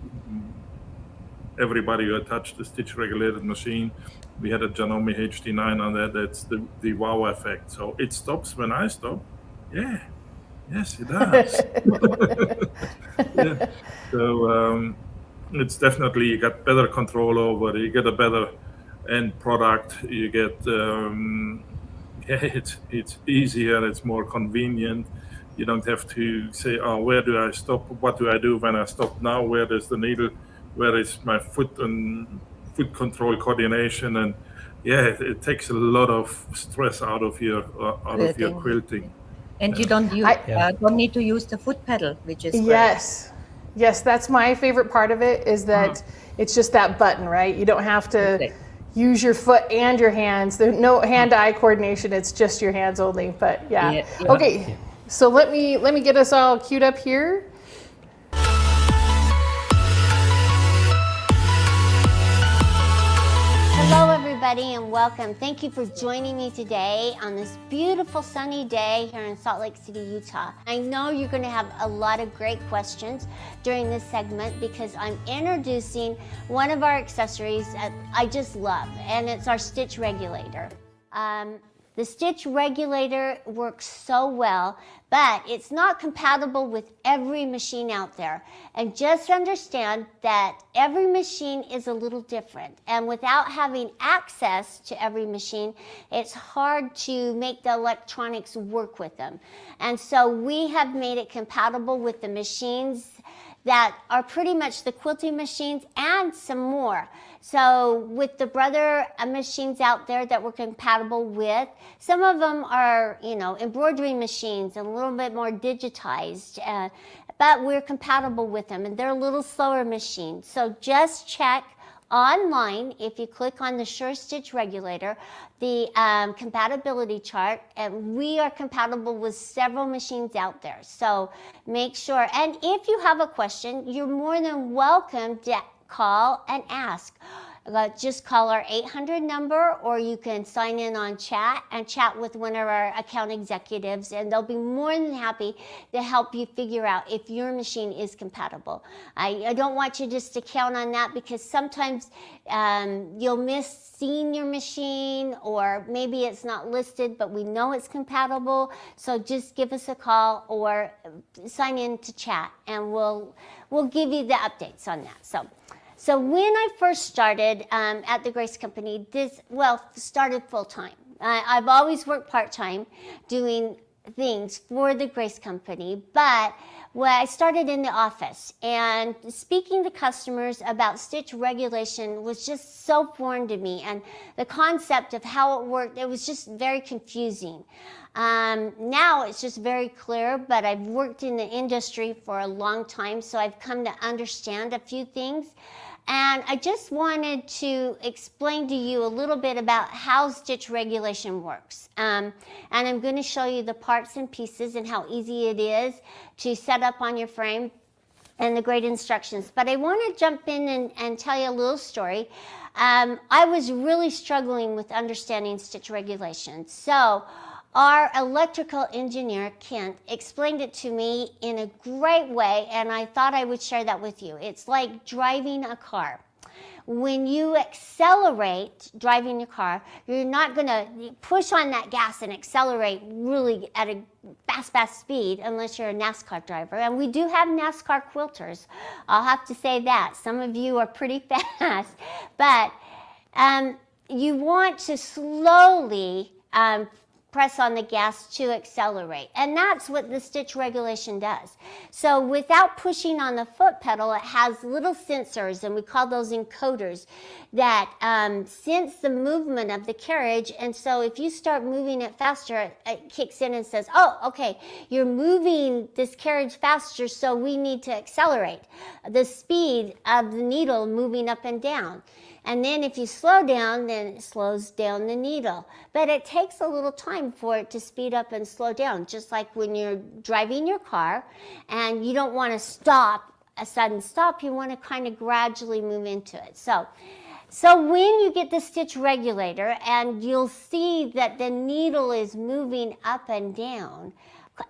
everybody who had touched the stitch regulated machine, we had a Janome HD9 on that. That's the wow effect. So it stops when I stop. Yeah. Yes, it does. Yeah. So it's definitely, you got better control over, you get a better end product, you get, it's easier, it's more convenient. You don't have to say, oh, where do I stop? What do I do when I stop now? Where is the needle? Where is my foot and foot control coordination? And yeah, it takes a lot of stress out of your quilting. And you don't need to use the foot pedal, which is great. Yes, that's my favorite part of it, is that it's just that button, right? You don't have to use your foot and your hands. There's no hand-eye coordination. It's just your hands only. But yeah. Okay, so let me get us all queued up here. Hello everybody and welcome. Thank you for joining me today on this beautiful sunny day here in Salt Lake City, Utah. I know you're going to have a lot of great questions during this segment because I'm introducing one of our accessories that I just love, and it's our stitch regulator. The stitch regulator works so well, but it's not compatible with every machine out there. And just understand that every machine is a little different. And without having access to every machine, it's hard to make the electronics work with them. And so we have made it compatible with the machines that are pretty much the quilting machines and some more. So with the Brother machines out there that we're compatible with, some of them are, embroidery machines and a little bit more digitized, but we're compatible with them, and they're a little slower machines. So just check online, if you click on the Sure Stitch Regulator, the compatibility chart, and we are compatible with several machines out there. So make sure, and if you have a question, you're more than welcome to call and ask. Just call our 800 number, or you can sign in on chat and chat with one of our account executives, and they'll be more than happy to help you figure out if your machine is compatible. I don't want you just to count on that, because sometimes you'll miss seeing your machine, or maybe it's not listed, but we know it's compatible. So just give us a call or sign in to chat, and we'll give you the updates on that. So when I first started at the Grace Company, started full-time. I've always worked part-time doing things for the Grace Company, but I started in the office, and speaking to customers about stitch regulation was just so foreign to me, and the concept of how it worked, it was just very confusing. Now it's just very clear, but I've worked in the industry for a long time, so I've come to understand a few things. And I just wanted to explain to you a little bit about how stitch regulation works. And I'm going to show you the parts and pieces and how easy it is to set up on your frame and the great instructions. But I want to jump in and tell you a little story. I was really struggling with understanding stitch regulation. So our electrical engineer, Kent, explained it to me in a great way, and I thought I would share that with you. It's like driving a car. When you accelerate driving your car, you're not going to push on that gas and accelerate really at a fast speed unless you're a NASCAR driver. And we do have NASCAR quilters. I'll have to say that. Some of you are pretty fast. But you want to slowly press on the gas to accelerate. And that's what the stitch regulation does. So without pushing on the foot pedal, it has little sensors, and we call those encoders, that sense the movement of the carriage. And so if you start moving it faster, it kicks in and says, oh, okay, you're moving this carriage faster, so we need to accelerate the speed of the needle moving up and down. And then if you slow down, then it slows down the needle. But it takes a little time for it to speed up and slow down, just like when you're driving your car and you don't want to stop, a sudden stop, you want to kind of gradually move into it. So when you get the stitch regulator, and you'll see that the needle is moving up and down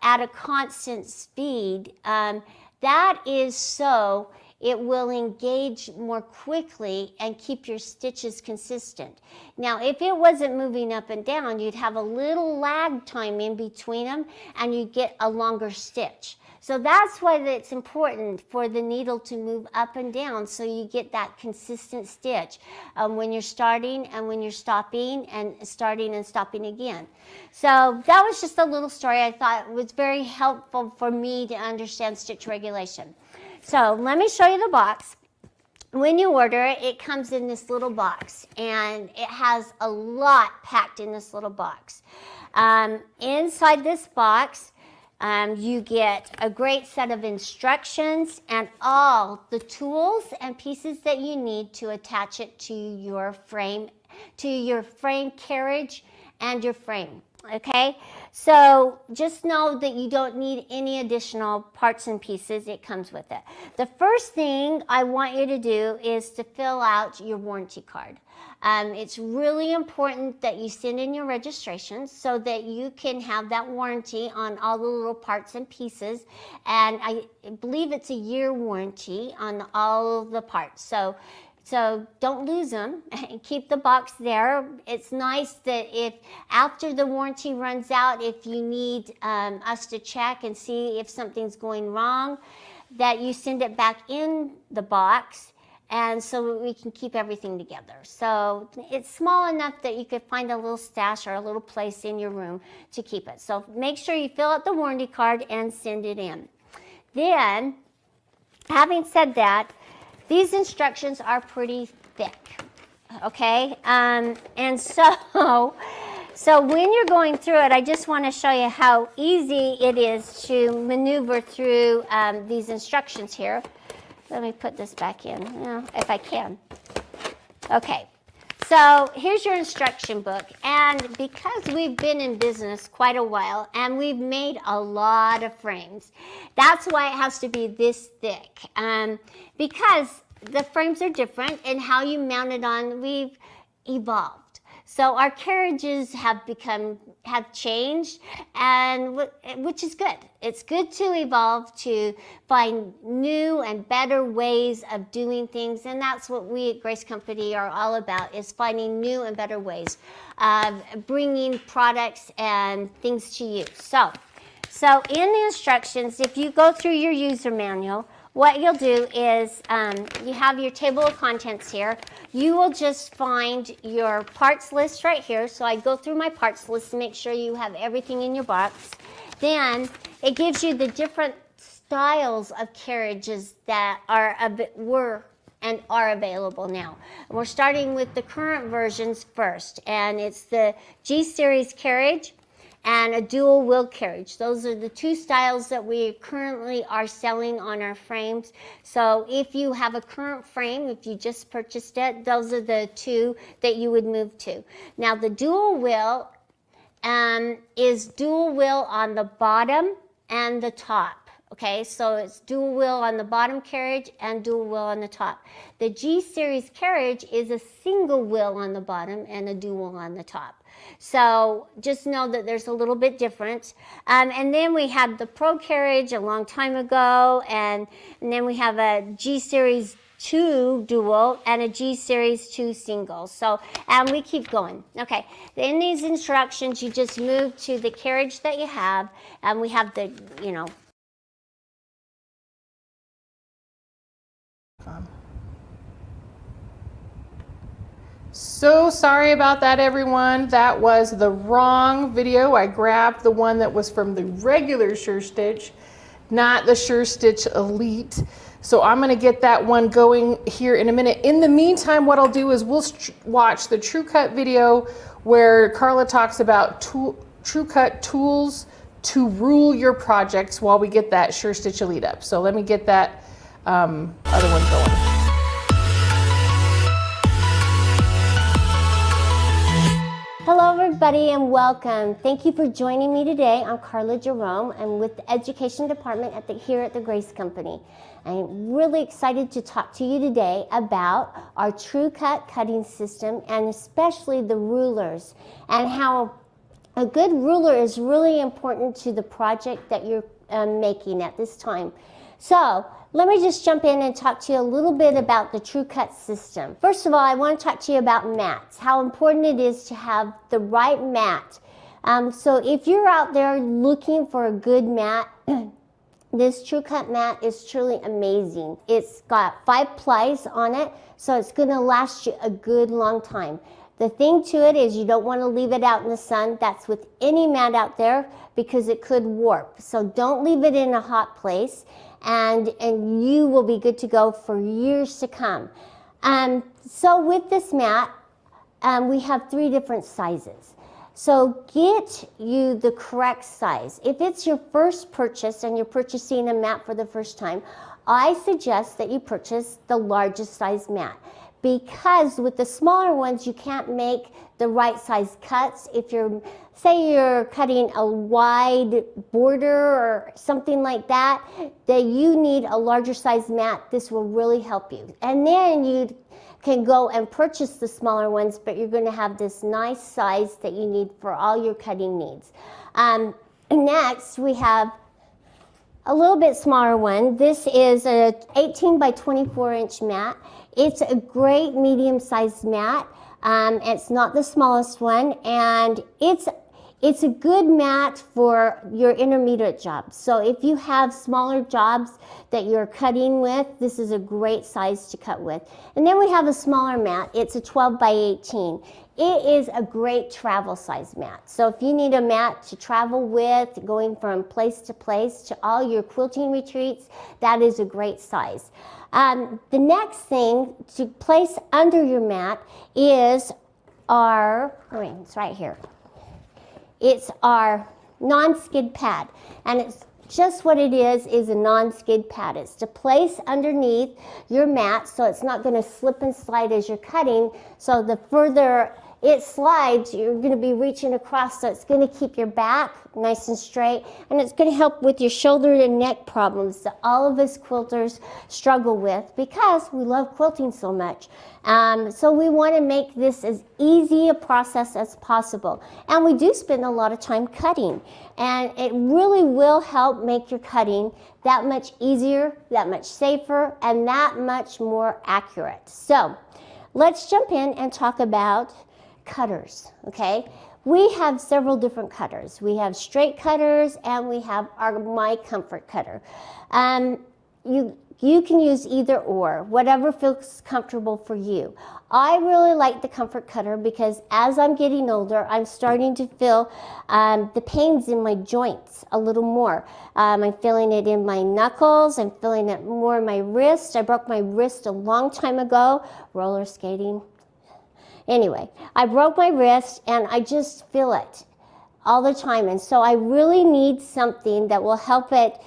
at a constant speed, that is so it will engage more quickly and keep your stitches consistent. Now, if it wasn't moving up and down, you'd have a little lag time in between them and you'd get a longer stitch. So that's why it's important for the needle to move up and down so you get that consistent stitch when you're starting and when you're stopping and starting and stopping again. So that was just a little story I thought was very helpful for me to understand stitch regulation. So let me show you the box. When you order it, it comes in this little box, and it has a lot packed in this little box. Inside this box, you get a great set of instructions and all the tools and pieces that you need to attach it to your frame carriage and your frame. Okay, so just know that you don't need any additional parts and pieces. It comes with it. The first thing I want you to do is to fill out your warranty card. It's really important that you send in your registration so that you can have that warranty on all the little parts and pieces. And I believe it's a year warranty on all of the parts. So don't lose them and keep the box there. It's nice that if after the warranty runs out, if you need us to check and see if something's going wrong, that you send it back in the box, and so we can keep everything together. So it's small enough that you could find a little stash or a little place in your room to keep it. So make sure you fill out the warranty card and send it in. Then, having said that, these instructions are pretty thick, okay? And so when you're going through it, I just want to show you how easy it is to maneuver through these instructions here. Let me put this back in, if I can. Okay, so here's your instruction book. And because we've been in business quite a while and we've made a lot of frames, that's why it has to be this thick. Because the frames are different and how you mount it on, we've evolved. So our carriages have changed, and which is good. It's good to evolve, to find new and better ways of doing things, and that's what we at Grace Company are all about, is finding new and better ways of bringing products and things to you. So in the instructions, if you go through your user manual, what you'll do is you have your table of contents here. You will just find your parts list right here. So I go through my parts list to make sure you have everything in your box. Then it gives you the different styles of carriages that were and are available now. And we're starting with the current versions first, and it's the G Series carriage and a dual wheel carriage. Those are the two styles that we currently are selling on our frames. So if you have a current frame, if you just purchased it, those are the two that you would move to. Now the dual wheel is dual wheel on the bottom and the top. Okay, so it's dual wheel on the bottom carriage and dual wheel on the top. The G Series carriage is a single wheel on the bottom and a dual on the top. So just know that there's a little bit different. And then we had the Pro carriage a long time ago, and then we have a G Series 2 dual and a G Series 2 single. So, and we keep going. Okay, in these instructions, you just move to the carriage that you have, and we have the, So sorry about that, everyone. That was the wrong video. I grabbed the one that was from the regular Sure Stitch, not the Sure Stitch Elite. So I'm going to get that one going here in a minute. In the meantime, what I'll do is we'll watch the TrueCut video where Carla talks about TrueCut tools to rule your projects while we get that Sure Stitch Elite up. So let me get that other one going. Hello everybody and welcome. Thank you for joining me today. I'm Carla Jerome. I'm with the Education Department here at the Grace Company. I'm really excited to talk to you today about our TrueCut cutting system, and especially the rulers, and how a good ruler is really important to the project that you're making at this time. So let me just jump in and talk to you a little bit about the TrueCut system. First of all, I want to talk to you about mats, how important it is to have the right mat. So if you're out there looking for a good mat, this TrueCut mat is truly amazing. It's got 5 plies on it, so it's going to last you a good long time. The thing to it is you don't want to leave it out in the sun. That's with any mat out there because it could warp. So don't leave it in a hot place, and you will be good to go for years to come. So with this mat, we have 3 different sizes. So get you the correct size. If it's your first purchase and you're purchasing a mat for the first time, I suggest that you purchase the largest size mat, because with the smaller ones, you can't make the right size cuts. If say you're cutting a wide border or something like that, that you need a larger size mat. This will really help you. And then you can go and purchase the smaller ones, but you're going to have this nice size that you need for all your cutting needs. Next, we have a little bit smaller one. This is a 18 by 24 inch mat. It's a great medium-sized mat. It's not the smallest one, and it's a good mat for your intermediate jobs. So if you have smaller jobs that you're cutting with, this is a great size to cut with. And then we have a smaller mat. It's a 12 by 18. It is a great travel size mat. So if you need a mat to travel with, going from place to place to all your quilting retreats, that is a great size. The next thing to place under your mat is it's right here. It's our non-skid pad, and it's just what it is a non-skid pad. It's to place underneath your mat so it's not going to slip and slide as you're cutting. So the further it slides, you're going to be reaching across, so it's going to keep your back nice and straight, and it's going to help with your shoulder and neck problems that all of us quilters struggle with because we love quilting so much. So we want to make this as easy a process as possible. And we do spend a lot of time cutting, and it really will help make your cutting that much easier, that much safer, and that much more accurate. So let's jump in and talk about cutters, okay? We have several different cutters. We have straight cutters, and we have our My Comfort cutter. You can use either or, whatever feels comfortable for you. I really like the Comfort cutter because as I'm getting older, I'm starting to feel the pains in my joints a little more. I'm feeling it in my knuckles. I'm feeling it more in my wrist. I broke my wrist a long time ago, roller skating. Anyway, I broke my wrist and I just feel it all the time. And so I really need something that will help it,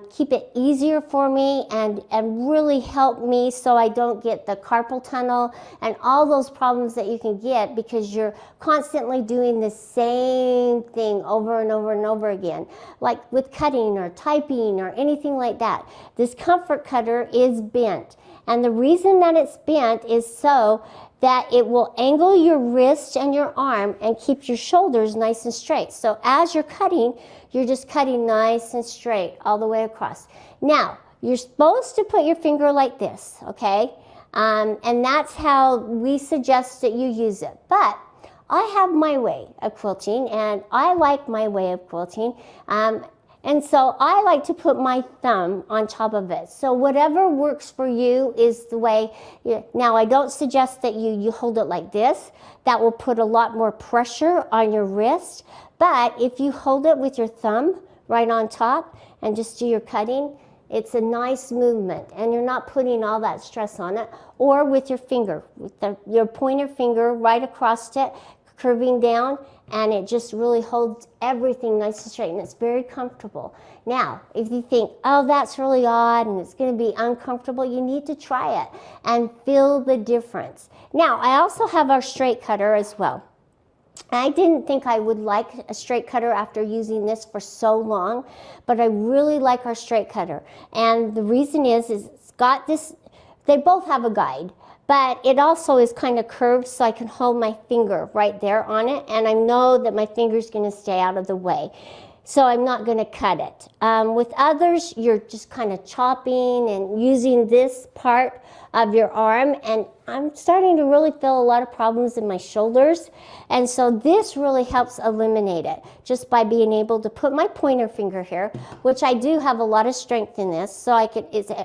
keep it easier for me and really help me so I don't get the carpal tunnel and all those problems that you can get because you're constantly doing the same thing over and over and over again, like with cutting or typing or anything like that. This Comfort cutter is bent. And the reason that it's bent is so that it will angle your wrist and your arm and keep your shoulders nice and straight. So as you're cutting, you're just cutting nice and straight all the way across. Now, you're supposed to put your finger like this, okay? And that's how we suggest that you use it. But I have my way of quilting, and I like my way of quilting. And so I like to put my thumb on top of it. So whatever works for you is the way. Now, I don't suggest that you hold it like this. That will put a lot more pressure on your wrist. But if you hold it with your thumb right on top and just do your cutting, it's a nice movement and you're not putting all that stress on it. Or with your finger, with your pointer finger right across it, curving down, and it just really holds everything nice and straight, and it's very comfortable. Now, if you think, oh, that's really odd and it's going to be uncomfortable, you need to try it and feel the difference. Now, I also have our straight cutter as well. I didn't think I would like a straight cutter after using this for so long, but I really like our straight cutter. And the reason is it's got this, they both have a guide, but it also is kind of curved so I can hold my finger right there on it, and I know that my finger's going to stay out of the way. so I'm not going to cut it. With others, you're just kind of chopping and using this part of your arm, and I'm starting to really feel a lot of problems in my shoulders, and so this really helps eliminate it just by being able to put my pointer finger here, which I do have a lot of strength in this, so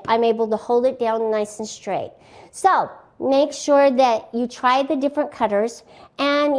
I'm able to hold it down nice and straight. So make sure that you try the different cutters and,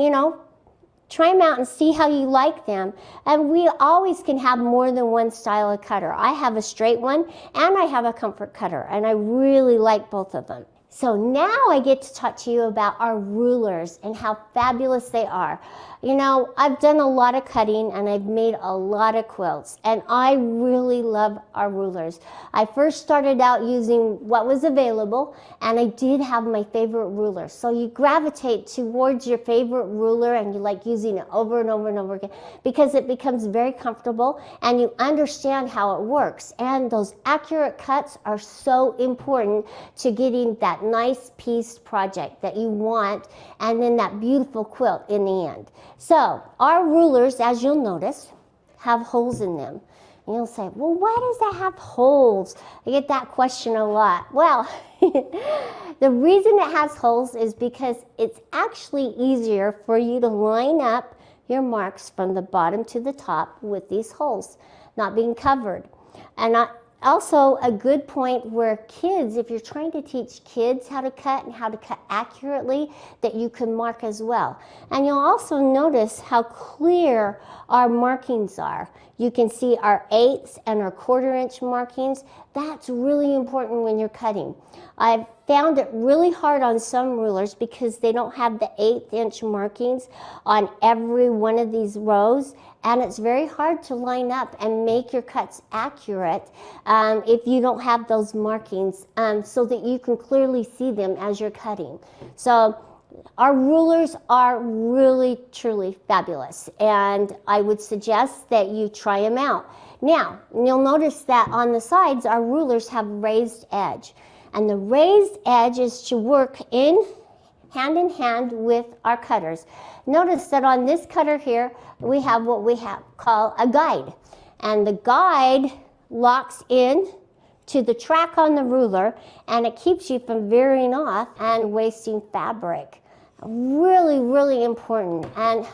try them out and see how you like them. And we always can have more than one style of cutter. I have a straight one and I have a comfort cutter, and I really like both of them. So now I get to talk to you about our rulers and how fabulous they are. I've done a lot of cutting and I've made a lot of quilts, and I really love our rulers. I first started out using what was available, and I did have my favorite ruler. So you gravitate towards your favorite ruler and you like using it over and over and over again because it becomes very comfortable and you understand how it works. And those accurate cuts are so important to getting that nice piece project that you want, and then that beautiful quilt in the end. So our rulers, as you'll notice, have holes in them. And you'll say, well, why does that have holes? I get that question a lot. Well, the reason it has holes is because it's actually easier for you to line up your marks from the bottom to the top with these holes not being covered. And also a good point where kids, if you're trying to teach kids how to cut and how to cut accurately, that you can mark as well. And you'll also notice how clear our markings are. You can see our 1/8 and our 1/4 inch markings. That's really important when you're cutting. I've found it really hard on some rulers because they don't have the 1/8 inch markings on every one of these rows, and it's very hard to line up and make your cuts accurate if you don't have those markings so that you can clearly see them as you're cutting. So our rulers are really, truly fabulous, and I would suggest that you try them out. Now, you'll notice that on the sides, our rulers have raised edge, and the raised edge is to work hand in hand with our cutters. Notice that on this cutter here, we have what we call a guide, and the guide locks in to the track on the ruler, and it keeps you from veering off and wasting fabric. Really, really important. And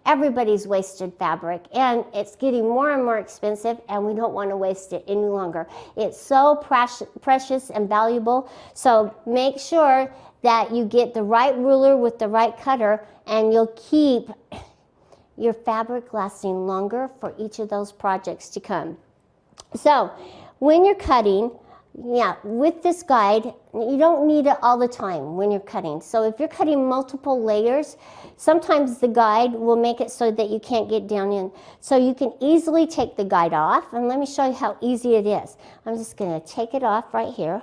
everybody's wasted fabric, and it's getting more and more expensive, and we don't want to waste it any longer. It's so precious and valuable. So make sure that you get the right ruler with the right cutter, and you'll keep your fabric lasting longer for each of those projects to come. So when you're cutting, with this guide, you don't need it all the time when you're cutting. So if you're cutting multiple layers, sometimes the guide will make it so that you can't get down in. So you can easily take the guide off, and let me show you how easy it is. I'm just going to take it off right here,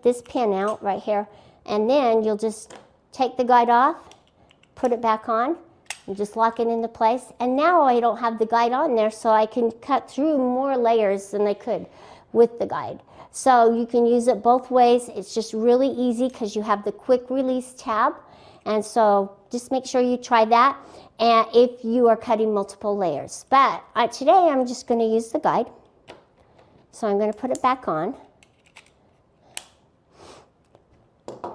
this pin out right here, and then you'll just take the guide off, put it back on, and just lock it into place. And now I don't have the guide on there, so I can cut through more layers than I could with the guide. So you can use it both ways. It's just really easy because you have the quick release tab. And so just make sure you try that, and if you are cutting multiple layers. But today I'm just going to use the guide. So I'm going to put it back on.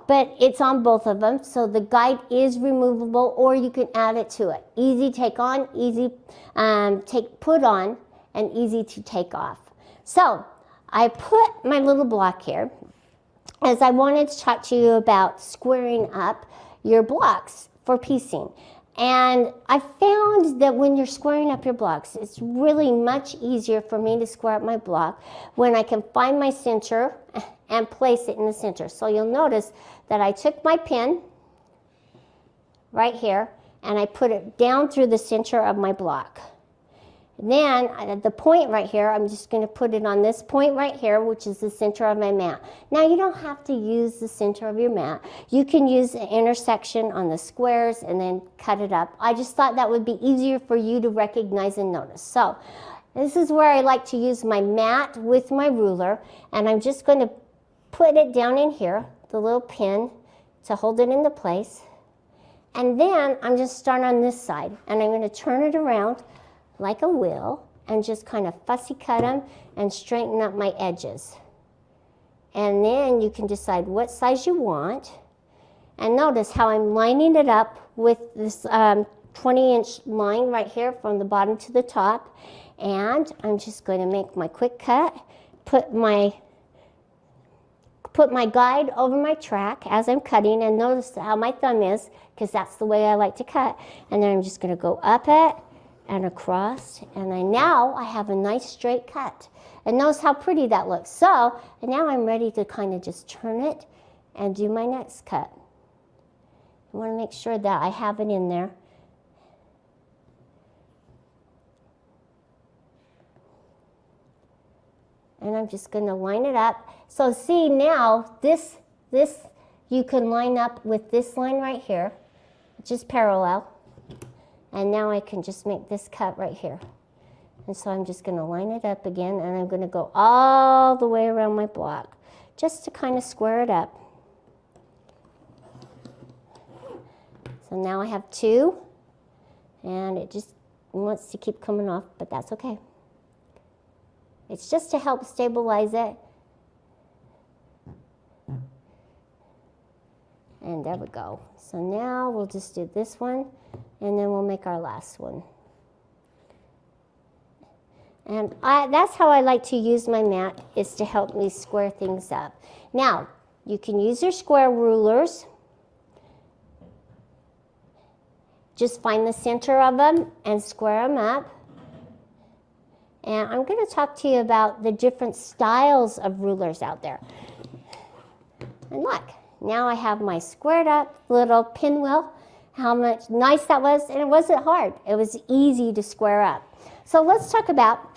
But it's on both of them, so the guide is removable, or you can add it to it. Easy take on, easy put on, and easy to take off. So I put my little block here as I wanted to talk to you about squaring up your blocks for piecing. And I found that when you're squaring up your blocks, it's really much easier for me to square up my block when I can find my center and place it in the center. So you'll notice that I took my pin right here and I put it down through the center of my block. And then at the point right here, I'm just going to put it on this point right here, which is the center of my mat. Now you don't have to use the center of your mat. You can use the intersection on the squares and then cut it up. I just thought that would be easier for you to recognize and notice. So this is where I like to use my mat with my ruler, and I'm just going to put it down in here, the little pin, to hold it into place. And then I'm just start on this side, and I'm going to turn it around like a wheel and just kind of fussy cut them and straighten up my edges. And then you can decide what size you want. And notice how I'm lining it up with this 20-inch line right here from the bottom to the top. And I'm just going to make my quick cut, put my guide over my track as I'm cutting, and notice how my thumb is, because that's the way I like to cut. And then I'm just going to go up it and across, and now I have a nice straight cut. And notice how pretty that looks. So, and now I'm ready to kind of just turn it and do my next cut. I want to make sure that I have it in there. And I'm just going to line it up. So see now, this you can line up with this line right here, which is parallel. And now I can just make this cut right here. And so I'm just going to line it up again, and I'm going to go all the way around my block just to kind of square it up. So now I have two, and it just wants to keep coming off, but that's okay. It's just to help stabilize it. And there we go. So now we'll just do this one, and then we'll make our last one. And that's how I like to use my mat, is to help me square things up. Now, you can use your square rulers. Just find the center of them and square them up. And I'm going to talk to you about the different styles of rulers out there. And look, now I have my squared up little pinwheel. How much nice that was, and it wasn't hard. It was easy to square up. So let's talk about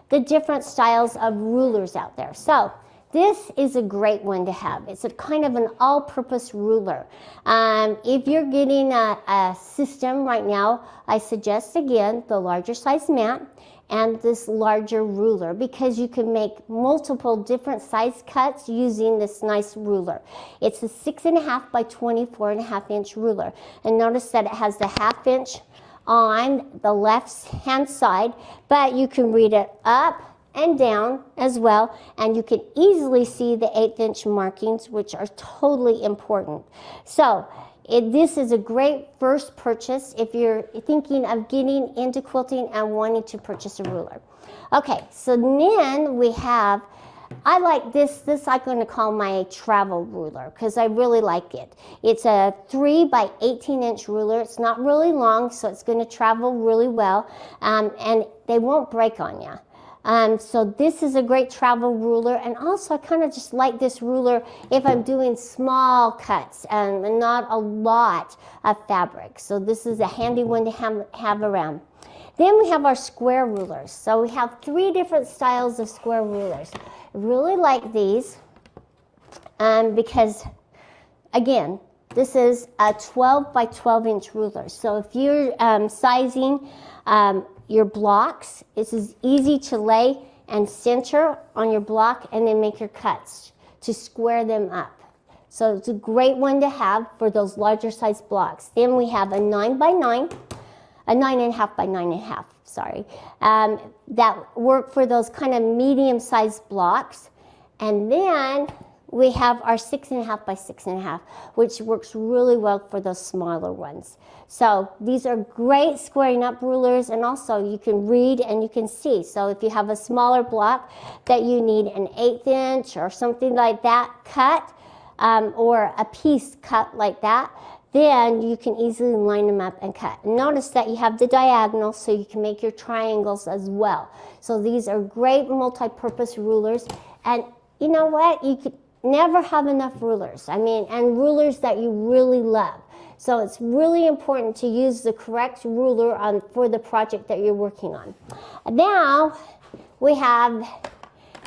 the different styles of rulers out there. So this is a great one to have. It's a kind of an all-purpose ruler. If you're getting a system right now, I suggest again the larger size mat and this larger ruler, because you can make multiple different size cuts using this nice ruler. It's a 6.5 by 24.5 inch ruler. And notice that it has the 1/2 inch on the left hand side, but you can read it up and down as well, and you can easily see the 1/8 inch markings, which are totally important. So this is a great first purchase if you're thinking of getting into quilting and wanting to purchase a ruler. Okay, so then we have, I like this I'm going to call my travel ruler, because I really like it. It's a 3 by 18 inch ruler. It's not really long, so it's going to travel really well, and they won't break on you. So this is a great travel ruler, and also I kind of just like this ruler if I'm doing small cuts and not a lot of fabric. So this is a handy one to have around. Then we have our square rulers. So we have 3 different styles of square rulers. I really like these because, again, this is a 12 by 12 inch ruler. So if you're sizing your blocks, this is easy to lay and center on your block and then make your cuts to square them up. So it's a great one to have for those larger size blocks. Then we have a 9 by 9, a 9.5 by 9.5, sorry, that work for those kind of medium sized blocks. And then we have our 6.5 by 6.5, which works really well for those smaller ones. So these are great squaring up rulers, and also you can read and you can see. So if you have a smaller block that you need an 1/8 inch or something like that cut, or a piece cut like that, then you can easily line them up and cut. Notice that you have the diagonal, so you can make your triangles as well. So these are great multi-purpose rulers, and you know what? You could never have enough rulers. I mean, and rulers that you really love. So it's really important to use the correct ruler for the project that you're working on. Now we have,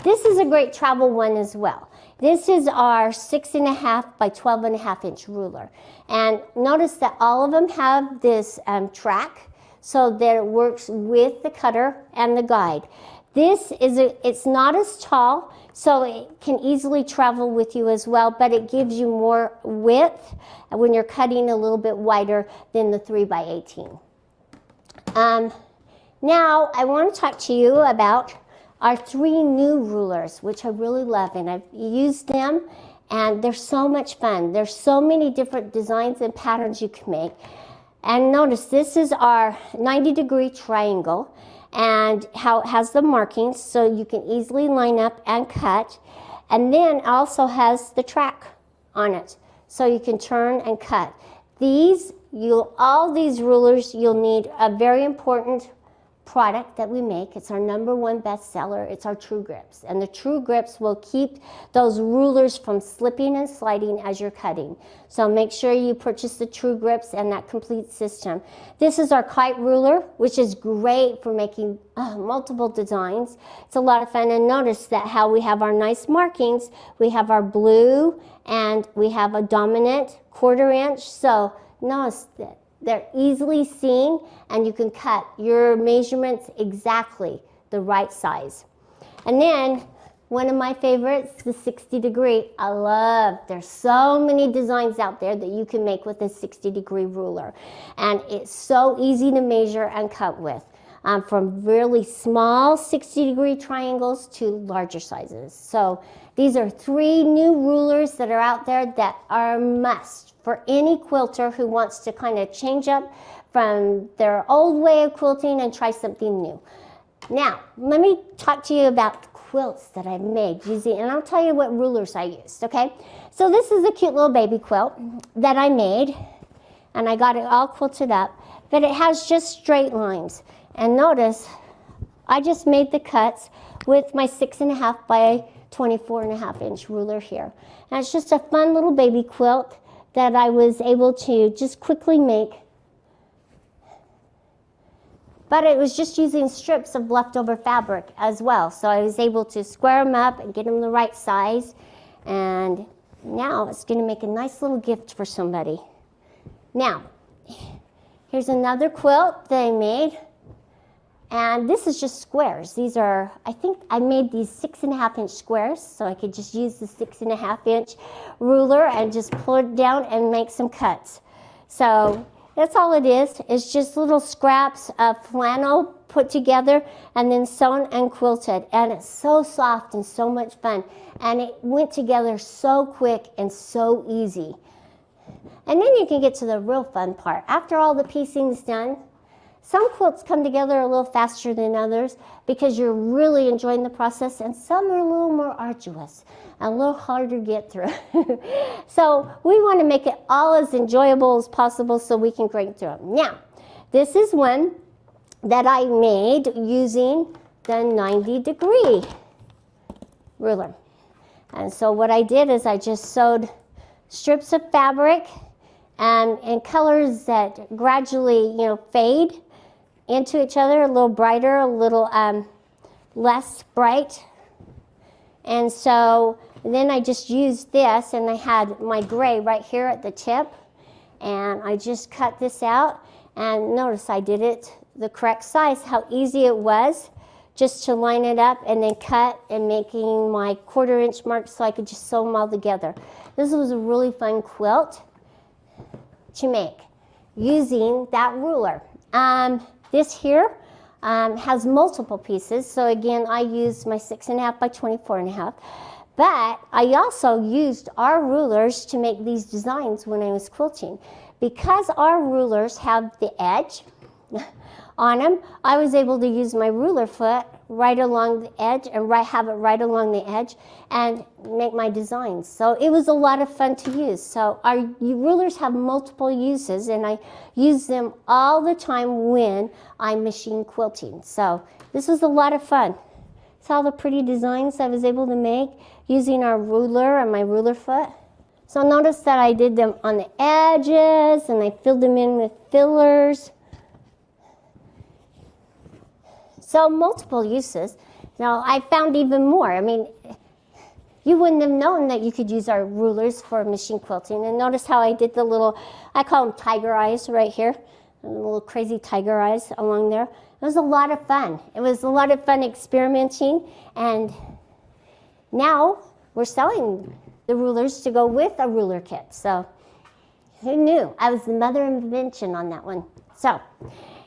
this is a great travel one as well. This is our 6.5 by 12.5 inch ruler. And notice that all of them have this track so that it works with the cutter and the guide. This is it's not as tall, so it can easily travel with you as well, but it gives you more width when you're cutting a little bit wider than the 3x18. Now I want to talk to you about our 3 new rulers, which I really love, and I've used them, and they're so much fun. There's so many different designs and patterns you can make. And notice this is our 90-degree triangle, and how it has the markings so you can easily line up and cut. And then also has the track on it so you can turn and cut. All these rulers, you'll need a very important product that we make. It's our #1 bestseller. It's our True Grips. And the True Grips will keep those rulers from slipping and sliding as you're cutting. So make sure you purchase the True Grips and that complete system. This is our kite ruler, which is great for making multiple designs. It's a lot of fun. And notice that how we have our nice markings. We have our blue and we have a dominant 1/4 inch. So notice that they're easily seen, and you can cut your measurements exactly the right size. And then one of my favorites, the 60-degree. There's so many designs out there that you can make with a 60-degree ruler. And it's so easy to measure and cut with. From really small 60-degree triangles to larger sizes. So these are 3 new rulers that are out there that are a must for any quilter who wants to kind of change up from their old way of quilting and try something new. Now, let me talk to you about the quilts that I've made using, and I'll tell you what rulers I used, okay? So this is a cute little baby quilt that I made, and I got it all quilted up, but it has just straight lines. And notice, I just made the cuts with my 6.5 by 24.5 inch ruler here. And it's just a fun little baby quilt that I was able to just quickly make. But it was just using strips of leftover fabric as well. So I was able to square them up and get them the right size. And now it's going to make a nice little gift for somebody. Now, here's another quilt that I made. And this is just squares. These are, I think I made these 6.5 inch squares, so I could just use the 6.5 inch ruler and just pull it down and make some cuts. So that's all it is. It's just little scraps of flannel put together and then sewn and quilted. And it's so soft and so much fun. And it went together so quick and so easy. And then you can get to the real fun part. After all the piecing's done, some quilts come together a little faster than others because you're really enjoying the process, and some are a little more arduous and a little harder to get through. So we want to make it all as enjoyable as possible so we can break through them. Now, this is one that I made using the 90-degree ruler. And so what I did is I just sewed strips of fabric and in colors that gradually, fade into each other, a little brighter, a little less bright. And so then I just used this, and I had my gray right here at the tip, and I just cut this out. And notice I did it the correct size, how easy it was just to line it up and then cut and making my 1/4 inch marks so I could just sew them all together. This was a really fun quilt to make using that ruler. This here has multiple pieces. So again, I used my 6.5 by 24.5. But I also used our rulers to make these designs when I was quilting. Because our rulers have the edge on them, I was able to use my ruler foot right along the edge and have it right along the edge and make my designs. So it was a lot of fun to use. So our rulers have multiple uses, and I use them all the time when I'm machine quilting. So this was a lot of fun. See all the pretty designs I was able to make using our ruler and my ruler foot. So notice that I did them on the edges and I filled them in with fillers. So multiple uses. Now I found even more. I mean, you wouldn't have known that you could use our rulers for machine quilting. And notice how I did the little, I call them tiger eyes right here. and little crazy tiger eyes along there. It was a lot of fun. It was a lot of fun experimenting, and now we're selling the rulers to go with a ruler kit. So who knew? I was the mother of invention on that one. So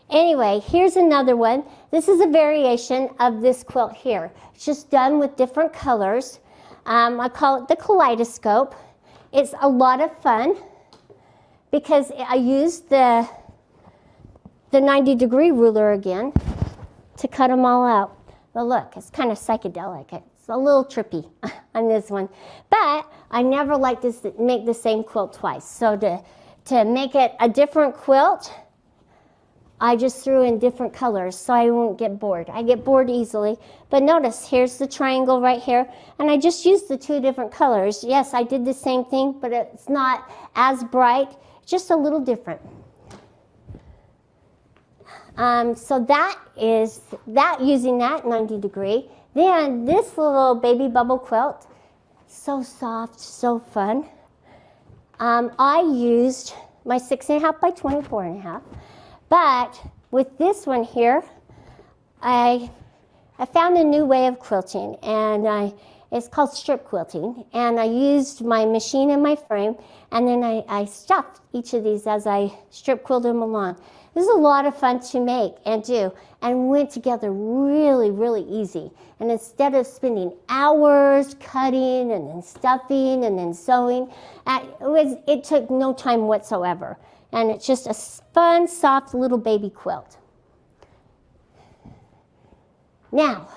anyway, here's another one. This is a variation of this quilt here. It's just done with different colors. I call it the kaleidoscope. It's a lot of fun because I used the 90-degree ruler again to cut them all out. But look, it's kind of psychedelic. It's a little trippy on this one. But I never like to make the same quilt twice. So to make it a different quilt, I just threw in different colors so I won't get bored. I get bored easily. But notice, here's the triangle right here. And I just used the 2 different colors. Yes, I did the same thing, but it's not as bright, just a little different. So that is that, using that 90-degree. Then this little baby bubble quilt, so soft, so fun. I used my 6.5 by 24.5. But with this one here, I found a new way of quilting, and it's called strip quilting. And I used my machine and my frame, and then I stuffed each of these as I strip quilted them along. This is a lot of fun to make and do, and went together really, really easy. And instead of spending hours cutting and then stuffing and then sewing, it took no time whatsoever. And it's just a fun, soft little baby quilt. Now,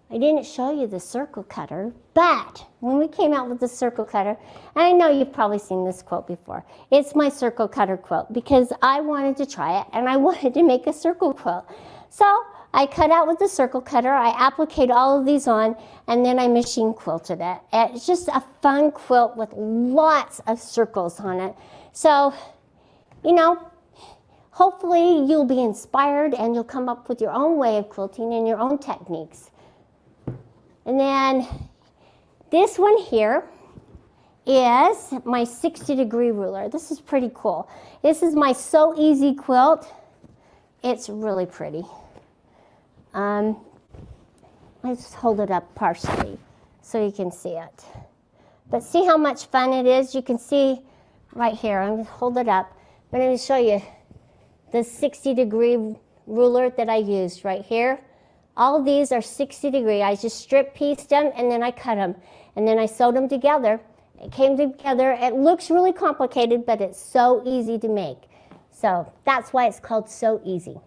I didn't show you the circle cutter, but when we came out with the circle cutter, and I know you've probably seen this quilt before, it's my circle cutter quilt because I wanted to try it and I wanted to make a circle quilt. So I cut out with the circle cutter, I appliqued all of these on, and then I machine quilted it. It's just a fun quilt with lots of circles on it. So, you know, hopefully you'll be inspired and you'll come up with your own way of quilting and your own techniques. And then this one here is my 60-degree ruler. This is pretty cool. This is my So Easy quilt. It's really pretty. Let's hold it up partially so you can see it. But see how much fun it is? You can see right here. I'm going to hold it up. I'm going to show you the 60-degree ruler that I used right here. All of these are 60 degree. I just strip pieced them and then I cut them. And then I sewed them together. It came together. It looks really complicated, but it's so easy to make. So that's why it's called So Easy.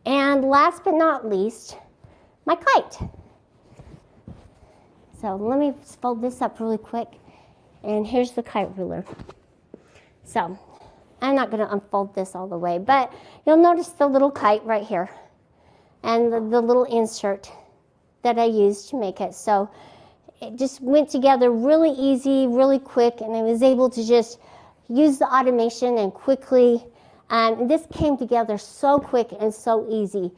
And last but not least, my kite. So let me fold this up really quick. And here's the kite ruler. So I'm not going to unfold this all the way, but you'll notice the little kite right here and the little insert that I used to make it. So it just went together really easy, really quick, and I was able to just use the automation and quickly. This came together so quick and so easy.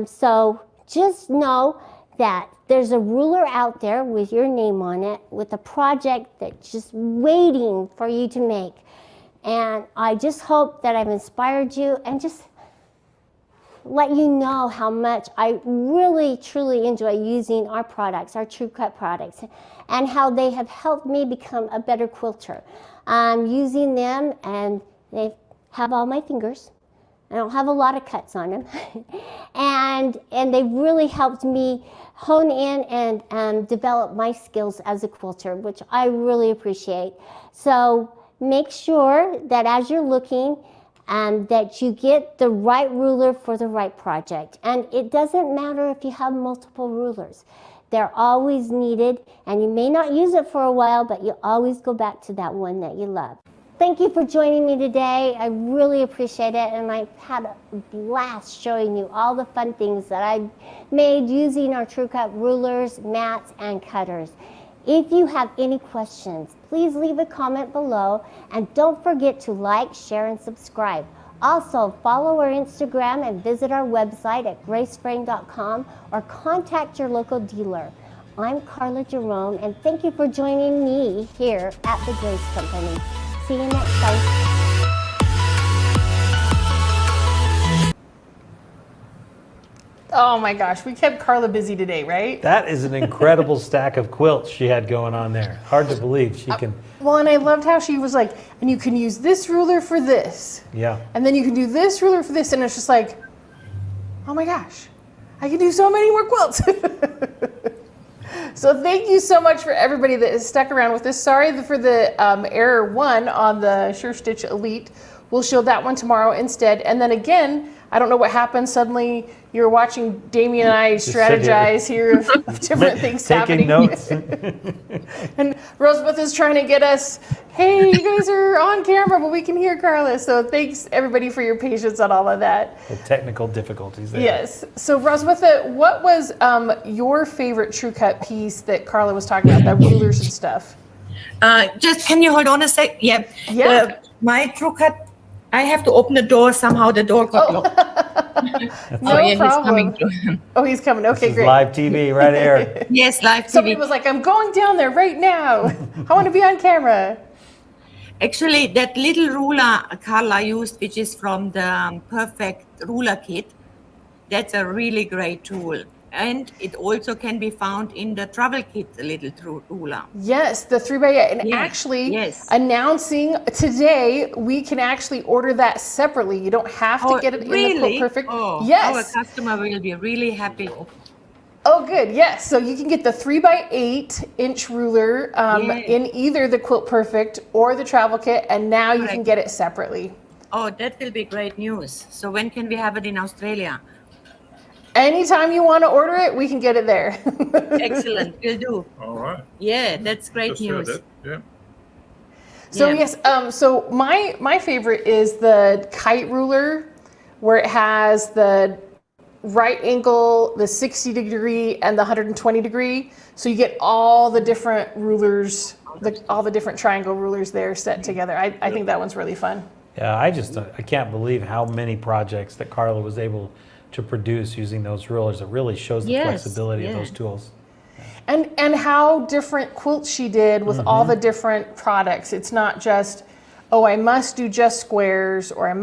So just know that there's a ruler out there with your name on it, with a project that's just waiting for you to make. And I just hope that I've inspired you and just let you know how much I really, truly enjoy using our products, our TrueCut products, and how they have helped me become a better quilter. I'm using them, and they have all my fingers. I don't have a lot of cuts on them. and they've really helped me hone in and develop my skills as a quilter, which I really appreciate. So make sure that as you're looking, that you get the right ruler for the right project. And it doesn't matter if you have multiple rulers. They're always needed, and you may not use it for a while, but you always go back to that one that you love. Thank you for joining me today. I really appreciate it, and I've had a blast showing you all the fun things that I've made using our TrueCut rulers, mats, and cutters. If you have any questions, please leave a comment below, and don't forget to like, share, and subscribe. Also, follow our Instagram and visit our website at graceframe.com or contact your local dealer. I'm Carla Jerome, and thank you for joining me here at the Grace Company. See you next time. Oh my gosh, we kept Carla busy today, right? That is an incredible stack of quilts she had going on there. Hard to believe she can. Well, and I loved how she was like, and you can use this ruler for this, Yeah. and then you can do this ruler for this, and it's just like, oh my gosh, I can do so many more quilts. So thank you so much for everybody that has stuck around with us. Sorry for the error 1 on the Sure Stitch Elite. We'll show that one tomorrow instead. And then again, I don't know what happened. Suddenly you were watching Damien and I sit here. strategize here of different things Taking happening. notes. And Rosebeth is trying to get us, hey, you guys are on camera, but we can hear Carla. So thanks everybody for your patience on all of that. The technical difficulties there. Yes. So Rosebeth, what was your favorite True Cut piece that Carla was talking about, the rulers and stuff? Just can you hold on a sec? Yeah. Yeah. My True Cut. I have to open the door. Somehow the door got locked. No yeah, problem. he's coming through. Oh, he's coming. This Okay, is great. live TV right here. Yes, live Somebody TV. was like, I'm going down there right now. I want to be on camera. Actually, that little ruler Carla used, which is from the Perfect Ruler Kit, that's a really great tool. And it also can be found in the travel kit, the little ruler. Yes, the 3x8. And Yeah, actually, yes. announcing today, we can actually order that separately. You don't have to get it in the Quilt Perfect. Oh, Yes. Our customer will be really happy. Oh, good. Yes. So you can get the 3x8-inch ruler Yeah. in either the Quilt Perfect or the travel kit, and now you can Correct. get it separately. Oh, that will be great news. So when can we have it in Australia? Anytime you want to order it, we can get it there. Excellent, will do. All right. Yeah, that's great Just heard news. it. Yeah. So Yeah. yes, so my favorite is the kite ruler, where it has the right angle, the 60 degree, and the 120 degree. So you get all the different rulers, all the different triangle rulers there set together. I think that one's really fun. Yeah, I can't believe how many projects that Carla was able to produce using those rulers. It really shows the Yes, flexibility of yeah. those tools. And how different quilts she did with all the different products. It's not just, oh, I must do just squares, or I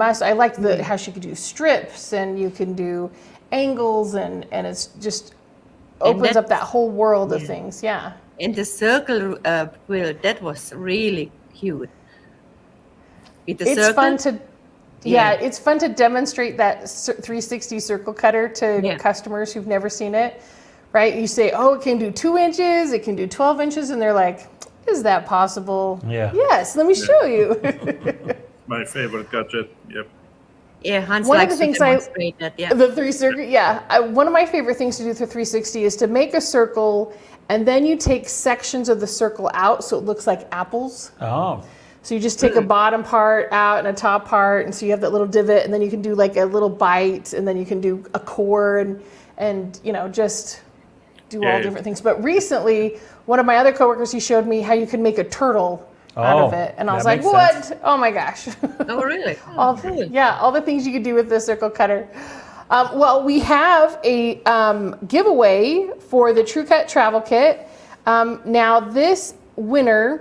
like the how she could do strips, and you can do angles, and it's just opens up that whole world of things. Yeah. And the circle quilt, that was really cute. With the It's circle, fun to it's fun to demonstrate that 360 circle cutter to Yeah. customers who've never seen it, right? You say, oh, it can do 2 inches, it can do 12 inches, and they're like, is that possible? Yeah. Yes, let me show you. My favorite gadget. Yep. yeah, Hans One of likes the to things demonstrate that. Yeah. The 3 circle, one of my favorite things to do for 360 is to make a circle, and then you take sections of the circle out so it looks like apples. Oh, So you just take a bottom part out and a top part, and so you have that little divot, and then you can do like a little bite, and then you can do a core, and just do all Yeah. different things. But recently, one of my other coworkers, he showed me how you can make a turtle out of Oh, it, and I that was like, makes what? sense. Oh my gosh. Oh, really? all the things you could do with the circle cutter. Well, we have a giveaway for the True Cut Travel Kit. Now, this winner,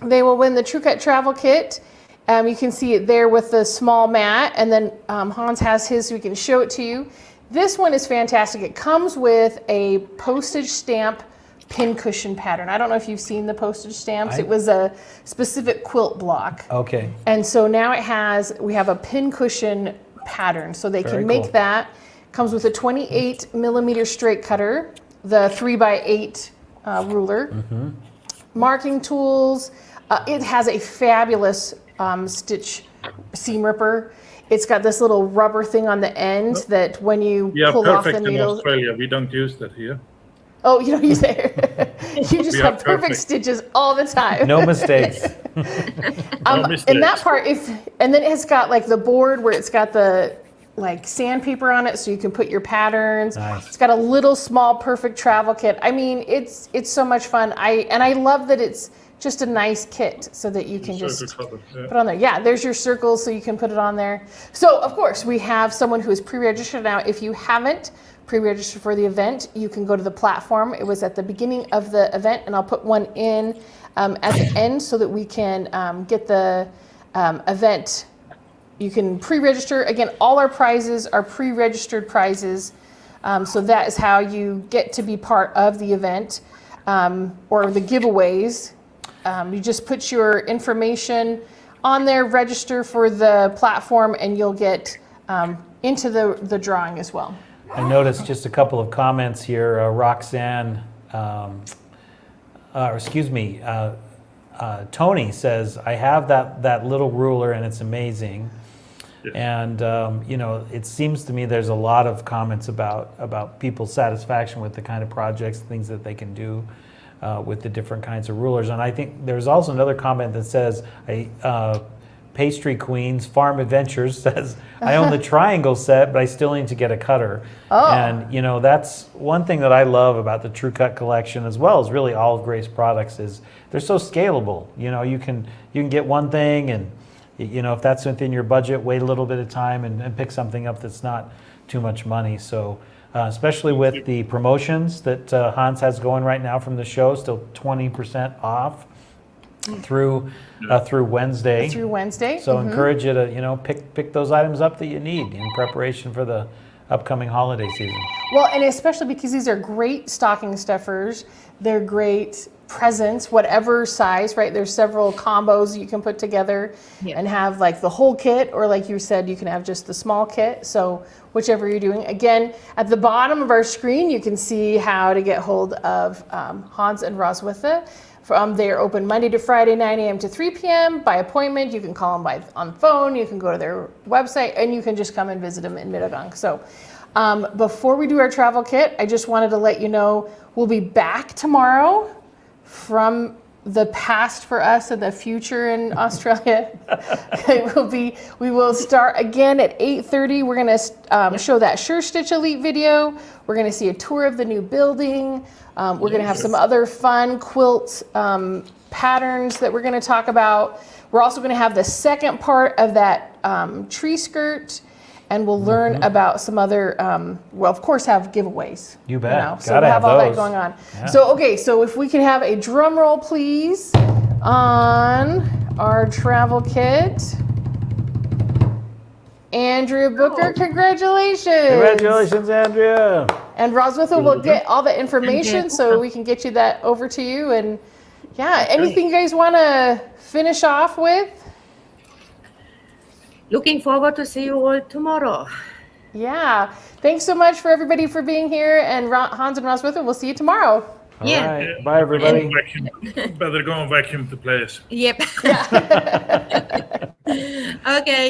they will win the True Cut Travel Kit. You can see it there with the small mat, and then Hans has his so we can show it to you. This one is fantastic. It comes with a postage stamp pincushion pattern. I don't know if you've seen the postage stamps. It was a specific quilt block. okay. And so now we have a pincushion pattern, so they Very can make cool. that. Comes with a 28 millimeter straight cutter, the 3x8 ruler, marking tools. It has a fabulous stitch seam ripper. It's got this little rubber thing on the end that when you Yeah, pull off the perfect in needles. Australia. We don't use that here. Oh, you don't use it. You just We have are perfect perfect. stitches all the time. No mistakes. No In that mistakes. part, and then it's got like the board where it's got the like sandpaper on it, so you can put your patterns. Nice. It's got a little small perfect travel kit. I mean, it's so much fun. I love that it's just a nice kit so that you can just Circle cutter, yeah. put on there. Yeah, there's your circles, so you can put it on there. So of course we have someone who is pre-registered now. If you haven't pre-registered for the event, you can go to the platform. It was at the beginning of the event, and I'll put one in at the end so that we can get the event. You can pre-register. Again, all our prizes are pre-registered prizes. So that is how you get to be part of the event or the giveaways. You just put your information on there, register for the platform, and you'll get into the drawing as well. I noticed just a couple of comments here. Roxanne, Tony says, I have that little ruler and it's amazing. Yes. And, it seems to me there's a lot of comments about people's satisfaction with the kind of projects, things that they can do with the different kinds of rulers. And I think there's also another comment that says, Pastry Queens Farm Adventures says, I own the triangle set, but I still need to get a cutter. Oh. And, that's one thing that I love about the True Cut collection, as well as really all of Grace products, is they're so scalable. You can get one thing and, if that's within your budget, wait a little bit of time and pick something up that's not too much money. So especially with the promotions that Hans has going right now from the show, still 20% off through Wednesday. Through Wednesday. So encourage you to pick those items up that you need in preparation for the upcoming holiday season. Well, and especially because these are great stocking stuffers. They're great presents, whatever size, right? There's several combos you can put together and have like the whole kit, or like you said, you can have just the small kit. So whichever you're doing. Again, at the bottom of our screen, you can see how to get hold of Hans and Roswitha. They are open Monday to Friday, 9 a.m. to 3 p.m. by appointment. You can call them on phone. You can go to their website, and you can just come and visit them in Mittagong. So before we do our travel kit, I just wanted to let you know we'll be back tomorrow from the past for us and the future in Australia. We will start again at 8:30. We're going to show that Sure Stitch Elite video. We're going to see a tour of the new building. We're going to have some other fun quilt patterns that we're going to talk about. We're also going to have the second part of that tree skirt, and we'll learn about some other, of course, have giveaways. You bet. So we'll have all that going on. Yeah. So if we could have a drum roll, please, on our travel kit. Andrea Booker, congratulations. Congratulations, Andrea. And Roswitha will get all the information so we can get you that over to you. And anything you guys want to finish off with? Looking forward to see you all tomorrow. Yeah. Thanks so much for everybody for being here. And Hans and Roswitha, we'll see you tomorrow. All right. Bye, everybody. Better go and vacuum the place. Yep. Okay.